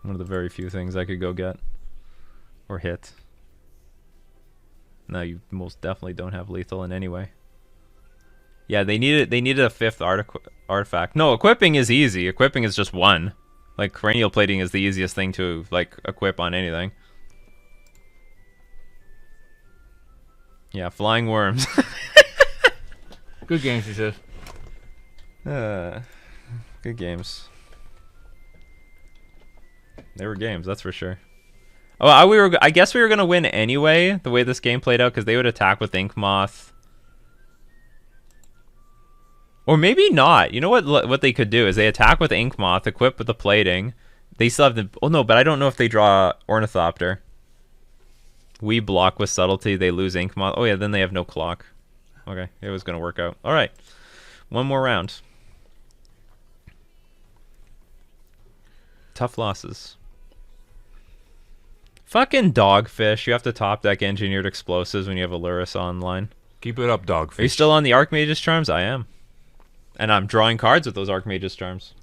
One of the very few things I could go get. Or hit. No, you most definitely don't have lethal in any way. Yeah, they needed a 5th artifact. No, equipping is easy. Equipping is just 1. Like, cranial plating is the easiest thing to, like, equip on anything. Yeah, flying worms. Good games, he says. Good games. They were games, that's for sure. Oh, I guess we were gonna win anyway, the way this game played out, because they would attack with Inkmoth. Or maybe not. You know what they could do is they attack with Inkmoth, equip with the plating. They still have the... Oh, no, but I don't know if they draw Ornithopter. We block with Subtlety, they lose Inkmoth. Oh, yeah, then they have no clock. Okay, it was going to work out. All right, one more round. Tough losses. Fucking Dogfish. You have to top deck engineered explosives when you have Aluris online. Keep it up, Dogfish. Are you still on the Archmage's Charms? I am. And I'm drawing cards with those Archmage's Charms.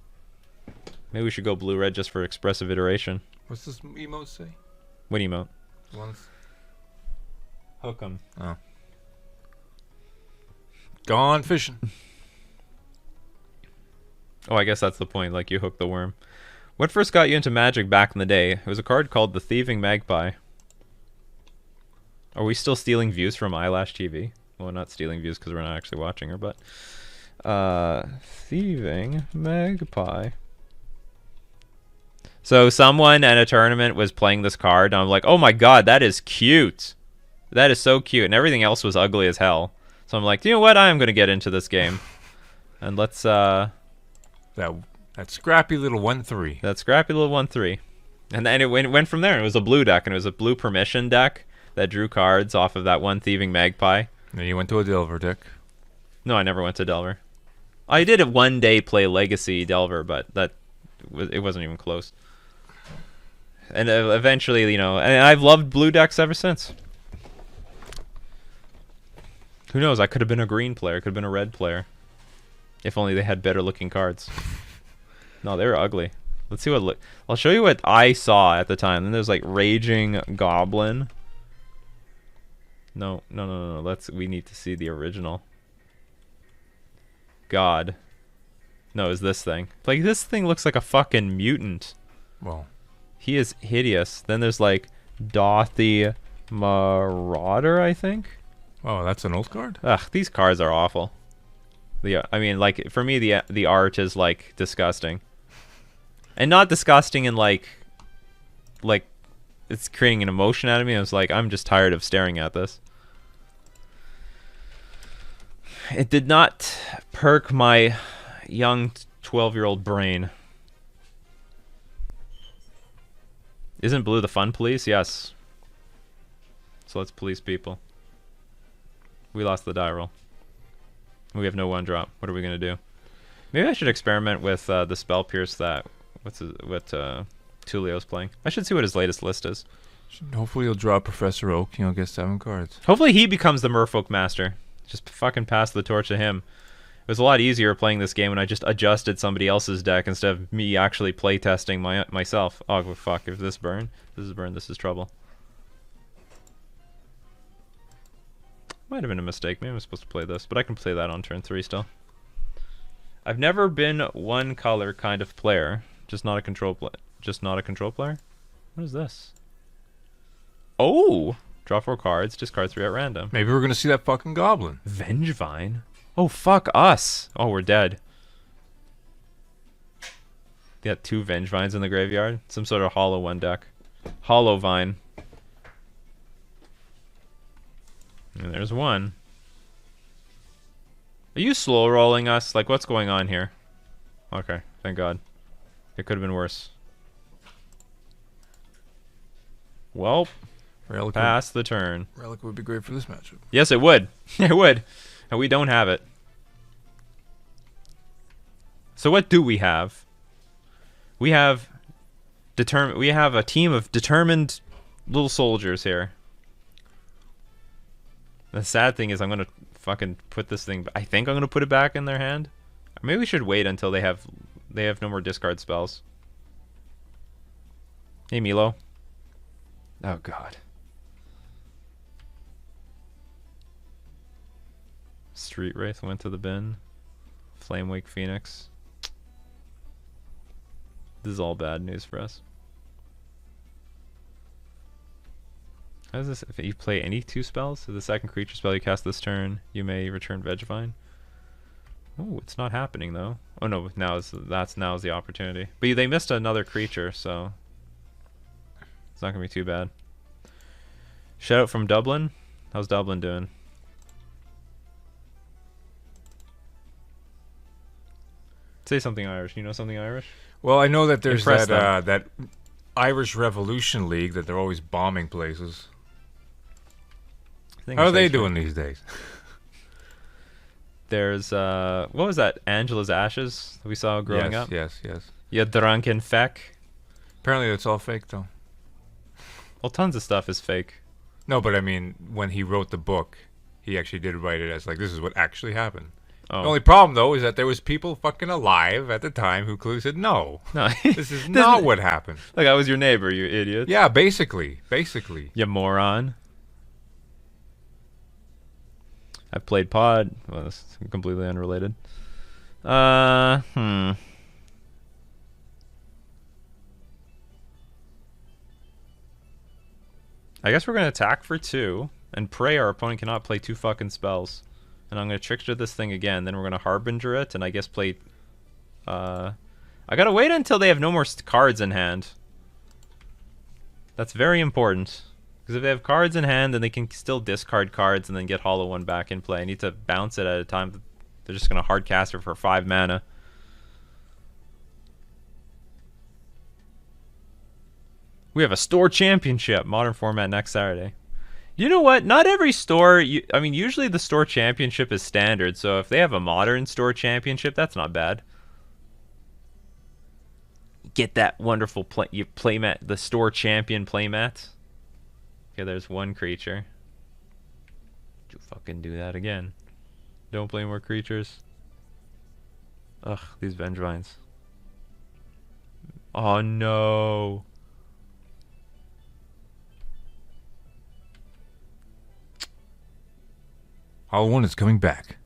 Maybe we should go blue-red just for expressive iteration. What's this emote say? What emote? Once. Hook 'em. Oh. Gone fishing. Oh, I guess that's the point. Like, you hook the worm. What first got you into Magic back in the day? It was a card called the Thieving Magpie. Are we still stealing views from Eyelash TV? Well, not stealing views because we're not actually watching her, but... Thieving Magpie. So someone at a tournament was playing this card, and I'm like, oh my god, that is cute. That is so cute. And everything else was ugly as hell. So I'm like, you know what? I am going to get into this game. And let's... That scrappy little 1/3. That scrappy little 1/3. And then it went from there. It was a blue deck, and it was a blue permission deck that drew cards off of that one Thieving Magpie. Then you went to a Delver deck. No, I never went to Delver. I did one day play Legacy Delver, but that it wasn't even close. And eventually, you know, and I've loved blue decks ever since. Who knows? I could have been a green player. Could have been a red player. If only they had better looking cards. No, they were ugly. Let's see what. I'll show you what I saw at the time. Then there's like Raging Goblin. No. We need to see the original. God. No, is this thing. Like, this thing looks like a fucking mutant. Well, he is hideous. Then there's like Dothy Marauder, I think. oh, that's an old card? Ugh, these cards are awful. I mean, like, for me, the art is like disgusting, and not disgusting in like it's creating an emotion out of me. I was like, I'm just tired of staring at this. It did not perk my young 12-year-old brain. Isn't blue the fun police? Yes. So let's police people. We lost the die roll. We have no one drop. What are we gonna do? Maybe I should experiment with the spell pierce that what Tulio's playing. I should see what his latest list is. Hopefully you'll draw Professor Oak, you know, get 7 cards. Hopefully he becomes the Merfolk master. Just fucking pass the torch to him. It was a lot easier playing this game when I just adjusted somebody else's deck instead of me actually playtesting myself. Oh fuck! If this this is trouble. Might have been a mistake. Maybe I'm supposed to play this, but I can play that on turn 3 still. I've never been one color kind of player. Just not a control player. What is this? Oh! Draw 4 cards, discard 3 at random. Maybe we're gonna see that fucking goblin. Vengevine? Oh, fuck us! Oh, we're dead. They got 2 Vengevines in the graveyard. Some sort of hollow one deck. Hollow Vine. And there's one. Are you slow rolling us? Like, what's going on here? Okay, thank God. It could have been worse. Well, Relic pass the turn. Relic would be great for this matchup. Yes, it would. It would. And we don't have it. So what do we have? We have a team of determined little soldiers here. The sad thing is I'm gonna fucking put this thing. I think I'm gonna put it back in their hand. Or maybe we should wait until they have no more discard spells. Hey Milo. Oh God. Street Wraith went to the bin. Flamewake Phoenix. This is all bad news for us. How does this? If you play any 2 spells, so the second creature spell you cast this turn, you may return Vengevine. Oh, it's not happening though. Oh no, now is the opportunity. But they missed another creature, so it's not gonna be too bad. Shout out from Dublin. How's Dublin doing? Say something Irish. You know something Irish? Well, I know that there's Impress that Irish Revolution League that they're always bombing places. How are they doing these days? There's what was that? Angela's Ashes that we saw growing up? Yes. You drunken feck. Apparently that's all fake though. Well, tons of stuff is fake. No, but I mean, when he wrote the book, he actually did write it as like, this is what actually happened. Oh. The only problem though is that there was people fucking alive at the time who clearly said, no, this is not what happened. Like I was your neighbor, you idiot. Yeah, basically. You moron. I played Pod. Well, this is completely unrelated. I guess we're gonna attack for 2 and pray our opponent cannot play 2 fucking spells. And I'm gonna trickster this thing again. Then we're gonna Harbinger it, and I guess play. I gotta wait until they have no more cards in hand. That's very important. Because if they have cards in hand, then they can still discard cards and then get Hollow One back in play. I need to bounce it at a time. They're just going to hard cast it for 5 mana. We have a store championship, modern format next Saturday. You know what? Not every store... I mean, usually the store championship is standard. So if they have a modern store championship, that's not bad. get that wonderful playmat, the store champion playmat. Okay, there's one creature. You fucking do that again. Don't play more creatures. Ugh, these Vengevines. Oh no. Hollow One is coming back.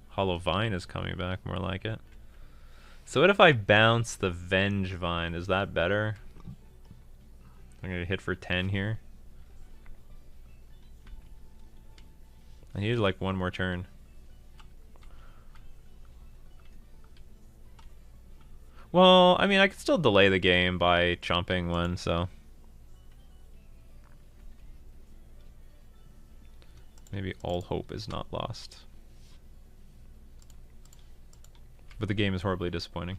Hollow Vine is coming back, more like it. So what if I bounce the Vengevine? Is that better? I'm gonna hit for 10 here. I need like one more turn. Well, I mean, I could still delay the game by chomping one, so. Maybe all hope is not lost. But the game is horribly disappointing.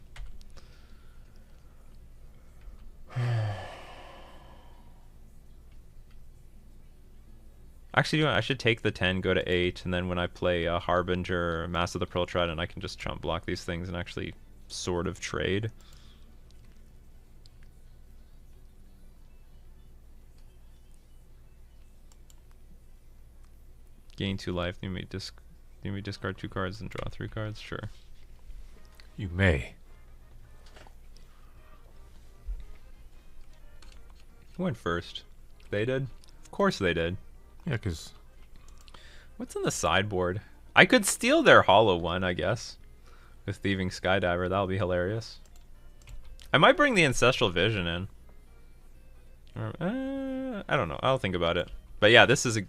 Actually, you know what? I should take the 10, go to 8, and then when I play Harbinger, Mass of the Pearl Trident, I can just chump block these things and actually sort of trade. Gain 2 life. You may discard 2 cards and draw 3 cards. Sure. You may. Who went first? They did? Of course they did. Yeah, because... What's in the sideboard? I could steal their Hollow One, I guess. With Thieving Skydiver. That'll be hilarious. I might bring the Ancestral Vision in. I don't know. I'll think about it. But yeah, this is a...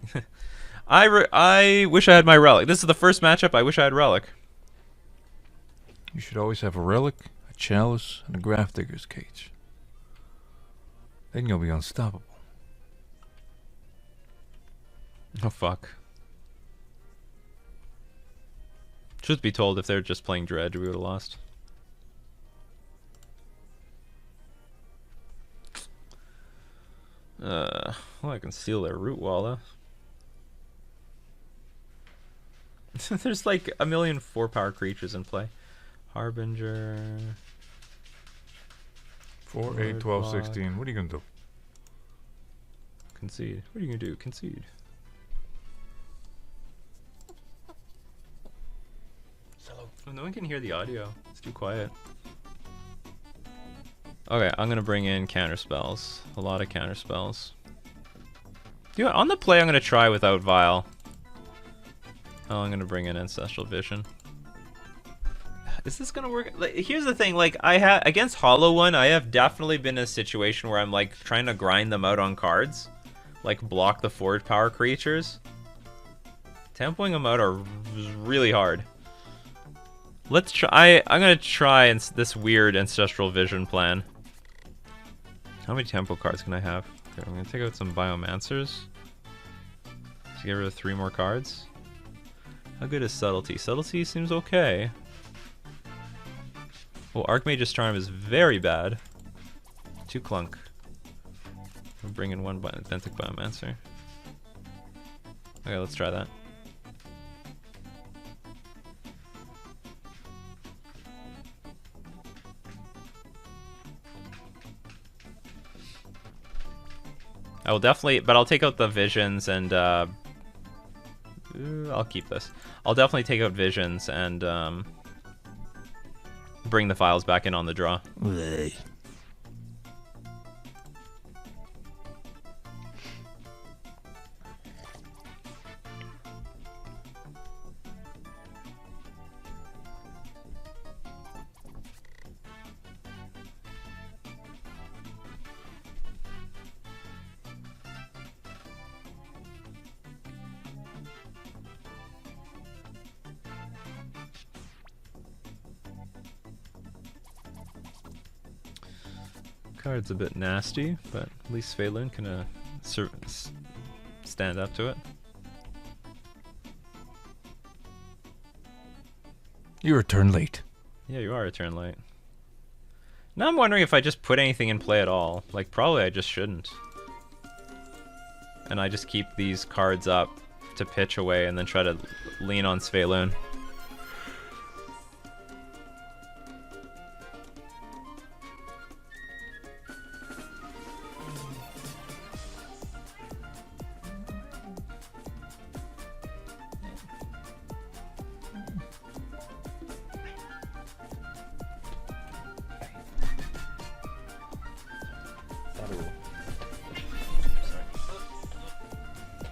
I wish I had my Relic. This is the first matchup I wish I had Relic. You should always have a Relic, a Chalice, and a Grafdigger's Cage. Then you'll be unstoppable. Oh, fuck. Truth be told, if they're just playing Dredge, we would have lost. Well, I can steal their Root Walla. There's like a million 4-power creatures in play. Harbinger. 4, 8, 12, 16. What are you going to do? Concede. What are you going to do? Concede. Oh, no one can hear the audio. It's too quiet. Okay, I'm going to bring in counter spells. A lot of counter spells. You know what, on the play, I'm going to try without Vial. Oh, I'm going to bring in Ancestral Vision. Is this going to work? Like, here's the thing, like, against Hollow One, I have definitely been in a situation where I'm, like, trying to grind them out on cards. Like, block the forward power creatures. Tempoing them out are really hard. Let's try. I'm gonna try this weird Ancestral Vision plan. How many tempo cards can I have? Okay, I'm gonna take out some Biomancers. To get rid of 3 more cards. How good is Subtlety? Subtlety seems okay. Well, Archmage's Charm is very bad. 2 Clunk. We'll bring in 1 Benthic Biomancer. Okay, let's try that. I will definitely, but I'll take out the Visions and I'll keep this. I'll definitely take out Visions and bring the files back in on the draw. Card's a bit nasty, but at least Svyelun can stand up to it. You're a turn late. Yeah, you are a turn late. Now I'm wondering if I just put anything in play at all. Like, probably I just shouldn't. And I just keep these cards up to pitch away and then try to lean on Svyelun.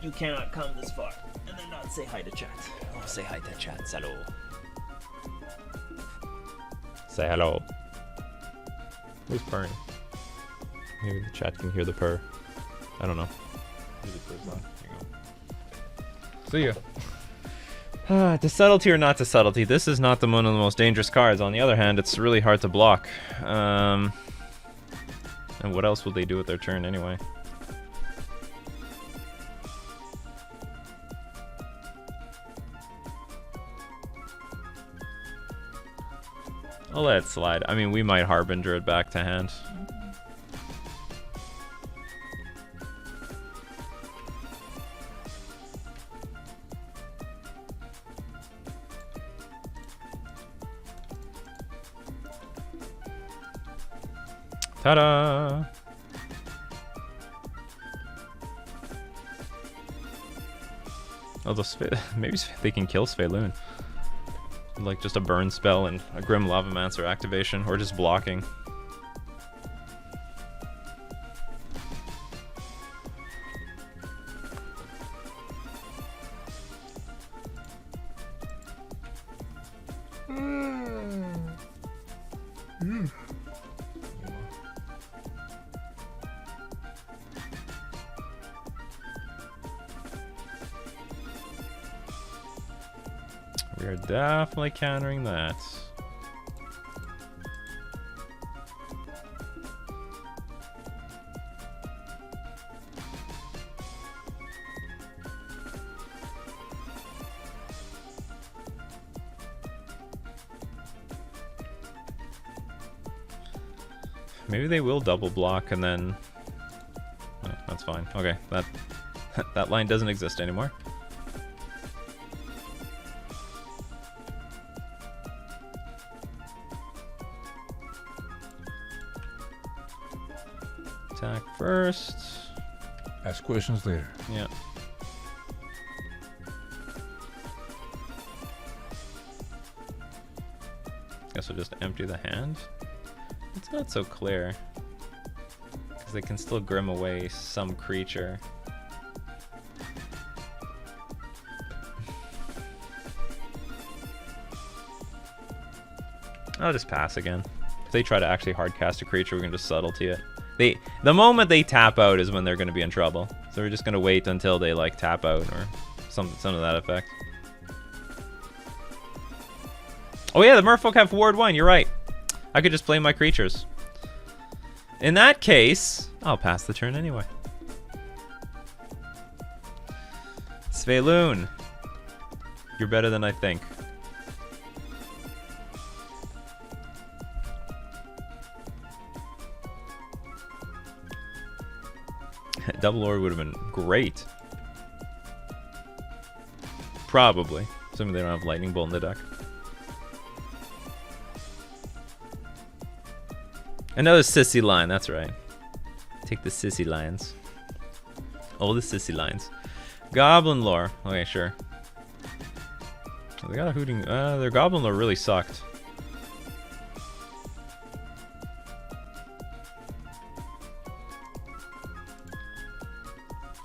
You cannot come this far and then not say hi to chat. Oh, say hi to chat. Hello. Say hello. Who's purring? Maybe the chat can hear the purr. I don't know. Maybe the purr's on. Here you go. See ya. To subtlety or not to subtlety, this is not one of the most dangerous cards. On the other hand, it's really hard to block. And what else will they do with their turn anyway? I'll let it slide. I mean, we might Harbinger it back to hand. Ta-da! Oh, maybe they can kill Svyelun. Like just a burn spell and a Grim Lavamancer activation, or just blocking. We are definitely countering that. Maybe they will double block and then... Oh, that's fine. Okay, that line doesn't exist anymore. Attack first. Ask questions later. Yeah. Guess we'll just empty the hand. It's not so clear. Because they can still Grim away some creature. I'll just pass again. If they try to actually hardcast a creature, we can just subtlety it. The moment they tap out is when they're going to be in trouble. So we're just going to wait until they like tap out or some of that effect. Oh yeah, the Merfolk have Ward 1, you're right. I could just play my creatures. In that case, I'll pass the turn anyway. Svyelun, you're better than I think. Double Lord would have been great. Probably. Assuming they don't have Lightning Bolt in the deck. Another sissy line, that's right. Take the sissy lines. All the sissy lines. Goblin Lore. Okay, sure. They got a hooting. Their Goblin Lore really sucked.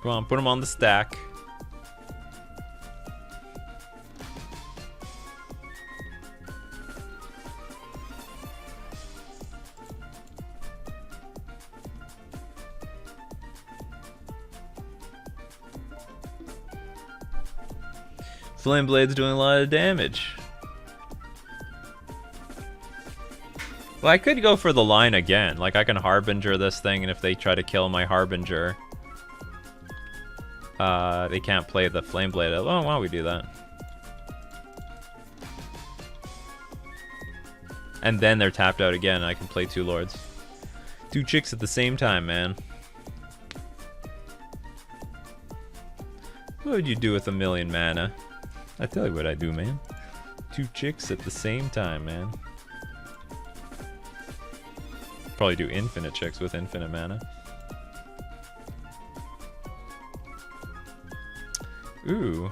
Come on, put them on the stack. Flame Blade's doing a lot of damage. Well, I could go for the line again. Like, I can Harbinger this thing, and if they try to kill my Harbinger, they can't play the Flame Blade. Oh, why don't we do that? And then they're tapped out again, and I can play two Lords. Two chicks at the same time, man. What would you do with 1,000,000 mana? I tell you what I do, man. Two chicks at the same time, man. Probably do infinite chicks with infinite mana. Ooh,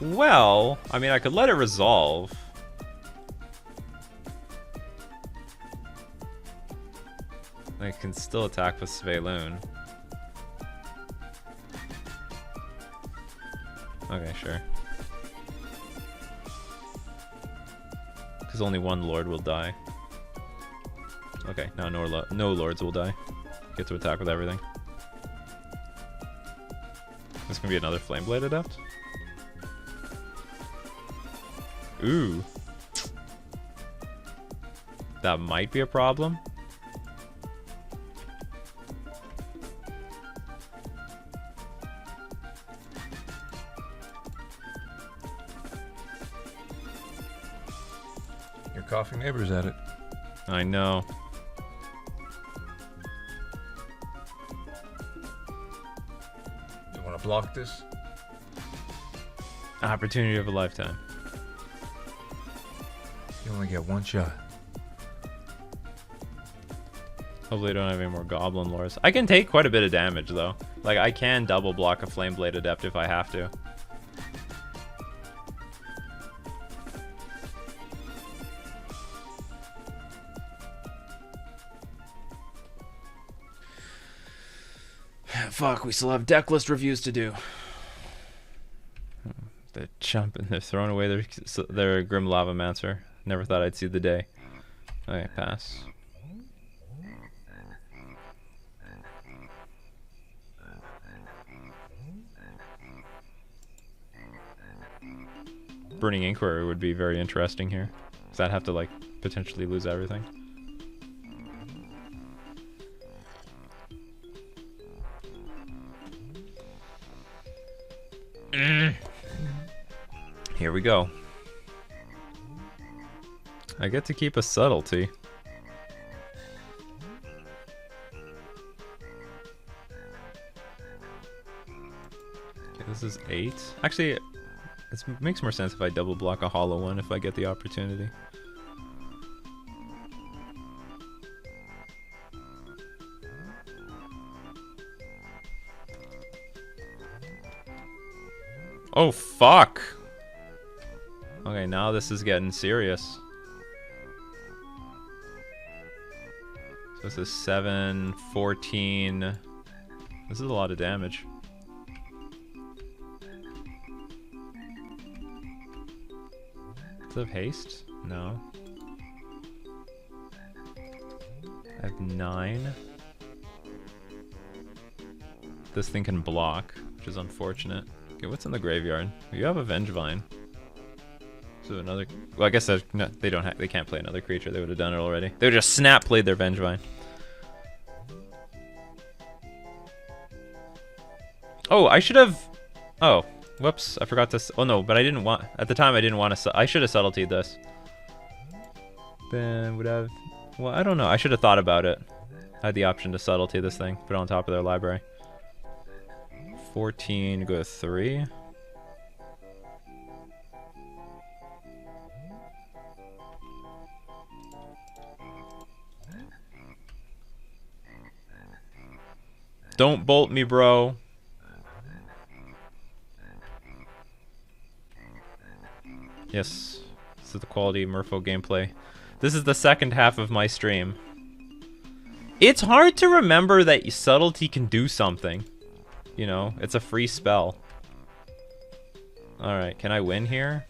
Well, I mean, I could let it resolve. They can still attack with Svyelun. Okay, sure. Because only one lord will die. Okay, now no lords will die. Get to attack with everything. This can be another Flameblade Adept. Ooh. That might be a problem. Your coughing neighbor's at it. I know. You want to block this? Opportunity of a lifetime. You only get one shot. Hopefully I don't have any more Goblin Lords. I can take quite a bit of damage, though. Like, I can double block a Flameblade Adept if I have to. Fuck, we still have deck list reviews to do. They're chumping. They're throwing away their Grim Lavamancer. Never thought I'd see the day. Okay, pass. Burning Inquiry would be very interesting here. Because I'd have to, like, potentially lose everything. Here we go. I get to keep a subtlety. Okay, this is 8. Actually, it makes more sense if I double block a hollow one if I get the opportunity. Oh, fuck! Okay, now this is getting serious. So this is 7, 14. This is a lot of damage. Does it have haste? No. I have 9. This thing can block, which is unfortunate. Okay, what's in the graveyard? You have a Vengevine. So another. Well, I guess no, they don't. They can't play another creature. They would have done it already. They would just snap played their Vengevine. Oh, I should have. Oh, whoops! I forgot to. Oh no, but I didn't want. At the time, I didn't want to. I should have subtletied this. Then would have. Well, I don't know. I should have thought about it. I had the option to subtlety this thing, put it on top of their library. 14, go to 3. Don't bolt me, bro. Yes, this is the quality of Merfolk gameplay. This is the second half of my stream. It's hard to remember that subtlety can do something. You know, it's a free spell. Alright, can I win here?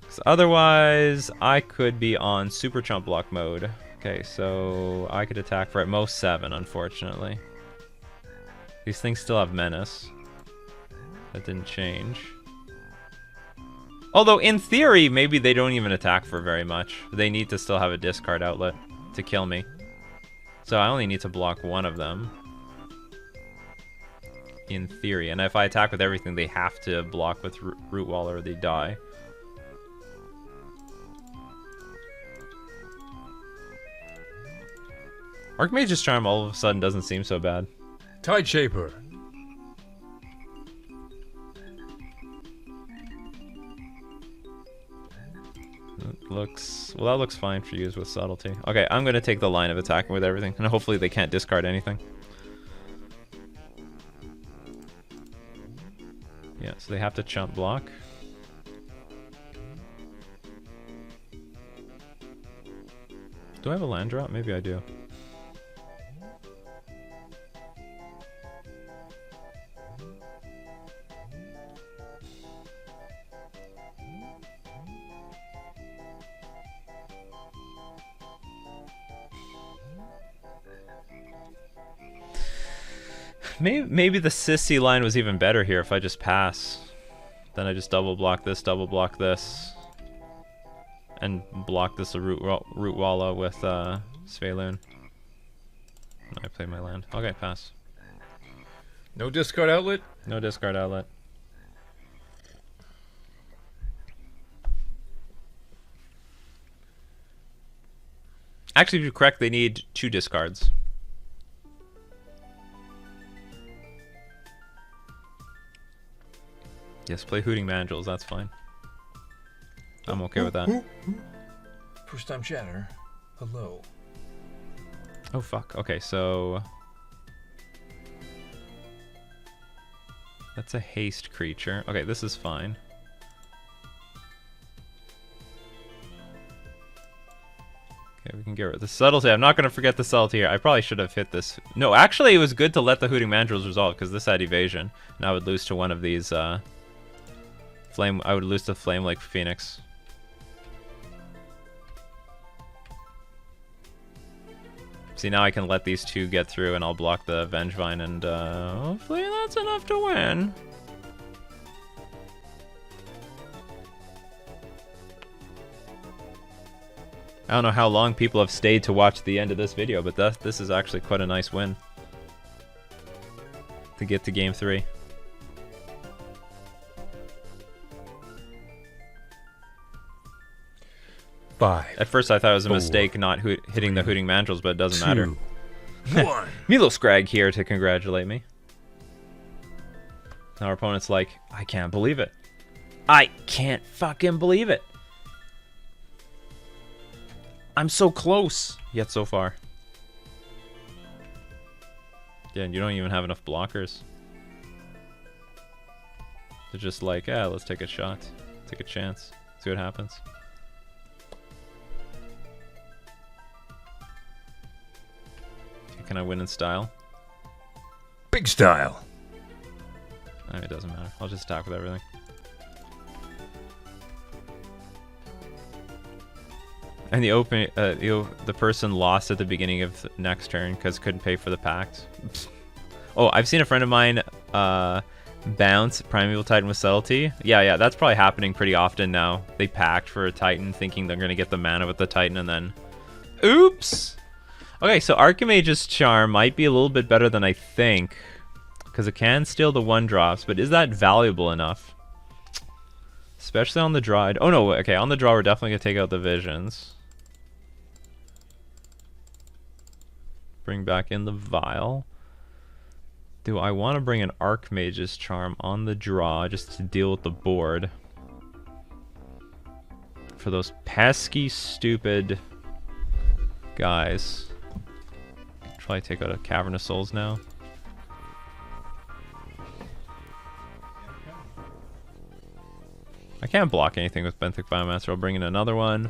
'Cause otherwise, I could be on super chump block mode. Okay, so I could attack for at most 7, unfortunately. These things still have menace. That didn't change. Although, in theory, maybe they don't even attack for very much. They need to still have a discard outlet to kill me. So I only need to block one of them. In theory. And if I attack with everything, they have to block with Root Wall or they die. Archmage's Charm all of a sudden doesn't seem so bad. Tide Shaper. Looks well. That looks fine for use with subtlety. Okay, I'm gonna take the line of attacking with everything, and hopefully they can't discard anything. Yeah, so they have to chump block. Do I have a land drop? Maybe I do. Maybe the sissy line was even better here if I just pass. Then I just double block this, and block this root walla with Svyelun. I played my land. Okay, pass. No discard outlet? No discard outlet. Actually, if you're correct, they need 2 discards. Yes, play Hooting Mandrills, that's fine. I'm okay with that. First time chatter. Hello. Oh fuck, okay, so... That's a haste creature. Okay, this is fine. Okay, we can get rid of the subtlety. I'm not going to forget the subtlety here. I probably should have hit this. No, actually it was good to let the Hooting Mandrills resolve because this had evasion. And I would lose to one of these flame. I would lose to Flame like Phoenix. See, now I can let these 2 get through and I'll block the Vengevine and hopefully that's enough to win. I don't know how long people have stayed to watch the end of this video, but this is actually quite a nice win. To get to game 3. At first I thought it was a mistake not hitting the Hooting Mandrills, but it doesn't matter. 1. Milo Scrag here to congratulate me. Now our opponent's like, I can't believe it. I can't fucking believe it. I'm so close, yet so far. Yeah, and you don't even have enough blockers. They're just like, yeah, let's take a shot. Take a chance. See what happens. Can I win in style? Big style. It doesn't matter. I'll just attack with everything. And the the person lost at the beginning of the next turn because couldn't pay for the pact. Oh, I've seen a friend of mine bounce Primeval Titan with subtlety. Yeah, that's probably happening pretty often now. They packed for a Titan thinking they're gonna get the mana with the Titan and then, oops. Okay, so Archimage's Charm might be a little bit better than I think because it can steal the 1-drops, but is that valuable enough? Especially on the draw. Oh no, okay, on the draw we're definitely gonna take out the visions. Bring back in the vial. Do I want to bring an Archmage's Charm on the draw just to deal with the board? For those pesky, stupid guys. Probably take out a Cavern of Souls now. I can't block anything with Benthic Biomancer. I'll bring in another one.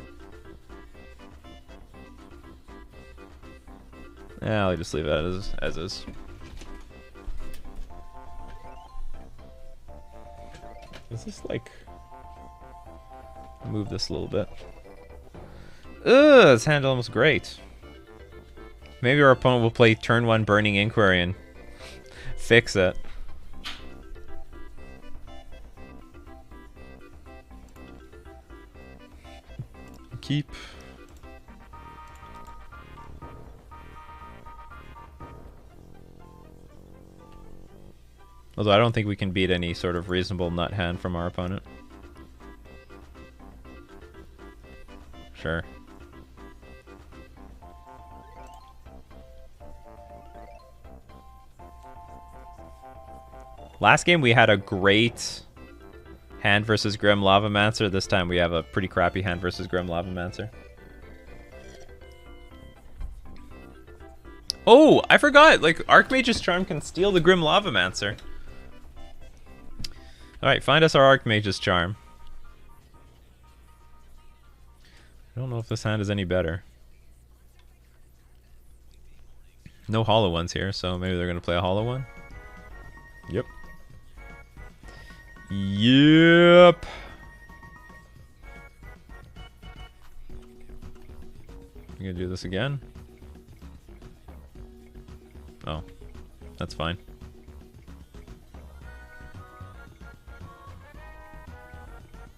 Yeah, I'll just leave it as is. Is this like... Move this a little bit. Ugh, this hand almost great. Maybe our opponent will play turn 1 Burning Inquiry and fix it. Keep. Although I don't think we can beat any sort of reasonable nut hand from our opponent. Sure. Last game we had a great hand versus Grim Lavamancer. This time we have a pretty crappy hand versus Grim Lavamancer. Oh, I forgot. Like, Archmage's Charm can steal the Grim Lavamancer. Alright, find us our Archmage's Charm. I don't know if this hand is any better. No hollow ones here, so maybe they're going to play a hollow one. Yep. Yep. I'm gonna do this again. Oh, that's fine.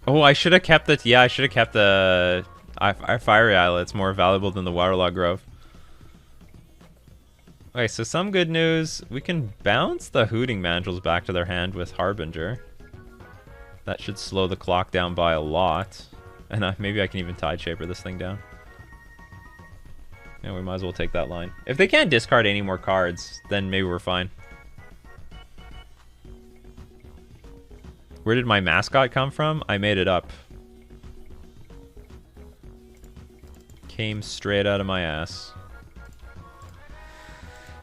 Oh, I should have kept the... Yeah, I should have kept the... Our Fiery Islet. It's more valuable than the Waterlog Grove. Okay, so some good news. We can bounce the Hooting Mandrills back to their hand with Harbinger. That should slow the clock down by a lot. And maybe I can even Tide Shaper this thing down. Yeah, we might as well take that line. If they can't discard any more cards, then maybe we're fine. Where did my mascot come from? I made it up. Came straight out of my ass.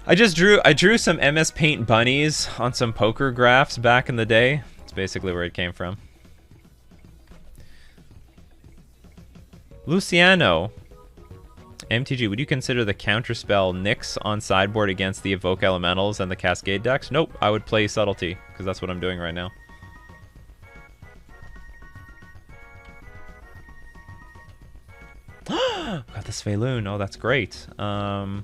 I drew some MS Paint bunnies on some poker graphs back in the day. That's basically where it came from. Luciano. MTG, would you consider the counterspell Nyx on sideboard against the Evoke Elementals and the Cascade decks? Nope, I would play Subtlety, because that's what I'm doing right now. Got the Svyelun. Oh, that's great. We're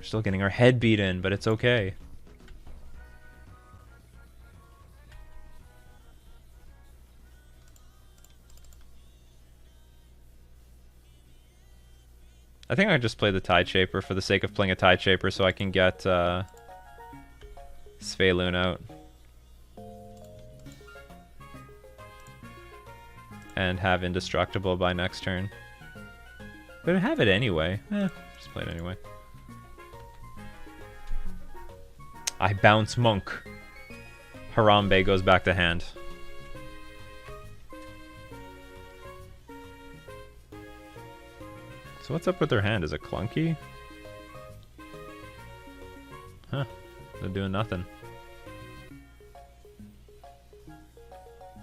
still getting our head beat in, but it's okay. I think I just play the Tide Shaper for the sake of playing a Tide Shaper so I can get Svyelun out. And have Indestructible by next turn. But I have it anyway. Just play it anyway. I bounce Monk. Harambe goes back to hand. So what's up with their hand? Is it clunky? Huh. They're doing nothing.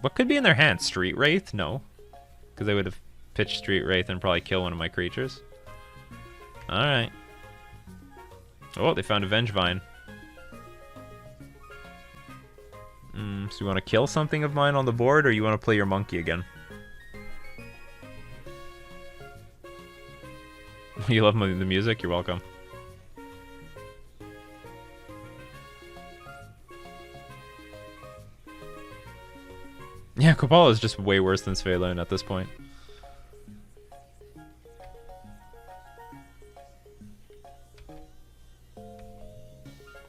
What could be in their hand? Street Wraith? No. Because they would have pitched Street Wraith and probably kill one of my creatures. Alright. Oh, they found a Vengevine. So you want to kill something of mine on the board, or you want to play your monkey again? You love the music? You're welcome. Yeah, Kopala is just way worse than Svyelun at this point.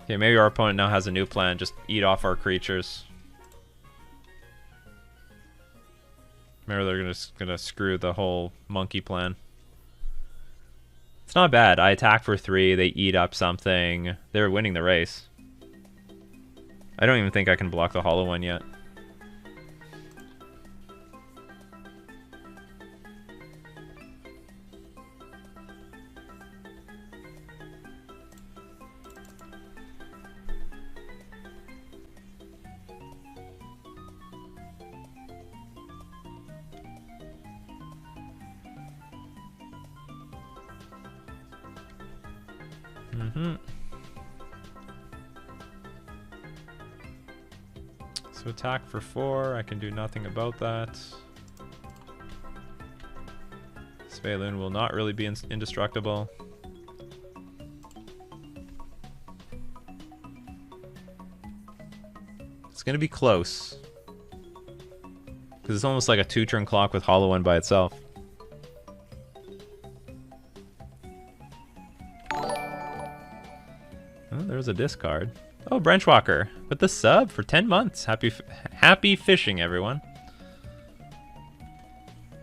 Okay, maybe our opponent now has a new plan. Just eat off our creatures. Maybe they're gonna screw the whole monkey plan. It's not bad. I attack for 3, they eat up something. They're winning the race. I don't even think I can block the hollow one yet. So attack for 4, I can do nothing about that. Svyelun will not really be indestructible. It's gonna be close. Because it's almost like a 2-turn clock with Hollow One by itself. Oh, there's a discard. Oh, Branchwalker with the sub for 10 months. Happy fishing, everyone.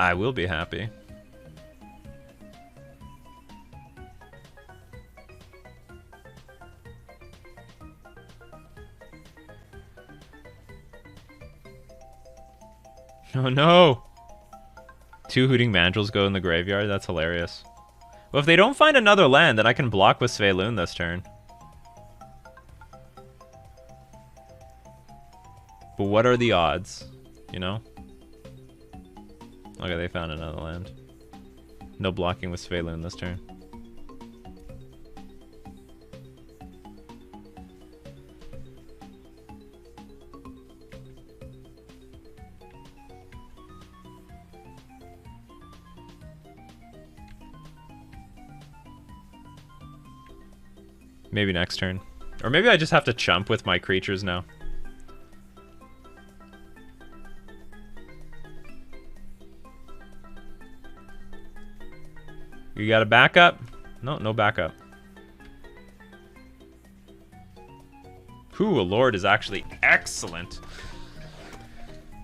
I will be happy. Oh no! 2 Hooting Mandrills go in the graveyard? That's hilarious. Well, if they don't find another land, then I can block with Svyelun this turn. But what are the odds? You know? Okay, they found another land. No blocking with Svyelun this turn. Maybe next turn. Or maybe I just have to chump with my creatures now. You got a backup? No, no backup. Ooh, a lord is actually excellent.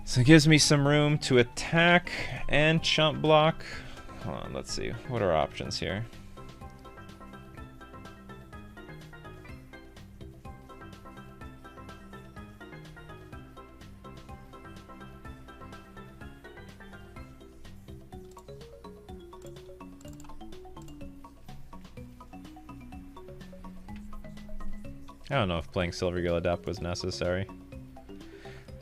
So it gives me some room to attack and chump block. Hold on, let's see. What are options here? I don't know if playing Silvergill Adept was necessary.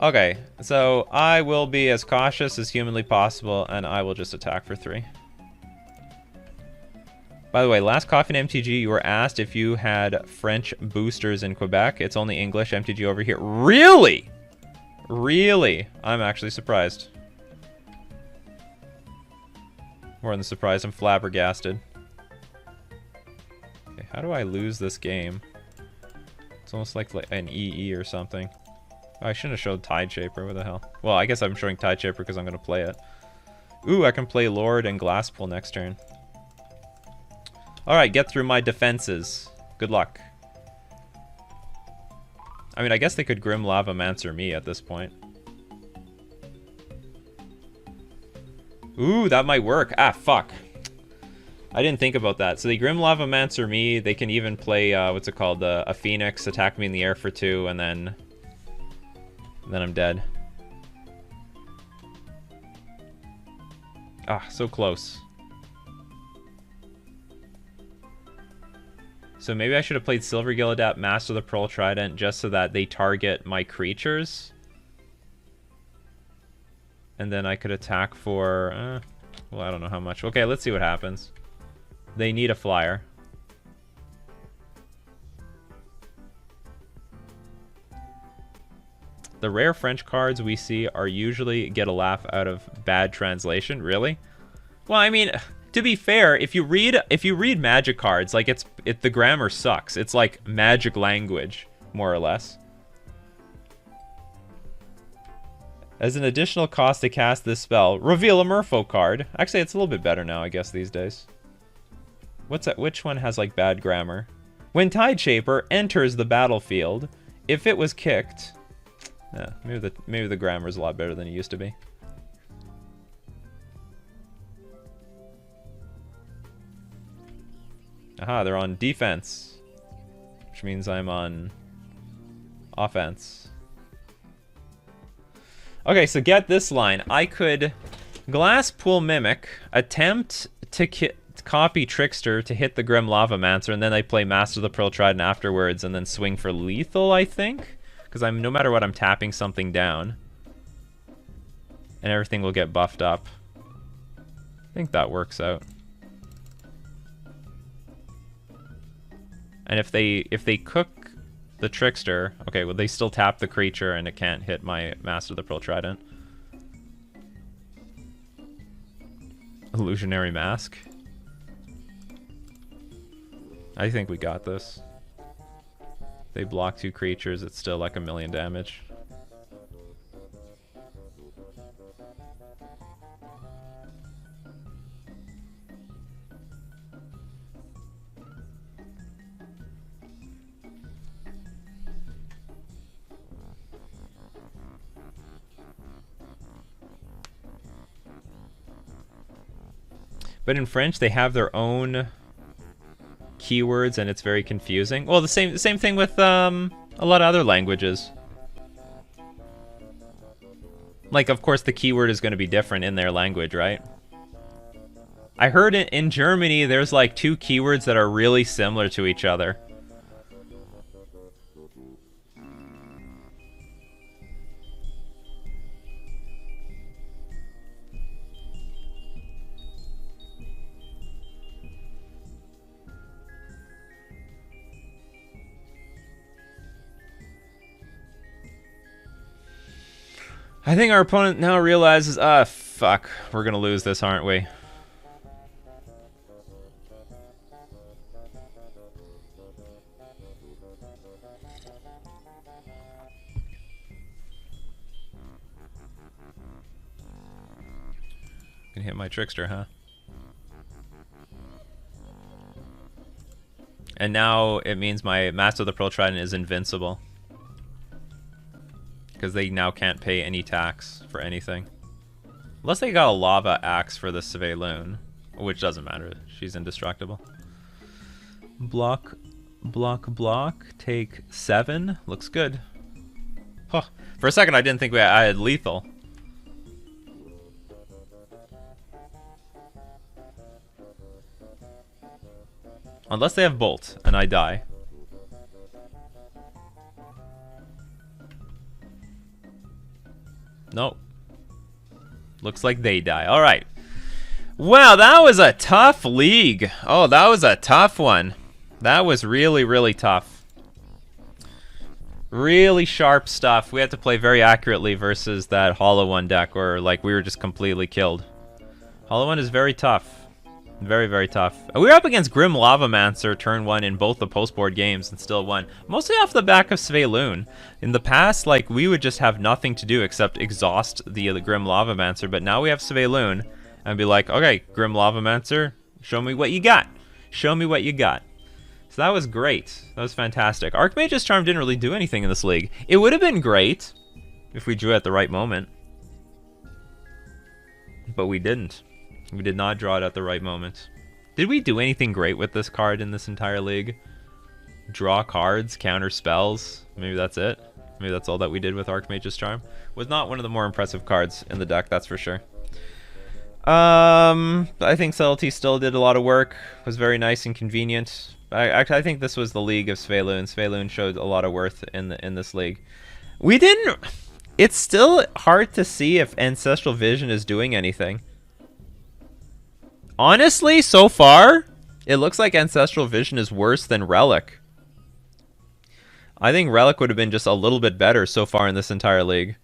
Okay, so I will be as cautious as humanly possible, and I will just attack for 3. By the way, last Coffee and MTG, you were asked if you had French boosters in Quebec. It's only English MTG over here. Really? Really? I'm actually surprised. More than surprised, I'm flabbergasted. Okay, how do I lose this game? It's almost like an EE or something. Oh, I shouldn't have showed Tide Shaper. What the hell? Well, I guess I'm showing Tide Shaper because I'm going to play it. Ooh, I can play Lord and Glasspool next turn. Alright, get through my defenses. Good luck. I mean, I guess they could Grim Lavamancer me at this point. Ooh, that might work. Ah, fuck. I didn't think about that. So they Grim Lavamancer me. They can even play, what's it called? A Phoenix, attack me in the air for 2, and then I'm dead. Ah, so close. So maybe I should have played Silvergill Adept, Master the Pearl Trident, just so that they target my creatures. And then I could attack for, well, I don't know how much. Okay, let's see what happens. They need a flyer. The rare French cards we see are usually get a laugh out of bad translation. Really? Well, I mean, to be fair, if you read Magic cards, like the grammar sucks. It's like Magic language, more or less. As an additional cost to cast this spell, reveal a Merfolk card. Actually, it's a little bit better now, I guess, these days. What's that? Which one has like bad grammar? When Tide Shaper enters the battlefield, if it was kicked, yeah, maybe the grammar's a lot better than it used to be. Aha, they're on defense, which means I'm on offense. Okay, so get this line. I could Glasspool Mimic, attempt to copy Trickster to hit the Grim Lavamancer, and then I play Master of the Pearl Trident afterwards, and then swing for lethal, I think? Because no matter what, I'm tapping something down. And everything will get buffed up. I think that works out. And if they cook the Trickster, okay, well, they still tap the creature, and it can't hit my Master of the Pearl Trident. Illusionary Mask. I think we got this. They block 2 creatures, it's still like 1,000,000 damage. But in French, they have their own keywords, and it's very confusing. Well, the same thing with a lot of other languages. Like, of course, the keyword is going to be different in their language, right? I heard in Germany, there's like 2 keywords that are really similar to each other. I think our opponent now realizes, fuck, we're gonna lose this, aren't we? Can hit my Trickster, huh? And now it means my Master of the Pearl Trident is invincible. Because they now can't pay any tax for anything. Unless they got a lava axe for the Svyelun, which doesn't matter. She's indestructible. Block, block, block. Take 7. Looks good. Huh. For a second, I didn't think I had lethal. Unless they have bolt, and I die. Nope. Looks like they die. Alright. Wow, that was a tough league. Oh, that was a tough one. That was really, really tough. Really sharp stuff. We had to play very accurately versus that Hollow One deck where like we were just completely killed. Hollow One is very tough. Very, very tough. We were up against Grim Lavamancer turn 1 in both the post-board games and still won. Mostly off the back of Svyelun. In the past, like, we would just have nothing to do except exhaust the Grim Lavamancer, but now we have Svyelun and be like, okay, Grim Lavamancer, show me what you got. Show me what you got. So that was great. That was fantastic. Archmage's Charm didn't really do anything in this league. It would have been great if we drew at the right moment. But we didn't. We did not draw it at the right moment. Did we do anything great with this card in this entire league? Draw cards, counter spells. Maybe that's it. Maybe that's all that we did with Archmage's Charm. Was not one of the more impressive cards in the deck, that's for sure. I think Subtlety still did a lot of work. Was very nice and convenient. I think this was the league of Svyelun. Svyelun showed a lot of worth in this league. We didn't... It's still hard to see if Ancestral Vision is doing anything. Honestly, so far, it looks like Ancestral Vision is worse than Relic. I think Relic would have been just a little bit better so far in this entire league.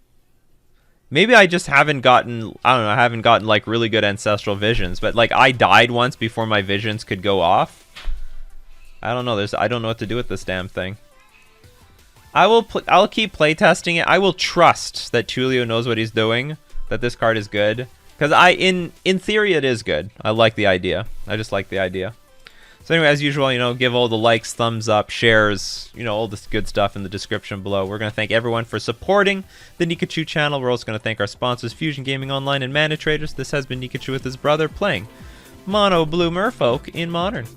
Maybe I just haven't gotten, I don't know, I haven't gotten like really good Ancestral Visions, but like I died once before my visions could go off. I don't know, I don't know what to do with this damn thing. I'll keep playtesting it. I will trust that Tulio knows what he's doing, that this card is good. Because in theory, it is good. I like the idea. I just like the idea. So anyway, as usual, you know, give all the likes, thumbs up, shares, you know, all this good stuff in the description below. We're going to thank everyone for supporting the Nikachu channel. We're also going to thank our sponsors, Fusion Gaming Online and Mana Traders. This has been Nikachu with his brother playing Mono Blue Merfolk in Modern.